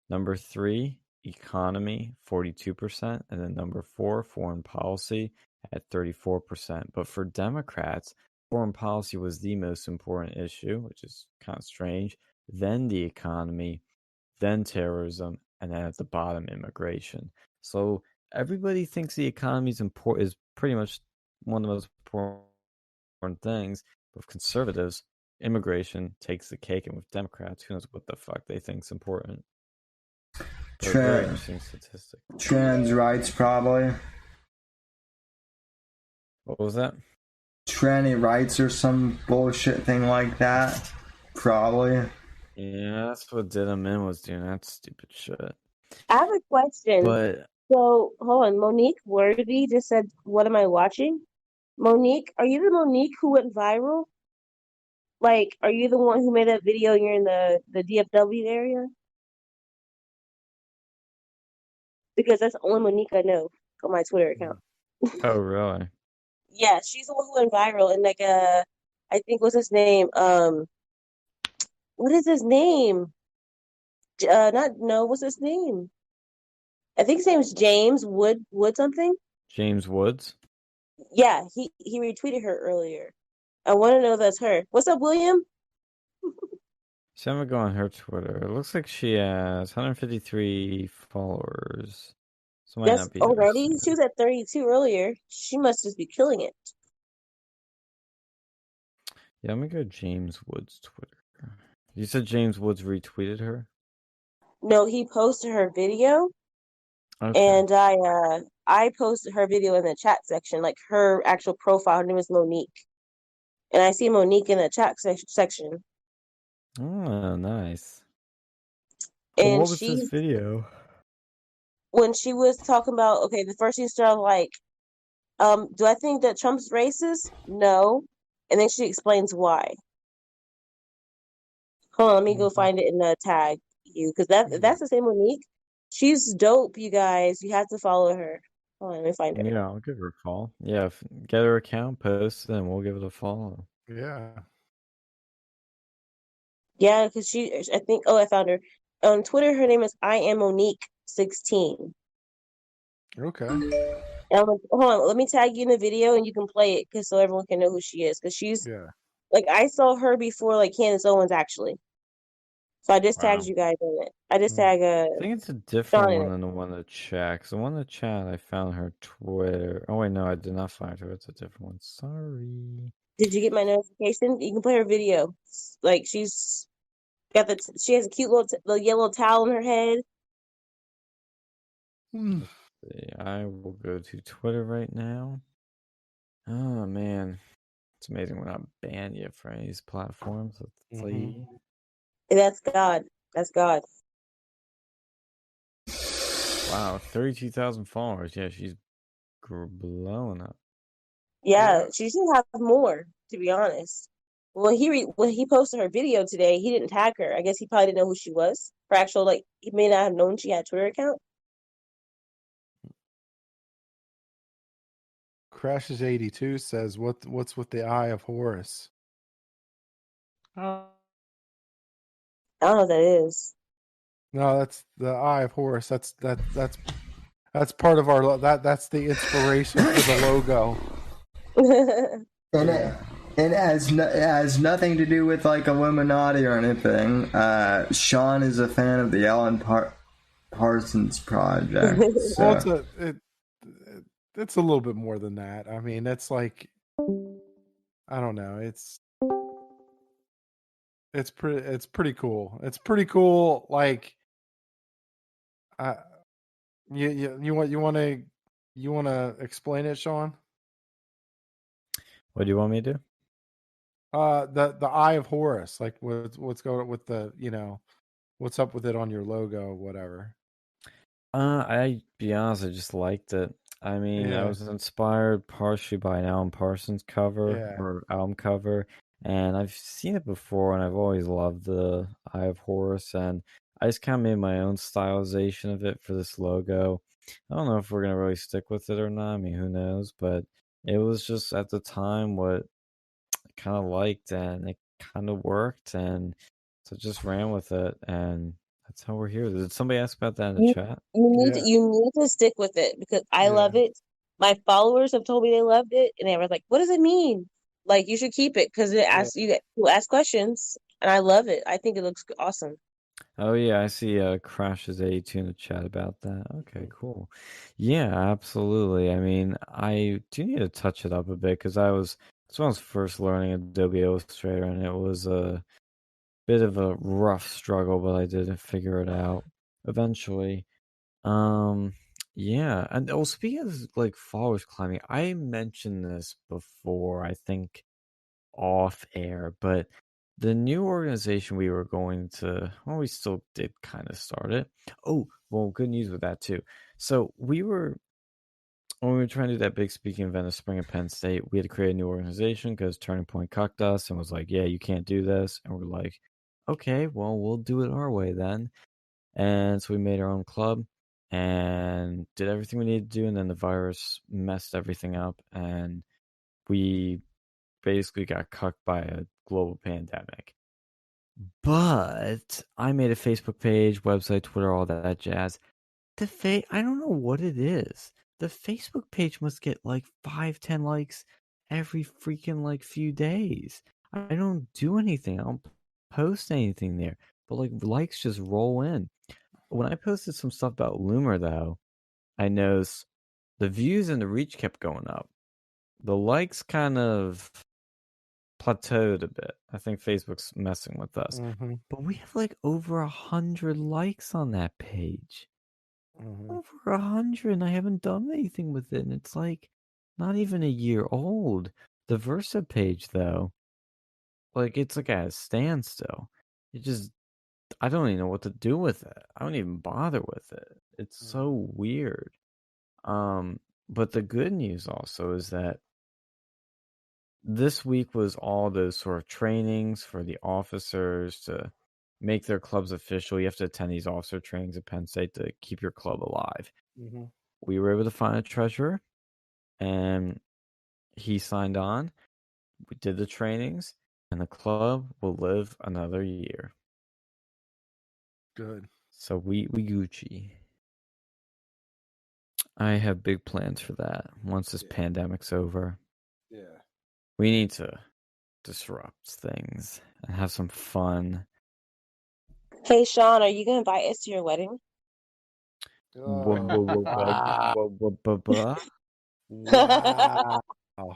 Number three, economy, 42%. And then number four, foreign policy at 34%. But for Democrats, foreign policy was the most important issue, which is kind of strange. Then the economy, then terrorism, and then at the bottom, immigration. So everybody thinks the economy is pretty much one of the most important things. With conservatives, immigration takes the cake, and with Democrats, who knows what the fuck they think's important. But very interesting statistic. Trans rights, probably. What was that? Tranny rights or some bullshit thing like that. Probably. Yeah, that's what Didda Min was doing. That's stupid shit. I have a question. But So, hold on. Monique Worthy just said, "What am I watching?" Monique, are you the Monique who went viral? Like, are you the one who made that video and you're in the DFW area? Because that's the only Monique I know on my Twitter account. oh, really? Yeah, she's the one who went viral and like I think what's his name? What is his name? Not no, what's his name? I think his name is James Wood something. James Woods? Yeah, he retweeted her earlier. I want to know if that's her. What's up, William? So I'm gonna go on her Twitter. It looks like she has 153 followers. So might That's not be there already. soon. She was at 32 earlier. She must just be killing it. Yeah, I'm gonna go James Woods' Twitter. You said James Woods retweeted her? No, he posted her video, Okay. and I posted her video in the chat section, like her actual profile. Her name is Monique, and I see Monique in the chat section, Oh, nice. Cool. and What was this video? when she was talking about, okay, the first she started like, do I think that Trump's racist? No, and then she explains why. Hold on, let me go find it and tag you because that's the same Monique. She's dope, you guys. You have to follow her. Hold on, let me find her. Yeah, I'll give her a follow. Yeah, get her account, post, then we'll give it a follow. Yeah. Yeah, because I think, oh, I found her. On Twitter, her name is I am Monique16. Okay. And I'm like, hold on, let me tag you in the video and you can play it because so everyone can know who she is. Because she's like, I saw her before like Candace Owens actually. So I just tagged you guys in it. I just tag I think it's a different Sean in one it. than the one in the chat. Because the one in the chat, I found her Twitter. Oh, wait, no, I did not find her. It's a different one. Sorry. Did you get my notification? You can play her video. Like she's got she has a cute little yellow towel on her head. Let's see. I will go to Twitter right now. Oh, man. It's amazing we're not banned yet for any of these platforms. Let's see. That's God. That's God. Wow, 32,000 followers. Yeah, she's blowing up. Yeah, she should have more, to be honest. When he posted her video today, he didn't tag her. I guess he probably didn't know who she was. For actual, like, he may not have known she had a Twitter account. Crashes 82 says, "What's with the Eye of Horus?" I don't know what that is. No, that's the Eye of Horus. That's part of our that's the inspiration for the logo. And it has nothing to do with like Illuminati or anything. Sean is a fan of the Alan Parsons Project. So. Well, it's a little bit more than that. I mean, it's like, I don't know. It's pretty cool. It's pretty cool. Like, you want to explain it, Sean? What do you want me to do? The Eye of Horus. Like, what's going with the what's up with it on your logo, whatever. I be honest, I just liked it. I mean, I Yeah. was inspired partially by an Alan Parsons cover or album cover, and I've seen it before, and I've always loved the Eye of Horus, and I just kind of made my own stylization of it for this logo. I don't know if we're gonna really stick with it or not. I mean, who knows? But it was just at the time what I kind of liked, and it kind of worked, and so just ran with it, and that's how we're here. Did somebody ask about that in the You, chat? you need to stick with it because I Yeah. love it. My followers have told me they loved it, and they were like, "What does it mean?" Like you should keep it because it asks you ask questions, and I love it. I think it looks awesome. Oh yeah, I see Crashes 82 in the chat about that. Okay, cool. Yeah, absolutely. I mean, I do need to touch it up a bit because that's when I was first learning Adobe Illustrator, and it was a bit of a rough struggle, but I did figure it out eventually. Um, yeah, and speaking of like followers climbing, I mentioned this before, I think off air, but the new organization we were going to, well, we still did kind of start it. Oh, well, good news with that too. So when we were trying to do that big speaking event this spring at Penn State, we had to create a new organization because Turning Point cucked us and was like, yeah, you can't do this. And we're like, okay, well, we'll do it our way then. And so we made our own club and did everything we needed to do. And then the virus messed everything up. And we basically got cucked by a global pandemic. But I made a Facebook page, website, Twitter, all that jazz. I don't know what it is. The Facebook page must get like 5-10 likes every freaking like few days. I don't do anything. I don't post anything there. But like likes just roll in. When I posted some stuff about Loomer though, I noticed the views and the reach kept going up. The likes kind of plateaued a bit. I think Facebook's messing with us. But we have like over 100 likes on that page. Over 100, and I haven't done anything with it. And it's like not even a year old. The Versa page, though, like it's like at a standstill. I don't even know what to do with it. I don't even bother with it. It's so weird. But the good news also is that this week was all those sort of trainings for the officers to make their clubs official. You have to attend these officer trainings at Penn State to keep your club alive. We were able to find a treasurer, and he signed on. We did the trainings, and the club will live another year. Good. So we Gucci. I have big plans for that once this pandemic's over. Yeah. We need to disrupt things and have some fun. Hey, Sean, are you gonna invite us to your wedding? Wow.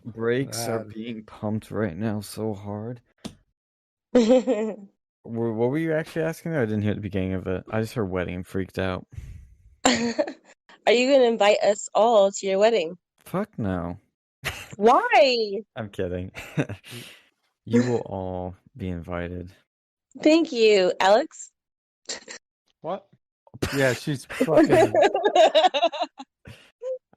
Brakes are being pumped right now so hard. What were you actually asking there? I didn't hear the beginning of it. I just heard wedding and freaked out. Are you gonna invite us all to your wedding? Fuck no. Why? I'm kidding. You will all be invited. Thank you, Alex. What? Yeah, she's fucking.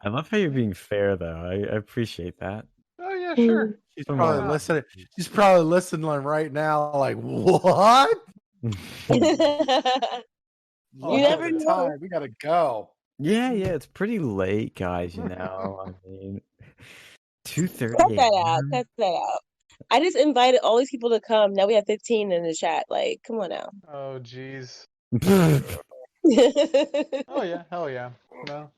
I love how you're being fair, though. I appreciate that. Oh yeah, sure. She's Come probably on. listening. She's probably listening right now, like, what? You never The know. time. We gotta go. Yeah, it's pretty late, guys. You know, I mean, 2:30. Cut that out. Cut that out. I just invited all these people to come. Now we have 15 in the chat. Like, come on now. Oh jeez. Cool. Oh yeah, hell yeah. No.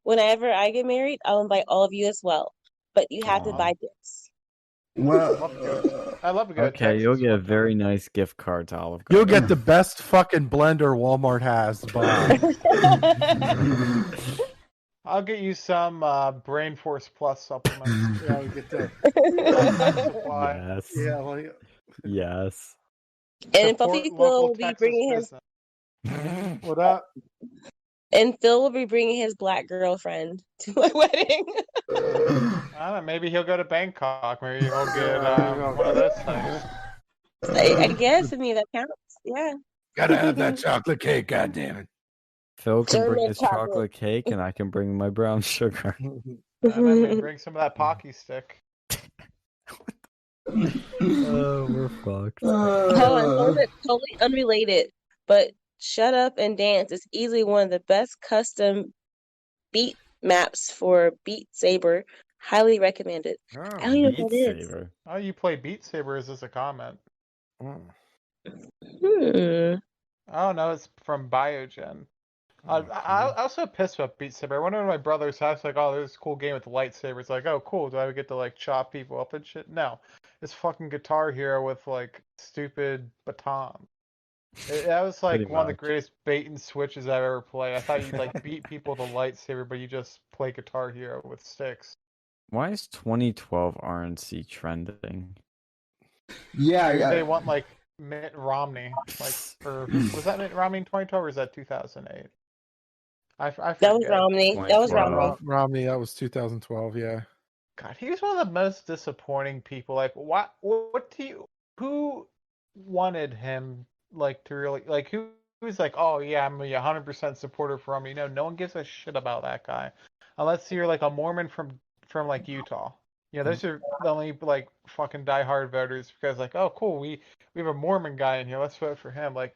Whenever I get married, I'll invite all of you as well. But you have to buy gifts. Well, I love to go to Okay, Texas you'll get a one time. very nice gift card to Olive You'll Garden. get the best fucking blender Walmart has to buy. I'll get you some Brain Force Plus supplements. Yeah, we get that. Lifetime supply. Yes. Yeah, well, Yes. And Support Puffy Phil local will be Texas bringing business. what up? and Phil will be bringing his black girlfriend to my wedding. I don't know, maybe he'll go to Bangkok. Maybe he'll get one of those things. I guess, I mean, that counts. Yeah. Gotta have that chocolate cake, goddammit. Phil can bring German his chocolate. chocolate cake, and I can bring my brown sugar. I might bring some of that Pocky stick. Oh, we're fucked. Oh, and something totally unrelated, but Shut Up and Dance is easily one of the best custom beat maps for Beat Saber. Highly recommended. I don't even know Beat what that is. Saber. Oh, you play Beat Saber? Is this a comment? Oh no, it's from Biogen. I also pissed about Beat Saber. I went over to my brother's house, like, oh, there's a cool game with lightsabers. Like, oh, cool. Do I get to like chop people up and shit? No, it's fucking Guitar Hero with like stupid baton. That was Pretty like one of the much. greatest bait and switches I've ever played. I thought you'd like beat people with a lightsaber, but you just play Guitar Hero with sticks. Why is 2012 RNC trending? Yeah, They want like Mitt Romney, like, or was that Mitt Romney in 2012 or is that 2008? I forget. That was Romney. That was 2012. Romney. Romney, that was 2012. Yeah. God, he was one of the most disappointing people. Like, what do you? Who wanted him like to really like? Who was like, oh yeah, I'm a 100% supporter for him. No one gives a shit about that guy, unless you're like a Mormon from like Utah. Those are the only like fucking diehard voters because like, oh cool, we have a Mormon guy in here. Let's vote for him. Like,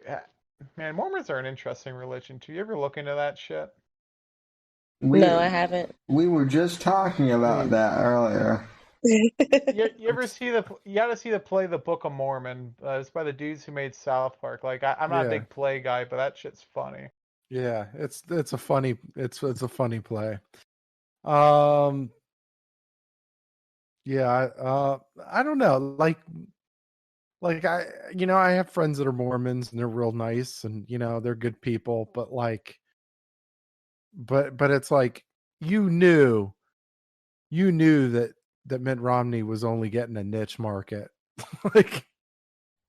man, Mormons are an interesting religion too. You ever look into that shit? No, I haven't. We were just talking about that earlier. You ever see you gotta see the play The Book of Mormon. It's by the dudes who made South Park. Like I'm not a big play guy, but that shit's funny. Yeah, it's a funny play. Yeah, I don't know. Like I have friends that are Mormons and they're real nice and they're good people, but like but it's like you knew that Mitt Romney was only getting a niche market. Like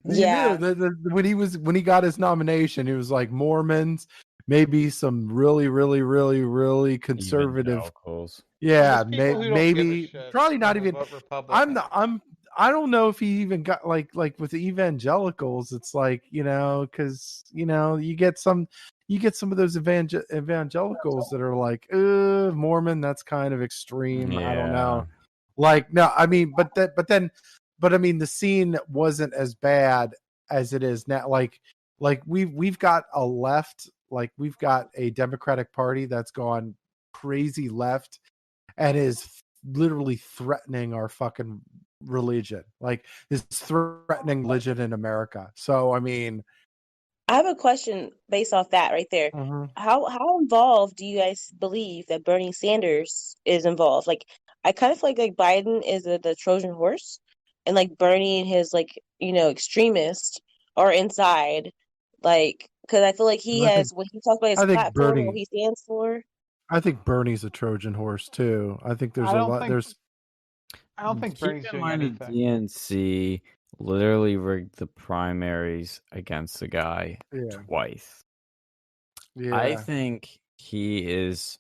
you Yeah. knew that when he got his nomination, it was like Mormons, maybe some really, really, really, really conservative. Evangelicals. Yeah, Just people who don't give a maybe shit probably not and will even. vote Republican. I don't know if he even got like with the evangelicals. It's like because you get some of those evangelicals that are like Mormon. That's kind of extreme. I don't know. Like no, I mean, but I mean the scene wasn't as bad as it is now. Like we've got a left. Like we've got a Democratic Party that's gone crazy left and is literally threatening our fucking religion. Like is threatening religion in America. So I mean, I have a question based off that right there. How involved do you guys believe that Bernie Sanders is involved? Like I kind of feel like Biden is the Trojan horse, and like Bernie and his like extremists are inside, like because I feel like he has when he talks about his platform and what he stands for. I think Bernie's a Trojan horse too. I think there's a lot. I don't think Bernie's doing anything. The DNC literally rigged the primaries against the guy twice. Yeah. I think he is.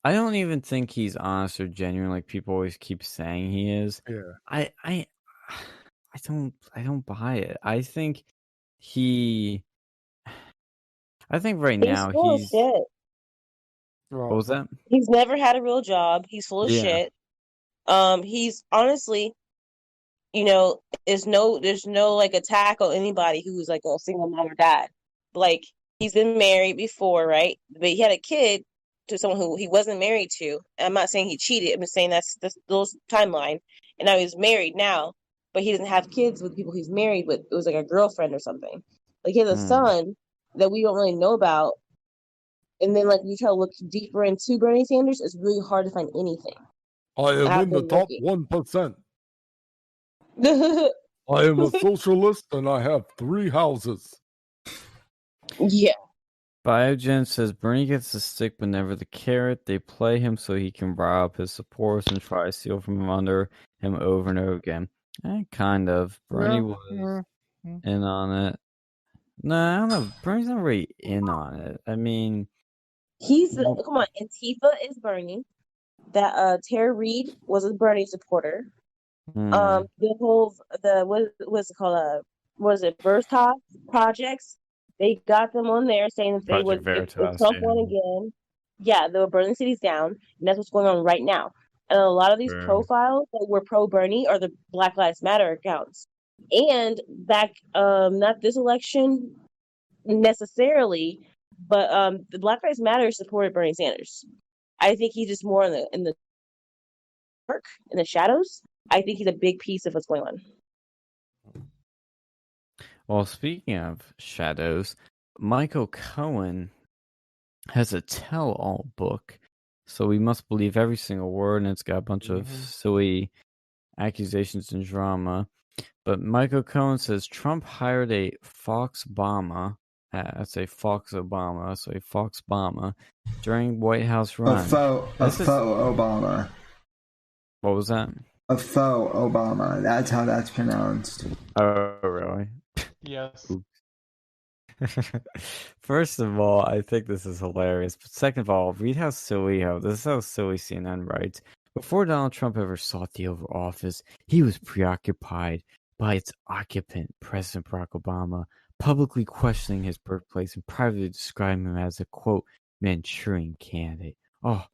I don't even think he's honest or genuine like people always keep saying he is. Yeah. I don't buy it. I think he. I think right now full of shit. What was that? He's never had a real job. He's full of shit. He's honestly, there's no like attack on anybody who's like a single mom or dad. Like he's been married before, right? But he had a kid to someone who he wasn't married to. And I'm not saying he cheated. I'm just saying that's little timeline. And now he's married now, but he doesn't have kids with people he's married with. It was like a girlfriend or something. Like he has a son that we don't really know about. And then like you try to look deeper into Bernie Sanders, it's really hard to find anything. I am in the top 1%. I am a socialist and I have 3 houses. Yeah. Biogen says Bernie gets the stick but never the carrot. They play him so he can rile up his supporters and try to steal from him under him over and over again. Kind of. Bernie was in on it. No, I don't know. Bernie's not really in on it. I mean, come on. Antifa is Bernie. That Tara Reid was a Bernie supporter. The whole what was it called? What is it? Bertha projects. They got them on there saying that they Project would, if Veritas, Trump yeah. won again, yeah, they were burning cities down, and that's what's going on right now. And a lot of these True. profiles that were pro Bernie are the Black Lives Matter accounts. And back, not this election necessarily, but the Black Lives Matter supported Bernie Sanders. I think he's just more in the dark, in the shadows. I think he's a big piece of what's going on. Well, speaking of shadows, Michael Cohen has a tell-all book, so we must believe every single word, and it's got a bunch of silly accusations and drama. But Michael Cohen says Trump hired a Fox Obama, that's a Fox Obama, so a Fox Obama, during White House run. A faux Obama. What was that? A faux Obama. That's how that's pronounced. Oh, really? Yes. First of all, I think this is hilarious. But second of all, read how silly this is how silly CNN writes. Before Donald Trump ever sought the Oval Office, he was preoccupied by its occupant, President Barack Obama, publicly questioning his birthplace and privately describing him as a, quote, Manchurian candidate. Oh,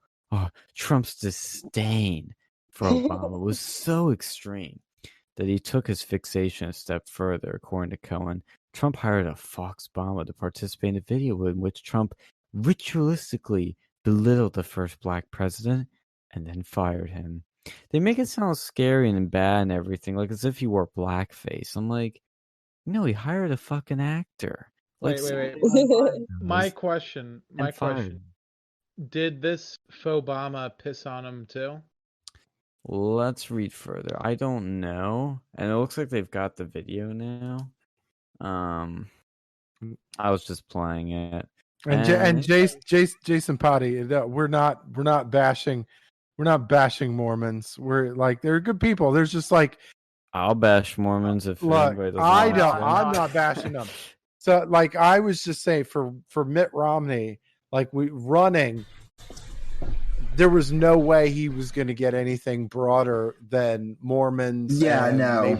Trump's disdain for Obama was so extreme that he took his fixation a step further, according to Cohen. Trump hired a Fox Obama to participate in a video in which Trump ritualistically belittled the first black president and then fired him. They make it sound scary and bad and everything, like as if he wore blackface. I'm like, no, he hired a fucking actor. Wait. My question. Did this faux Obama piss on him too? Let's read further. I don't know. And it looks like they've got the video now. I was just playing it. And Jason Potty, we're not bashing Mormons. We're like, they're good people. There's just like, I'll bash Mormons if anybody doesn't. I'm not bashing them. So like, I was just saying for Mitt Romney, like running, there was no way he was going to get anything broader than Mormons. Yeah, no.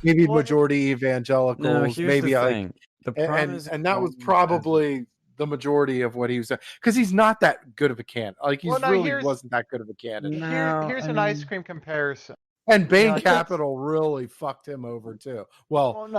Maybe majority evangelicals. No, here's maybe the thing. The problem and that was probably the majority of what he was saying, because he's not that good of a candidate. Like wasn't that good of a candidate. Here's an ice cream comparison. And Bain Capital really fucked him over too.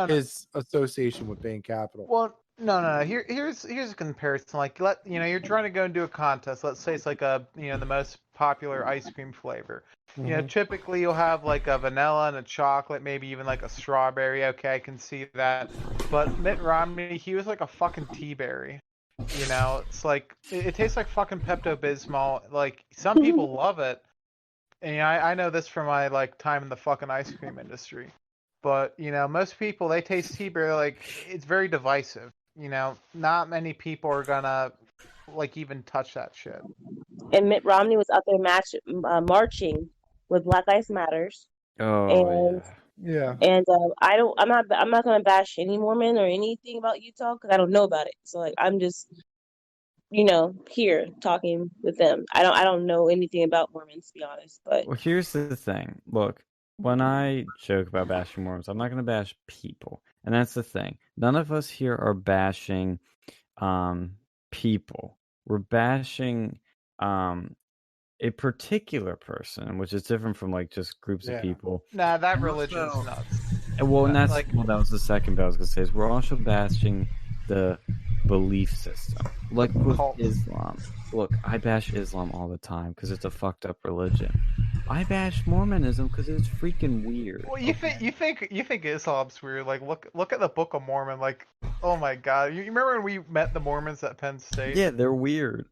His association with Bain Capital. Well, no. Here's a comparison. Like, you're trying to go and do a contest. Let's say it's like the most popular ice cream flavor. Mm-hmm. Typically you'll have like a vanilla and a chocolate, maybe even like a strawberry. Okay, I can see that. But Mitt Romney, he was like a fucking tea-berry. It's like it tastes like fucking Pepto-Bismol. Like, some people love it. And I know this from my like time in the fucking ice cream industry. But most people, they taste tea-berry, like, it's very divisive. Not many people are gonna like even touch that shit. And Mitt Romney was out there marching with Black Lives Matters. Oh, yeah. And I'm not gonna bash any Mormon or anything about Utah because I don't know about it. So like, I'm just here talking with them. I don't know anything about Mormons, to be honest. But well, here's the thing. Look, when I joke about bashing Mormons, I'm not going to bash people, and that's the thing. None of us here are bashing people. We're bashing a particular person, which is different from like just groups of people. Nah, that religion's nuts. Well, and that was the second bit I was going to say. Is we're also bashing the belief system, like with Islam. Look, I bash Islam all the time because it's a fucked up religion. I bash Mormonism because it's freaking weird. Well, you think Islam's weird? Like, look at the Book of Mormon. Like, oh my god, you remember when we met the Mormons at Penn State? Yeah, they're weird.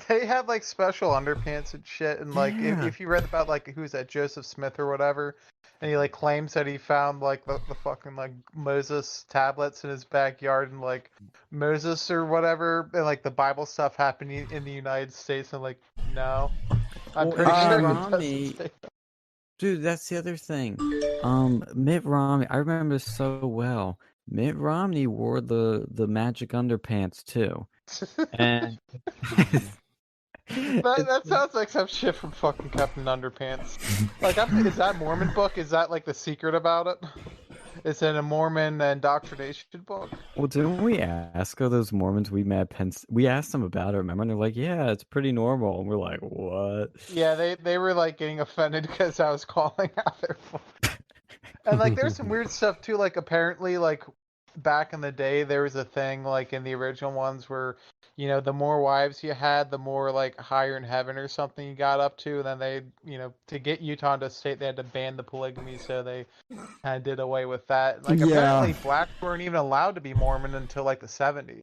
They have like special underpants and shit, and like if you read about like who's that, Joseph Smith or whatever, and he like claims that he found like the fucking like Moses tablets in his backyard, and like Moses or whatever, and like the Bible stuff happening in the United States, and like no, I'm pretty sure Romney, dude, that's the other thing. Mitt Romney, I remember so well. Mitt Romney wore the magic underpants too. And that sounds like some shit from fucking Captain Underpants. Like, is that Mormon book? Is that like the secret about it? It's in a Mormon indoctrination book. Well, didn't we ask those Mormons we met we asked them about it, remember? And they're like, yeah, it's pretty normal. And we're like, what? Yeah, they were like getting offended because I was calling out their book. And like there's some weird stuff too, like apparently like back in the day there was a thing like in the original ones where, you know, the more wives you had, the more like higher in heaven or something you got up to, and then they, you know, to get Utah into state they had to ban the polygamy, so they kind of did away with that. Like apparently blacks weren't even allowed to be Mormon until like the 70s.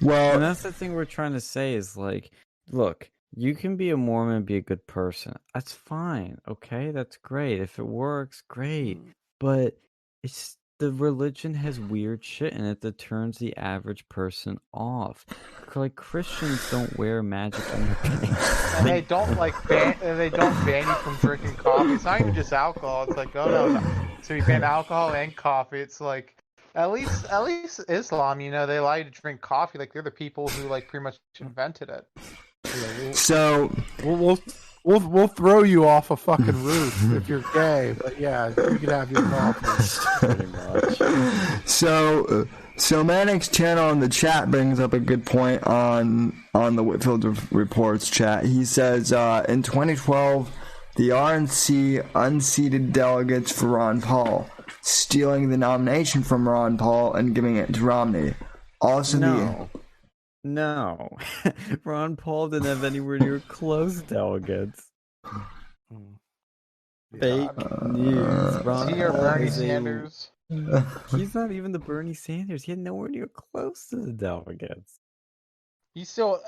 Well, and that's the thing we're trying to say is like, look, you can be a Mormon and be a good person. That's fine, okay? That's great. If it works, great. But it's the religion has weird shit in it that turns the average person off. Like Christians don't wear magic in their pants. And they don't ban you from drinking coffee. It's not even just alcohol. It's like, oh no. So you ban alcohol and coffee. It's like at least Islam, you know, they allow you to drink coffee. Like they're the people who like pretty much invented it. So we'll throw you off a fucking roof if you're gay, but yeah, you can have your coffee. Pretty much. So Manic's channel in the chat brings up a good point on the Whitfield Reports chat. He says in 2012 the RNC unseated delegates for Ron Paul, stealing the nomination from Ron Paul and giving it to Romney. Also No. Ron Paul didn't have anywhere near close delegates. Fake news. Ron See your Paul Bernie is Sanders. He's not even the Bernie Sanders. He had nowhere near close to the delegates.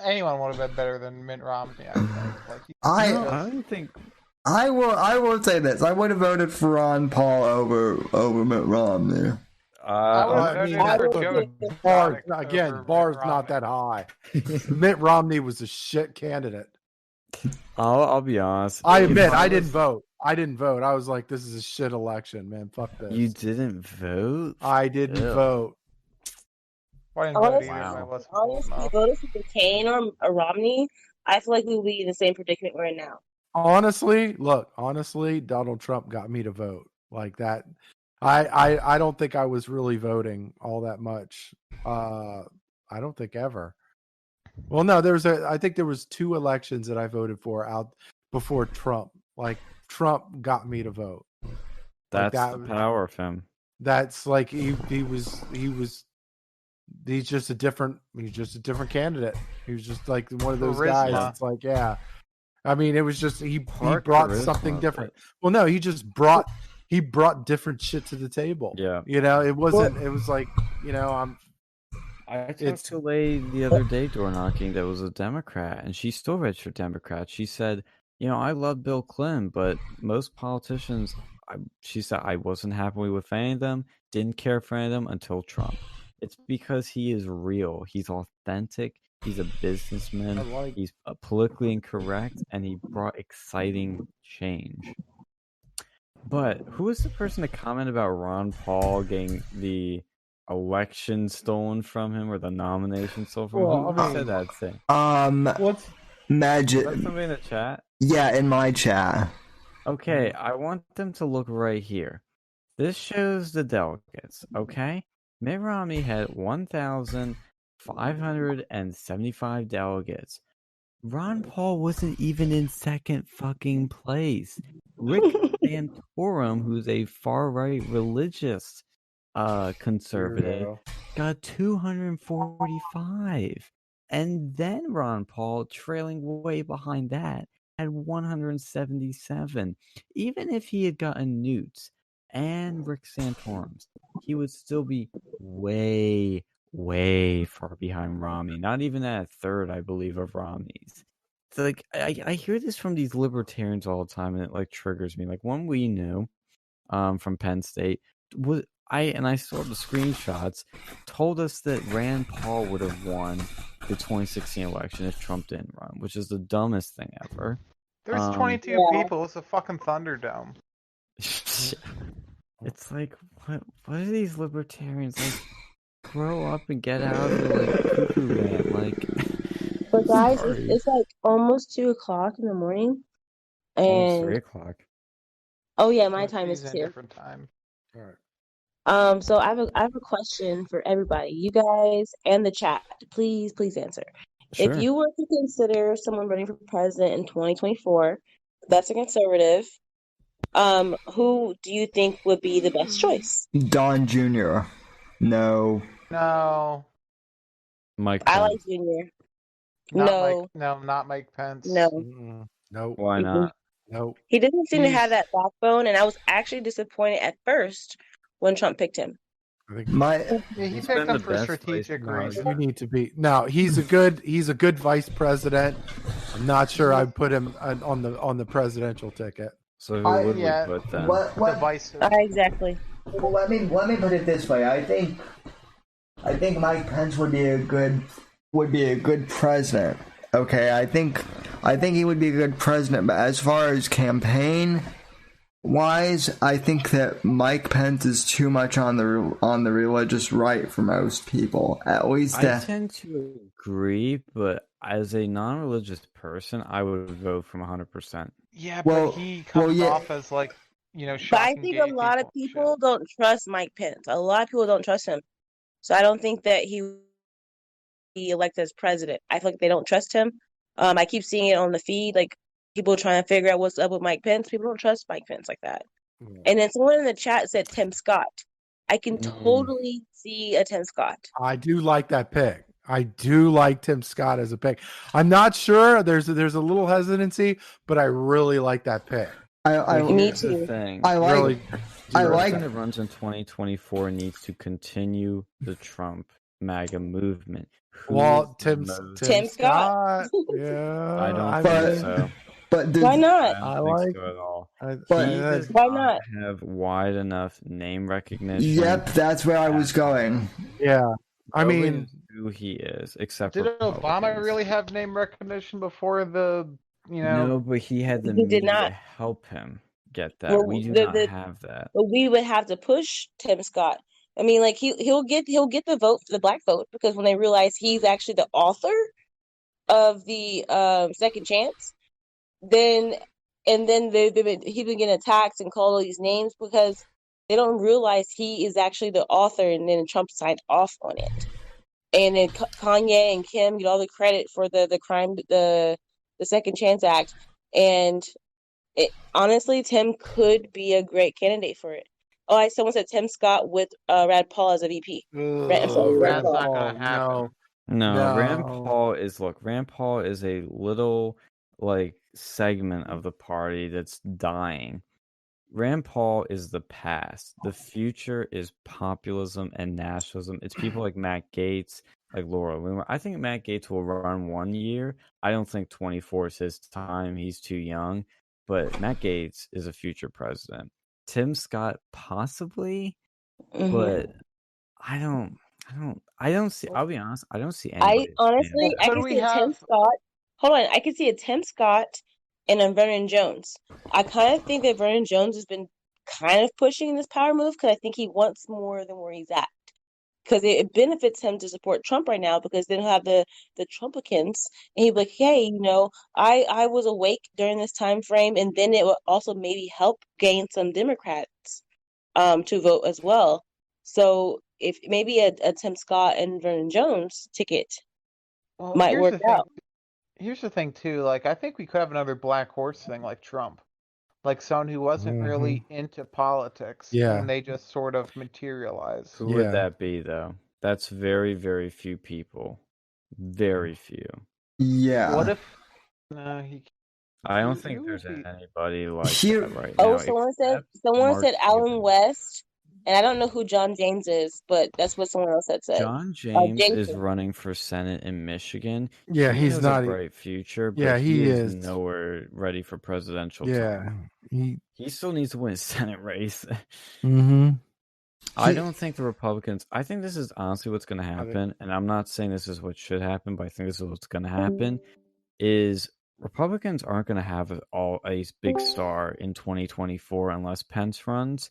Anyone would have been better than Mitt Romney, I think. Like, I don't think. I will say this. I would have voted for Ron Paul over Mitt Romney. Bar's not that high. Mitt Romney was a shit candidate. I'll be honest. I admit I didn't vote. I was like, this is a shit election, man. Fuck this. You didn't vote? I didn't vote. Why didn't vote either? Honestly, voted for McCain or Romney, I feel like we would be in the same predicament we're in now. Honestly, Donald Trump got me to vote like that. I don't think I was really voting all that much. I don't think ever. Well, no, I think there was 2 elections that I voted for out before Trump. Like Trump got me to vote. That's the power of him. That's like he's just a different candidate. He was just like one of those guys. It's like, yeah. I mean, it was just he brought something different. Well, no, he brought different shit to the table. Yeah. You know, it was like, you know, I talked to a lady the other day door knocking that was a Democrat, and she still registered Democrat. She said, you know, I love Bill Clinton, but most politicians, she said, I wasn't happy with any of them, didn't care for any of them until Trump. It's because he is real. He's authentic. He's a businessman. He's politically incorrect, and he brought exciting change. But who was the person to comment about Ron Paul getting the election stolen from him or the nomination stolen from him? Who said that thing? What's Magic? Is that somebody in the chat? Yeah, in my chat. Okay, I want them to look right here. This shows the delegates, okay? Mitt Romney had 1,575 delegates. Ron Paul wasn't even in second fucking place. Rick Santorum, who's a far-right religious conservative, got 245. And then Ron Paul, trailing way behind that, had 177. Even if he had gotten Newt's and Rick Santorum's, he would still be way, way far behind Romney. Not even at a third, I believe, of Romney's. It's like I hear this from these libertarians all the time, and it like triggers me. Like one we knew, from Penn State I saw the screenshots, told us that Rand Paul would have won the 2016 election if Trump didn't run, which is the dumbest thing ever. There's 22 people. It's a fucking Thunderdome. It's like, what are these libertarians like? Grow up and get out of the like cuckoo land, like. But guys, it's like almost 2:00 in the morning, and almost 3:00. Oh yeah, my time is 2. Different time. All right. So I have a question for everybody, you guys and the chat. Please, please answer. If Sure. you were to consider someone running for president in 2024, that's a conservative, who do you think would be the best choice? Don Jr. No. No, Mike I like Pence. Junior. not Mike. No, No, not Mike Pence. no. Nope. Why Mm-mm. not? Nope. He doesn't seem to have He's that backbone, and I was actually disappointed at first when Trump picked him. I think My yeah, he He's picked been the him for best vice strategic no. reasons. You need to be no. He's a good vice president. I'm not sure I'd put him on the presidential ticket. So who would we Yeah, put then? divisive. Exactly. Well, let me put it this way. I think Mike Pence would be a good president. Okay, I think he would be a good president. But as far as campaign wise, I think that Mike Pence is too much on the religious right for most people. At least I tend to agree, but as a non-religious person, I would vote from 100%. Yeah, Well- but he comes yeah. off as like, But I shocking think gay a lot of people. people don't trust Mike Pence. A lot of people don't trust him. So I don't think that he will be elected as president. I feel like they don't trust him. I keep seeing it on the feed, like people trying to figure out what's up with Mike Pence. People don't trust Mike Pence like that. And then someone in the chat said Tim Scott. I can totally see a Tim Scott. I do like that pick. I do like Tim Scott as a pick. I'm not sure. There's a little hesitancy, but I really like that pick. Here's the thing. I like. Really, The I like- person that runs in 2024 needs to continue the Trump MAGA movement. Who well, is the Tim Tim Scott. Yeah, I don't think think so. But dude, Why not? I I don't like- think so at all. But- He does Why not not? have wide enough name recognition. Yep, that's where I was going. Yeah, I Nobody mean, knows who he is, except Did for Obama Republicans. really have name recognition before the, No, but he had the He did media not. help him get that. Well, we do the- not the- have that. But we would have to push Tim Scott. I mean, like he'll get the vote, the black vote, because when they realize he's actually the author of the second chance, then he's been getting attacked and called all these names because they don't realize he is actually the author, and then Trump signed off on it. And then Kanye and Kim get all the credit for the crime, the Second Chance Act, and honestly, Tim could be a great candidate for it. Oh, someone said Tim Scott with Rand Paul as a VP. I'm sorry, Rand that's Paul. not gonna happen. No, Rand No. Paul is a little like segment of the party that's dying. Rand Paul is the past. The future is populism and nationalism. It's people like Matt Gaetz, like Laura Loomer. I think Matt Gaetz will run 1 year. I don't think 24 is his time. He's too young. But Matt Gaetz is a future president. Tim Scott possibly, Mhm. but I don't see. I'll be honest. I don't see I anybody. honestly, I Could can we see a Tim have- Scott. Hold on, I can see a Tim Scott and a Vernon Jones. I kind of think that Vernon Jones has been kind of pushing this power move because I think he wants more than where he's at. Because it benefits him to support Trump right now because then he'll have the Trumpicans and he'll be like, hey, I was awake during this time frame, and then it will also maybe help gain some Democrats to vote as well. So if maybe a Tim Scott and Vernon Jones ticket might here's work the thing. out. Here's the thing too. Like, I think we could have another black horse thing like Trump, like someone who wasn't really into politics, Yeah. and they just sort of materialize. Who Yeah. would that be though? That's very, very few people. Very few. Yeah. What if? No, he. I don't Who think would there's be- anybody like Here- that right now. Oh, someone said Alan West, and I don't know who John James is, but that's what someone else had said. John James is Jason. running for Senate in Michigan. Yeah, He he's has not. a bright future, but Yeah, he is. nowhere ready for presidential Yeah. time. He. He still needs to win a Senate race. Mm-hmm. I don't think the Republicans. I think this is honestly what's going to think- happen, and I'm not saying this is what should happen, but I think this is what's going to happen. Is Republicans aren't going to have a big star in 2024 unless Pence runs,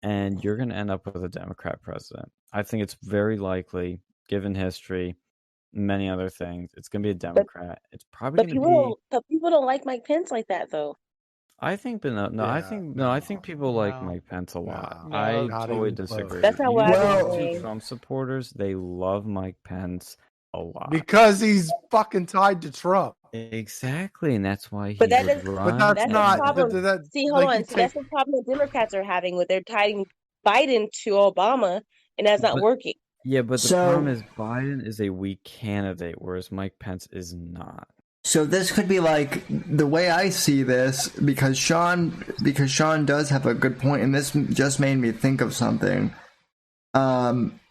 and you're going to end up with a Democrat president. I think it's very likely, given history, many other things, it's going to be a Democrat. It's probably But going to be. people don't like Mike Pence like that, though. I think, but no, Yeah, I think people like no, Mike Pence a lot. no, I not totally even disagree. close. That's not You what I've been talk to saying. Trump supporters, they love Mike Pence a lot. Because he's fucking tied to Trump. Exactly, and that's why he But that would does, run. But that's that's the not problem. that. See, hold Like you on. See, that's take. the problem the Democrats are having with they're tying Biden to Obama, and that's not But working. yeah, but the So- problem is Biden is a weak candidate, whereas Mike Pence is not. So this could be like the way I see this, because Sean does have a good point, and this just made me think of something.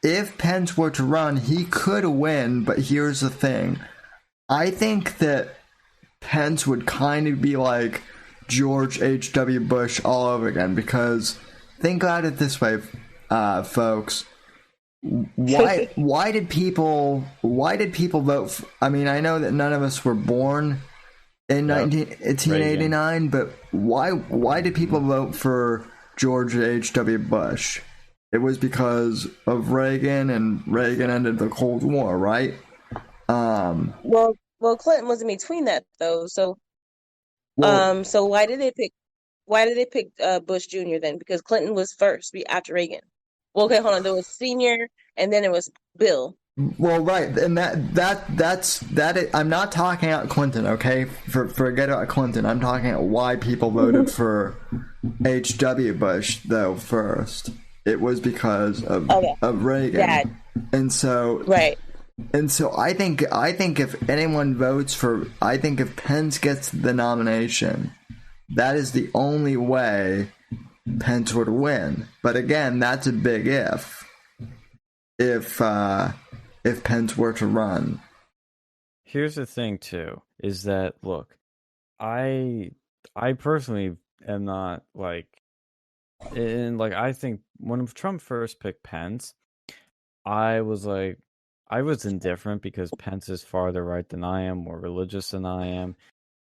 If Pence were to run, he could win, but here's the thing. I think that Pence would kind of be like George H.W. Bush all over again, because think about it this way, folks. Why did people vote I mean, I know that none of us were born in 1889, but why did people vote for George H.W. Bush? It was because of Reagan, and Reagan ended the Cold War, right? Well, Clinton was in between that though. So, Well, so why did they pick? Why did they pick Bush Jr. then? Because Clinton was first after Reagan. Well, okay, hold on. There was Senior, and then it was Bill. Well, right, and that's I'm not talking about Clinton, okay? Forget about Clinton. I'm talking about why people voted for H.W. Bush though first. It was because of Reagan, Dad. and so Right. And so I think if anyone votes for, I think if Pence gets the nomination, that is the only way Pence would win. But again, that's a big if. If Pence were to run. Here's the thing too, is that look, I personally am not like, and like I think when Trump first picked Pence, I was indifferent because Pence is farther right than I am, more religious than I am,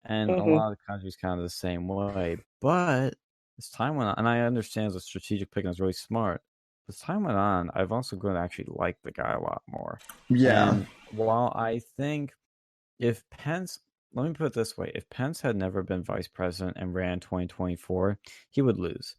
and a lot of the country's kind of the same way. But as time went on, and I understand the strategic pick and it's really smart. As time went on, I've also grown to actually like the guy a lot more. Yeah. And while I think if Pence, let me put it this way, if Pence had never been vice president and ran 2024, he would lose.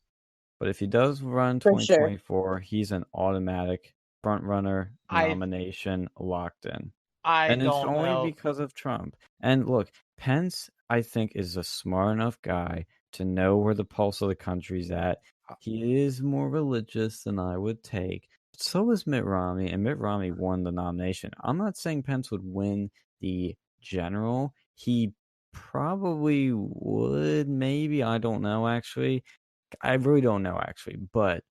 But if he does run For sure. 2024, he's an automatic front runner nomination locked in. And it's only because of Trump. And look, Pence, I think, is a smart enough guy to know where the pulse of the country's at. He is more religious than I would take. So is Mitt Romney, and Mitt Romney won the nomination. I'm not saying Pence would win the general. He probably would, maybe. I don't know, actually. I really don't know, actually. But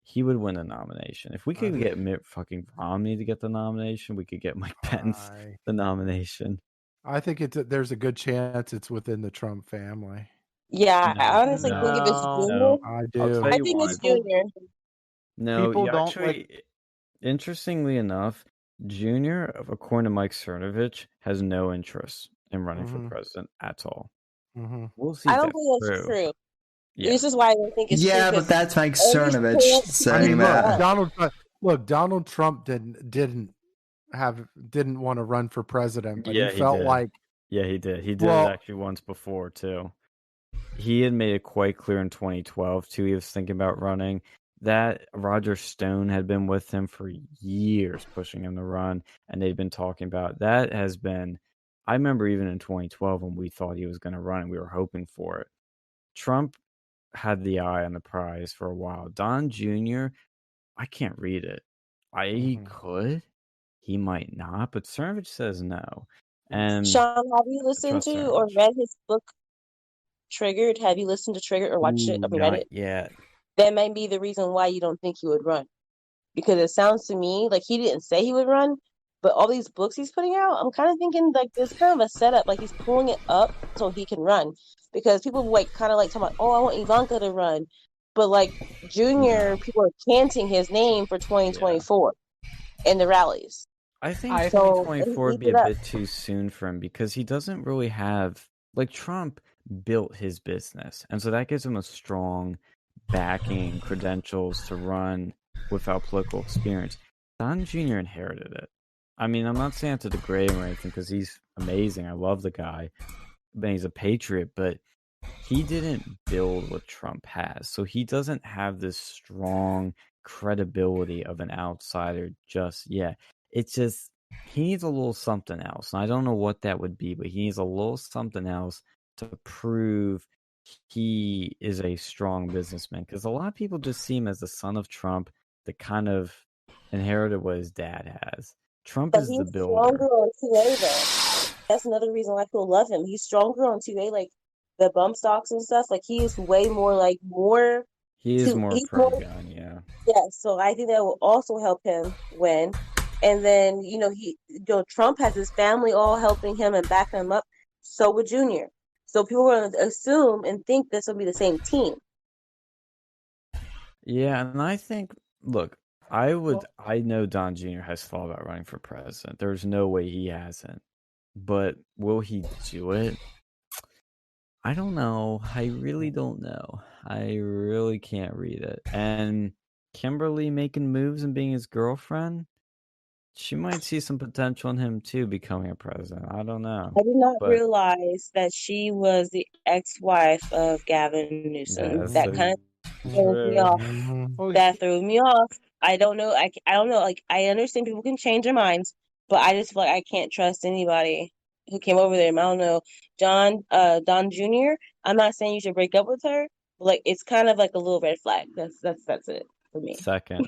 he would win the nomination. If we could get Mitt fucking Romney to get the nomination, we could get Mike Pence the nomination. I think there's a good chance it's within the Trump family. Yeah, No. I honestly think if it's Junior, I do. I'll tell I you think why. it's Junior. No, People don't actually, interestingly enough, Junior, according to Mike Cernovich, has no interest in running for president at all. We'll see. I don't think that's true. Yeah. This is why I think it's true. Yeah, but that's Mike Cernovich saying that. Donald Trump didn't want to run for president, but Yeah, he felt did. like he did. He did it actually once before too. He had made it quite clear in 2012 too. He was thinking about running. That Roger Stone had been with him for years, pushing him to run, and they'd been talking about that. Has been. I remember even in 2012 when we thought he was going to run and we were hoping for it. Trump had the eye on the prize for a while. Don Jr., I can't read it. He could, he might not, but Cernovich says no. And Sean, have you listened to or read his book Triggered? Have you listened to Triggered or watched it? I mean, read it? Yeah. That may be the reason why you don't think he would run. Because it sounds to me like he didn't say he would run, but all these books he's putting out, I'm kind of thinking like this kind of a setup, like he's pulling it up so he can run. Because people like kind of like talking about, oh, I want Ivanka to run, but like Junior, people are chanting his name for 2024 in the rallies. I think 2024 would be a bit too soon for him because he doesn't really have, like, Trump built his business, and so that gives him a strong backing credentials to run without political experience. Don Jr. inherited it. I mean, I'm not saying it to degrade him or anything because he's amazing. I love the guy. But he's a patriot, but he didn't build what Trump has. So he doesn't have this strong credibility of an outsider just yet. It's just he needs a little something else. And I don't know what that would be, but he needs a little something else to prove he is a strong businessman. Because a lot of people just see him as the son of Trump that kind of inherited what his dad has. Trump But is the he's stronger builder. on 2A though. That's another reason why people love him. He's stronger on 2A, like the bump stocks and stuff. Like he is way more like more He is to more he's pro more gun, yeah. so I think that will also help him win. And then, Trump has his family all helping him and backing him up. So would Junior. So people are going to assume and think this will be the same team. Yeah, and I think, look, I know Don Jr. has thought about running for president. There's no way he hasn't. But will he do it? I don't know. I really don't know. I really can't read it. And Kimberly making moves and being his girlfriend, she might see some potential in him too becoming a president. I don't know. I did not But realize that she was the ex-wife of Gavin Newsom. that's That so kind of throws me true. off. Well, That threw me off. I don't know. I don't know. Like I understand people can change their minds, but I just feel like I can't trust anybody who came over there. I don't know. Don Jr. I'm not saying you should break up with her, but like it's kind of like a little red flag. That's it for me. Second.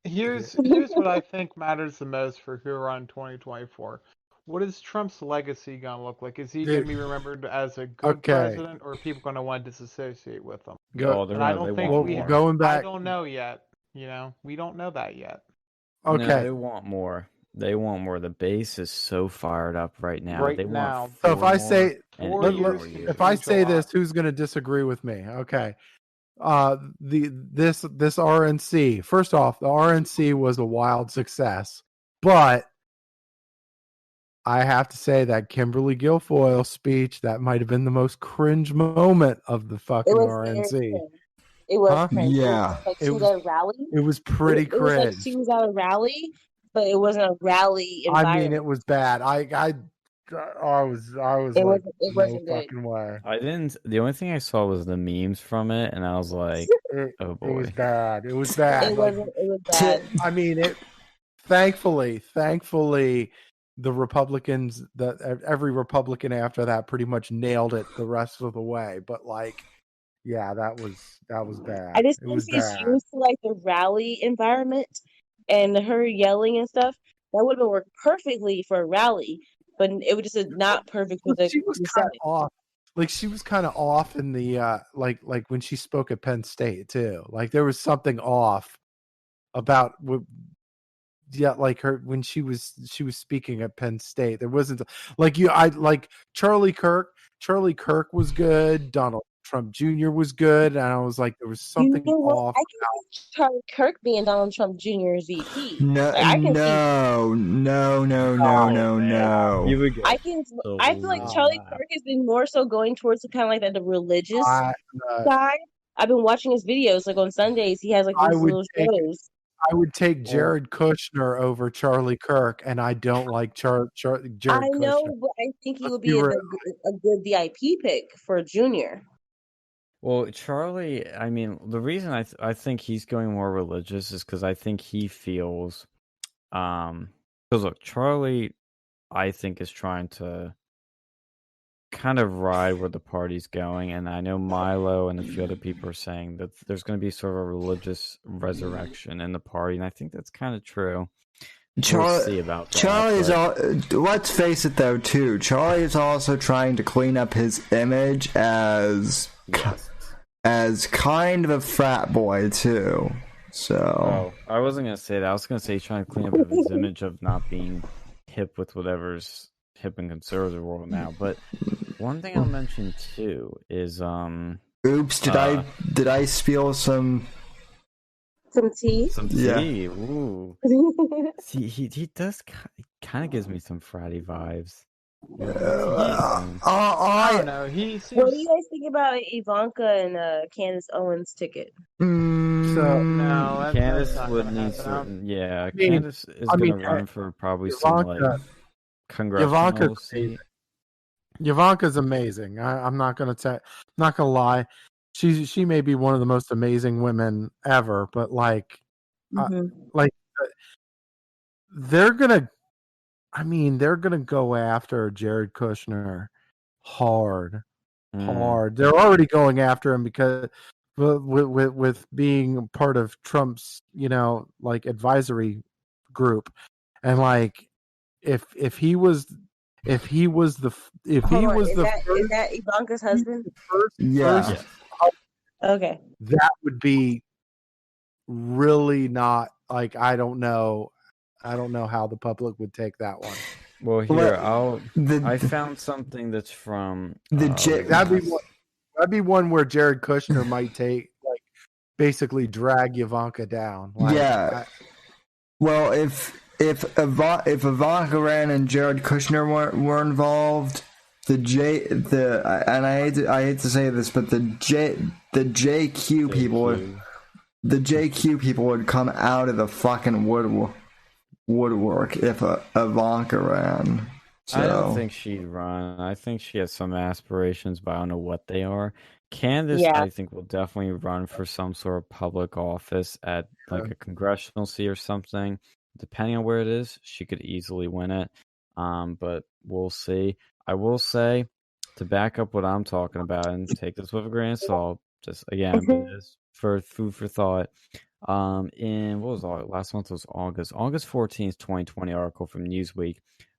here's what I think matters the most for who are on 2024. What is Trump's legacy gonna look like? Is he gonna Dude, be remembered as a good okay. president, or are people gonna want to disassociate with him? Oh, And I they don't think want we. more. Going I back. don't know yet. We don't know that yet. No, Okay. they want more. They want more. The base is so fired up right now. Right They now. want So if four I more say and 4 8 years more can years. if I change a say lot. this, who's going to disagree with me? Okay. This RNC. First off, the RNC was a wild success, but I have to say that Kimberly Guilfoyle speech, that might have been the most cringe moment of the It fucking was very RNC. cringe. It was Huh? cringe. Yeah. Like It she was was at a rally. it was pretty It was like cringe. she was at a rally, but it wasn't a rally I environment. mean, it was bad. I was It like, wasn't. It no wasn't good. fucking way. I didn't. The only thing I saw was the memes from it, and I was like, "Oh It was boy." bad. It was bad. It Like, wasn't. It was bad. I mean, thankfully, the Republicans, every Republican after that pretty much nailed it the rest of the way. But like, yeah, that was bad. I just It think was she's bad. used to like the rally environment and her yelling and stuff. That would have worked perfectly for a rally, but it was just not perfect for But she was the kind Senate. of off. Like she was kind of off in the like when she spoke at Penn State too. Like there was something off about like her when she was speaking at Penn State. There wasn't like Charlie Kirk. Charlie Kirk was good. Donald Trump Jr. was good, and I was like, there was something You know what? off. I can see Charlie Kirk being Donald Trump Jr.'s VP. No, Like, I can see. no. You would get I can. so I feel like Oh, Charlie wow. Kirk has been more so going towards the kind of like the religious I side. I've been watching his videos. Like on Sundays, he has like I these would little take shows. I would take Jared Kushner over Charlie Kirk, and I don't like Jared I Kushner. know, but I think he Let's would be be real. a good VIP pick for Junior. Well, Charlie. I mean, the reason I think he's going more religious is because I think he feels, because look, Charlie, I think is trying to kind of ride where the party's going, and I know Milo and a few other people are saying that there's going to be sort of a religious resurrection in the party, and I think that's kind of true. We'll see about that. Charlie's let's face it though too. Charlie is also trying to clean up his image as kind of a frat boy too. So I wasn't gonna say that. I was gonna say he's trying to clean up his image of not being hip with whatever's hip in conservative world now. But one thing I'll mention too is oops, did I spill some tea? Some tea. Yeah. Ooh. See, he does kind of gives me some fratty vibes. I don't know. He seems. What do you guys think about Ivanka and Candace Owens' ticket? So No, Candace that's would not need gonna happen. certain. Yeah, mean- Candace is I gonna mean, run for probably some like Ivanka congressional could seat. Ivanka's amazing. I'm not gonna lie. She may be one of the most amazing women ever, but like they're gonna. I mean, they're gonna go after Jared Kushner hard. They're already going after him because with being part of Trump's, like advisory group, and like if he was the is that Ivanka's husband? First, Okay. that would be really not like I don't know how the public would take that one. Well, here I found something that's from that'd be one where Jared Kushner might basically drag Ivanka down. Well, if Ivanka ran and Jared Kushner were involved, and I hate to say this, but the JQ people would come out of the fucking woodwork if Ivanka ran. So. I don't think she'd run. I think she has some aspirations, but I don't know what they are. Candace, I think, will definitely run for some sort of public office at like a congressional seat or something. Depending on where it is, she could easily win it. But we'll see. I will say, to back up what I'm talking about, and take this with a grain of salt, just again, but just for food for thought. In what was last month was August 14th, 2020 article from Newsweek.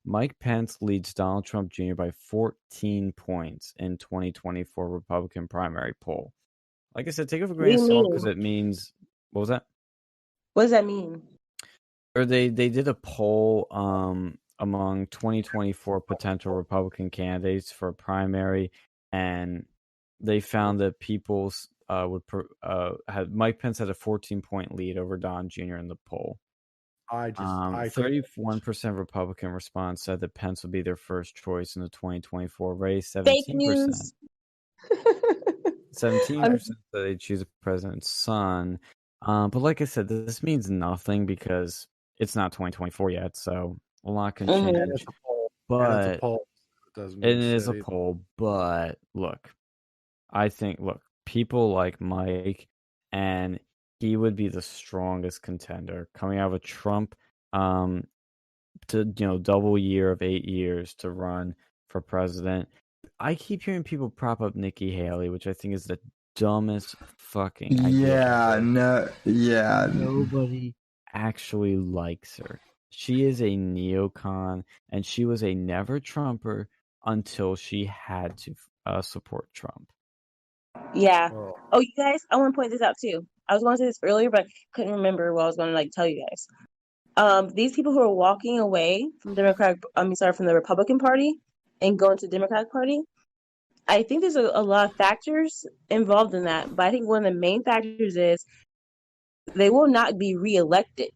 Mike Pence leads Donald Trump Jr. by 14 points in 2024 Republican primary poll. Like I said, take it with a grain of salt because it means what was that? What does that mean? Or they did a poll among 2024 potential Republican candidates for a primary, and they found that people had Mike Pence had a 14-point lead over Don Jr. in the poll. 31% Republican response said that Pence would be their first choice in the 2024 race. 17%. Fake news. 17% said they'd choose a president's son. But like I said, this means nothing because it's not 2024 yet, so a lot can change. But it's a poll. It is a poll, but look, people like Mike, and he would be the strongest contender coming out of a Trump to double year of 8 years to run for president. I keep hearing people prop up Nikki Haley, which I think is the dumbest fucking idea. Nobody actually likes her. She is a neocon, and she was a never Trumper until she had to support Trump. Yeah. Oh, you guys, I want to point this out too. I was going to say this earlier, but I couldn't remember what I was going to tell you guys. These people who are walking away from from the Republican Party and going to the Democratic Party, I think there's a lot of factors involved in that. But I think one of the main factors is they will not be reelected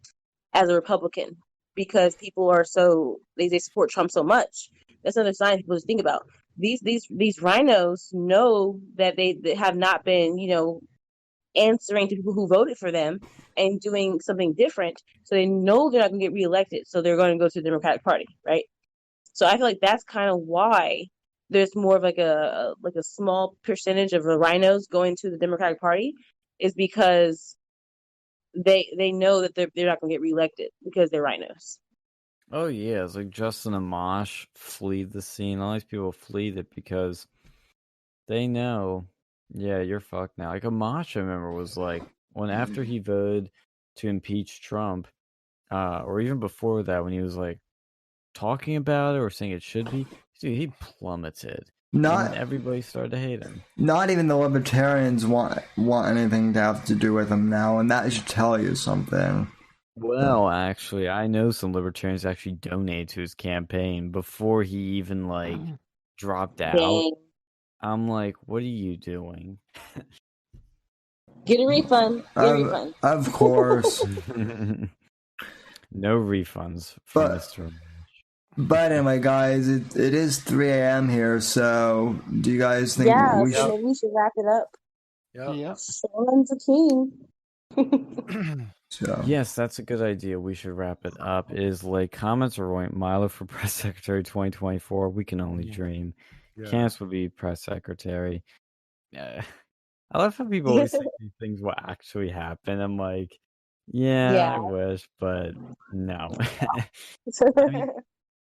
as a Republican because people are they support Trump so much. That's another sign people just think about. These rhinos know that they have not been, answering to people who voted for them and doing something different. So they know they're not going to get reelected. So they're going to go to the Democratic Party, right? So I feel like that's kind of why there's more of like a small percentage of the rhinos going to the Democratic Party is because they know that they're not going to get reelected because they're rhinos. Oh yeah, it's like Justin Amash fled the scene. All these people fled it because they know, yeah, you're fucked now. Like Amash, I remember, was like after he voted to impeach Trump, or even before that, when he was like talking about it or saying it should be, dude, he plummeted. And everybody started to hate him. Not even the libertarians want anything to have to do with him now, and that should tell you something. Well, actually, I know some libertarians actually donated to his campaign before he even dropped out. Dang. I'm like, what are you doing? Get a refund. Of course. No refunds from Mr. But anyway, guys, it is 3 a.m. here, so do you guys think we should wrap it up? Yeah. Sean's a king. So. Yes, that's a good idea. We should wrap it up. Is comments or Milo for press secretary 2024? We can only dream. Candace would be press secretary. Yeah. I love how people always think these things will actually happen. I'm like, yeah, I wish, but no. I mean,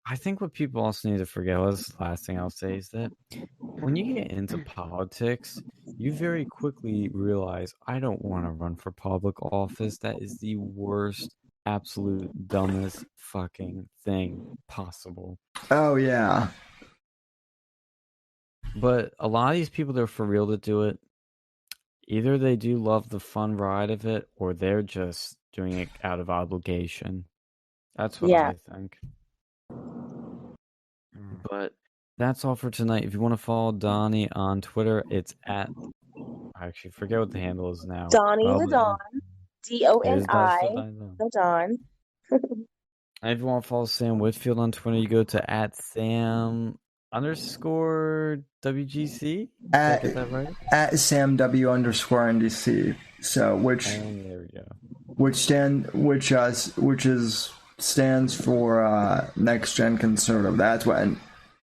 I think what people also need to forget, well, this is the last thing I'll say, is that when you get into politics, you very quickly realize, I don't want to run for public office. That is the worst, absolute dumbest fucking thing possible. Oh, yeah. But a lot of these people that are for real to do it, either they do love the fun ride of it, or they're just doing it out of obligation. That's what I think. But that's all for tonight. If you want to follow Donnie on Twitter, it's at... I actually forget what the handle is now. Donnie the Don. D-O-N-I. The Don. And if you want to follow Sam Whitfield on Twitter, you go to at Sam_WGC. Did I get that right? At SamW_NDC. So and there we go. Which stands for Next Gen Conservative. That's what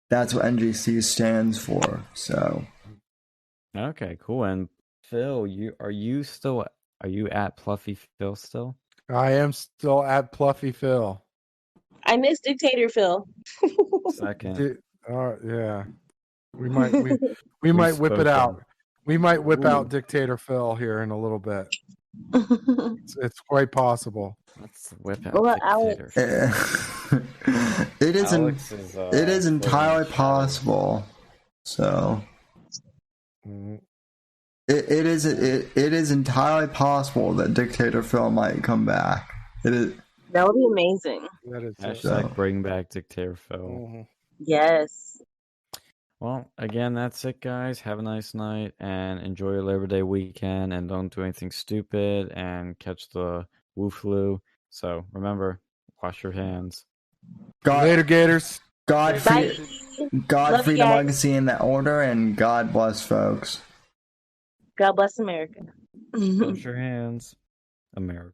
NGC stands for. So. Okay, cool. And Phil, are you at Pluffy Phil still? I am still at Pluffy Phil. I miss Dictator Phil. Second. Yeah. We might whip it out. We might whip out Dictator Phil here in a little bit. It's quite possible. Let's whip out Dictator Phil. It is entirely possible. So it is entirely possible that Dictator Phil might come back. It is. That would be amazing. That is # bring back Dictator Phil. Mm-hmm. Yes. Well, again, that's it, guys. Have a nice night and enjoy your Labor Day weekend, and don't do anything stupid and catch the Wu flu. So remember, wash your hands. Later, Gators. God freedom, legacy in that order, and God bless, folks. God bless America. Wash your hands, America.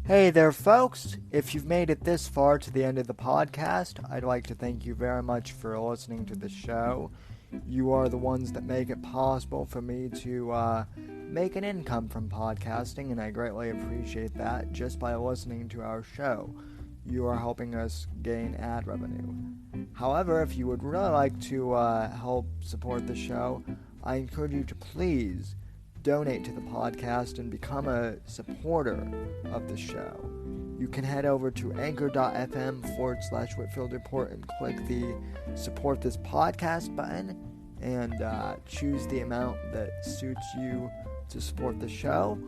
Hey there, folks. If you've made it this far to the end of the podcast, I'd like to thank you very much for listening to the show. You are the ones that make it possible for me to make an income from podcasting, and I greatly appreciate that just by listening to our show. You are helping us gain ad revenue. However, if you would really like to help support the show, I encourage you to please donate to the podcast and become a supporter of the show. You can head over to anchor.fm/Whitfield Report and click the support this podcast button and choose the amount that suits you to support the show.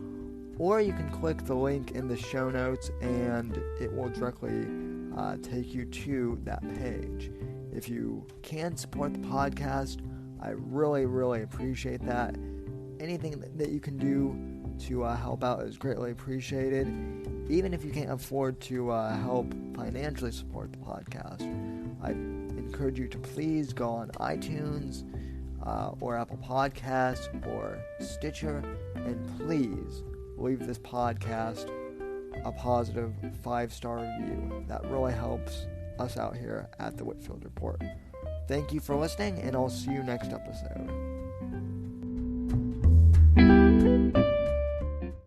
Or you can click the link in the show notes and it will directly take you to that page. If you can support the podcast, I really, really appreciate that. Anything that you can do to help out is greatly appreciated. Even if you can't afford to help financially support the podcast, I encourage you to please go on iTunes or Apple Podcasts or Stitcher and please leave this podcast a positive 5-star review. That really helps us out here at the Whitfield Report. Thank you for listening, and I'll see you next episode.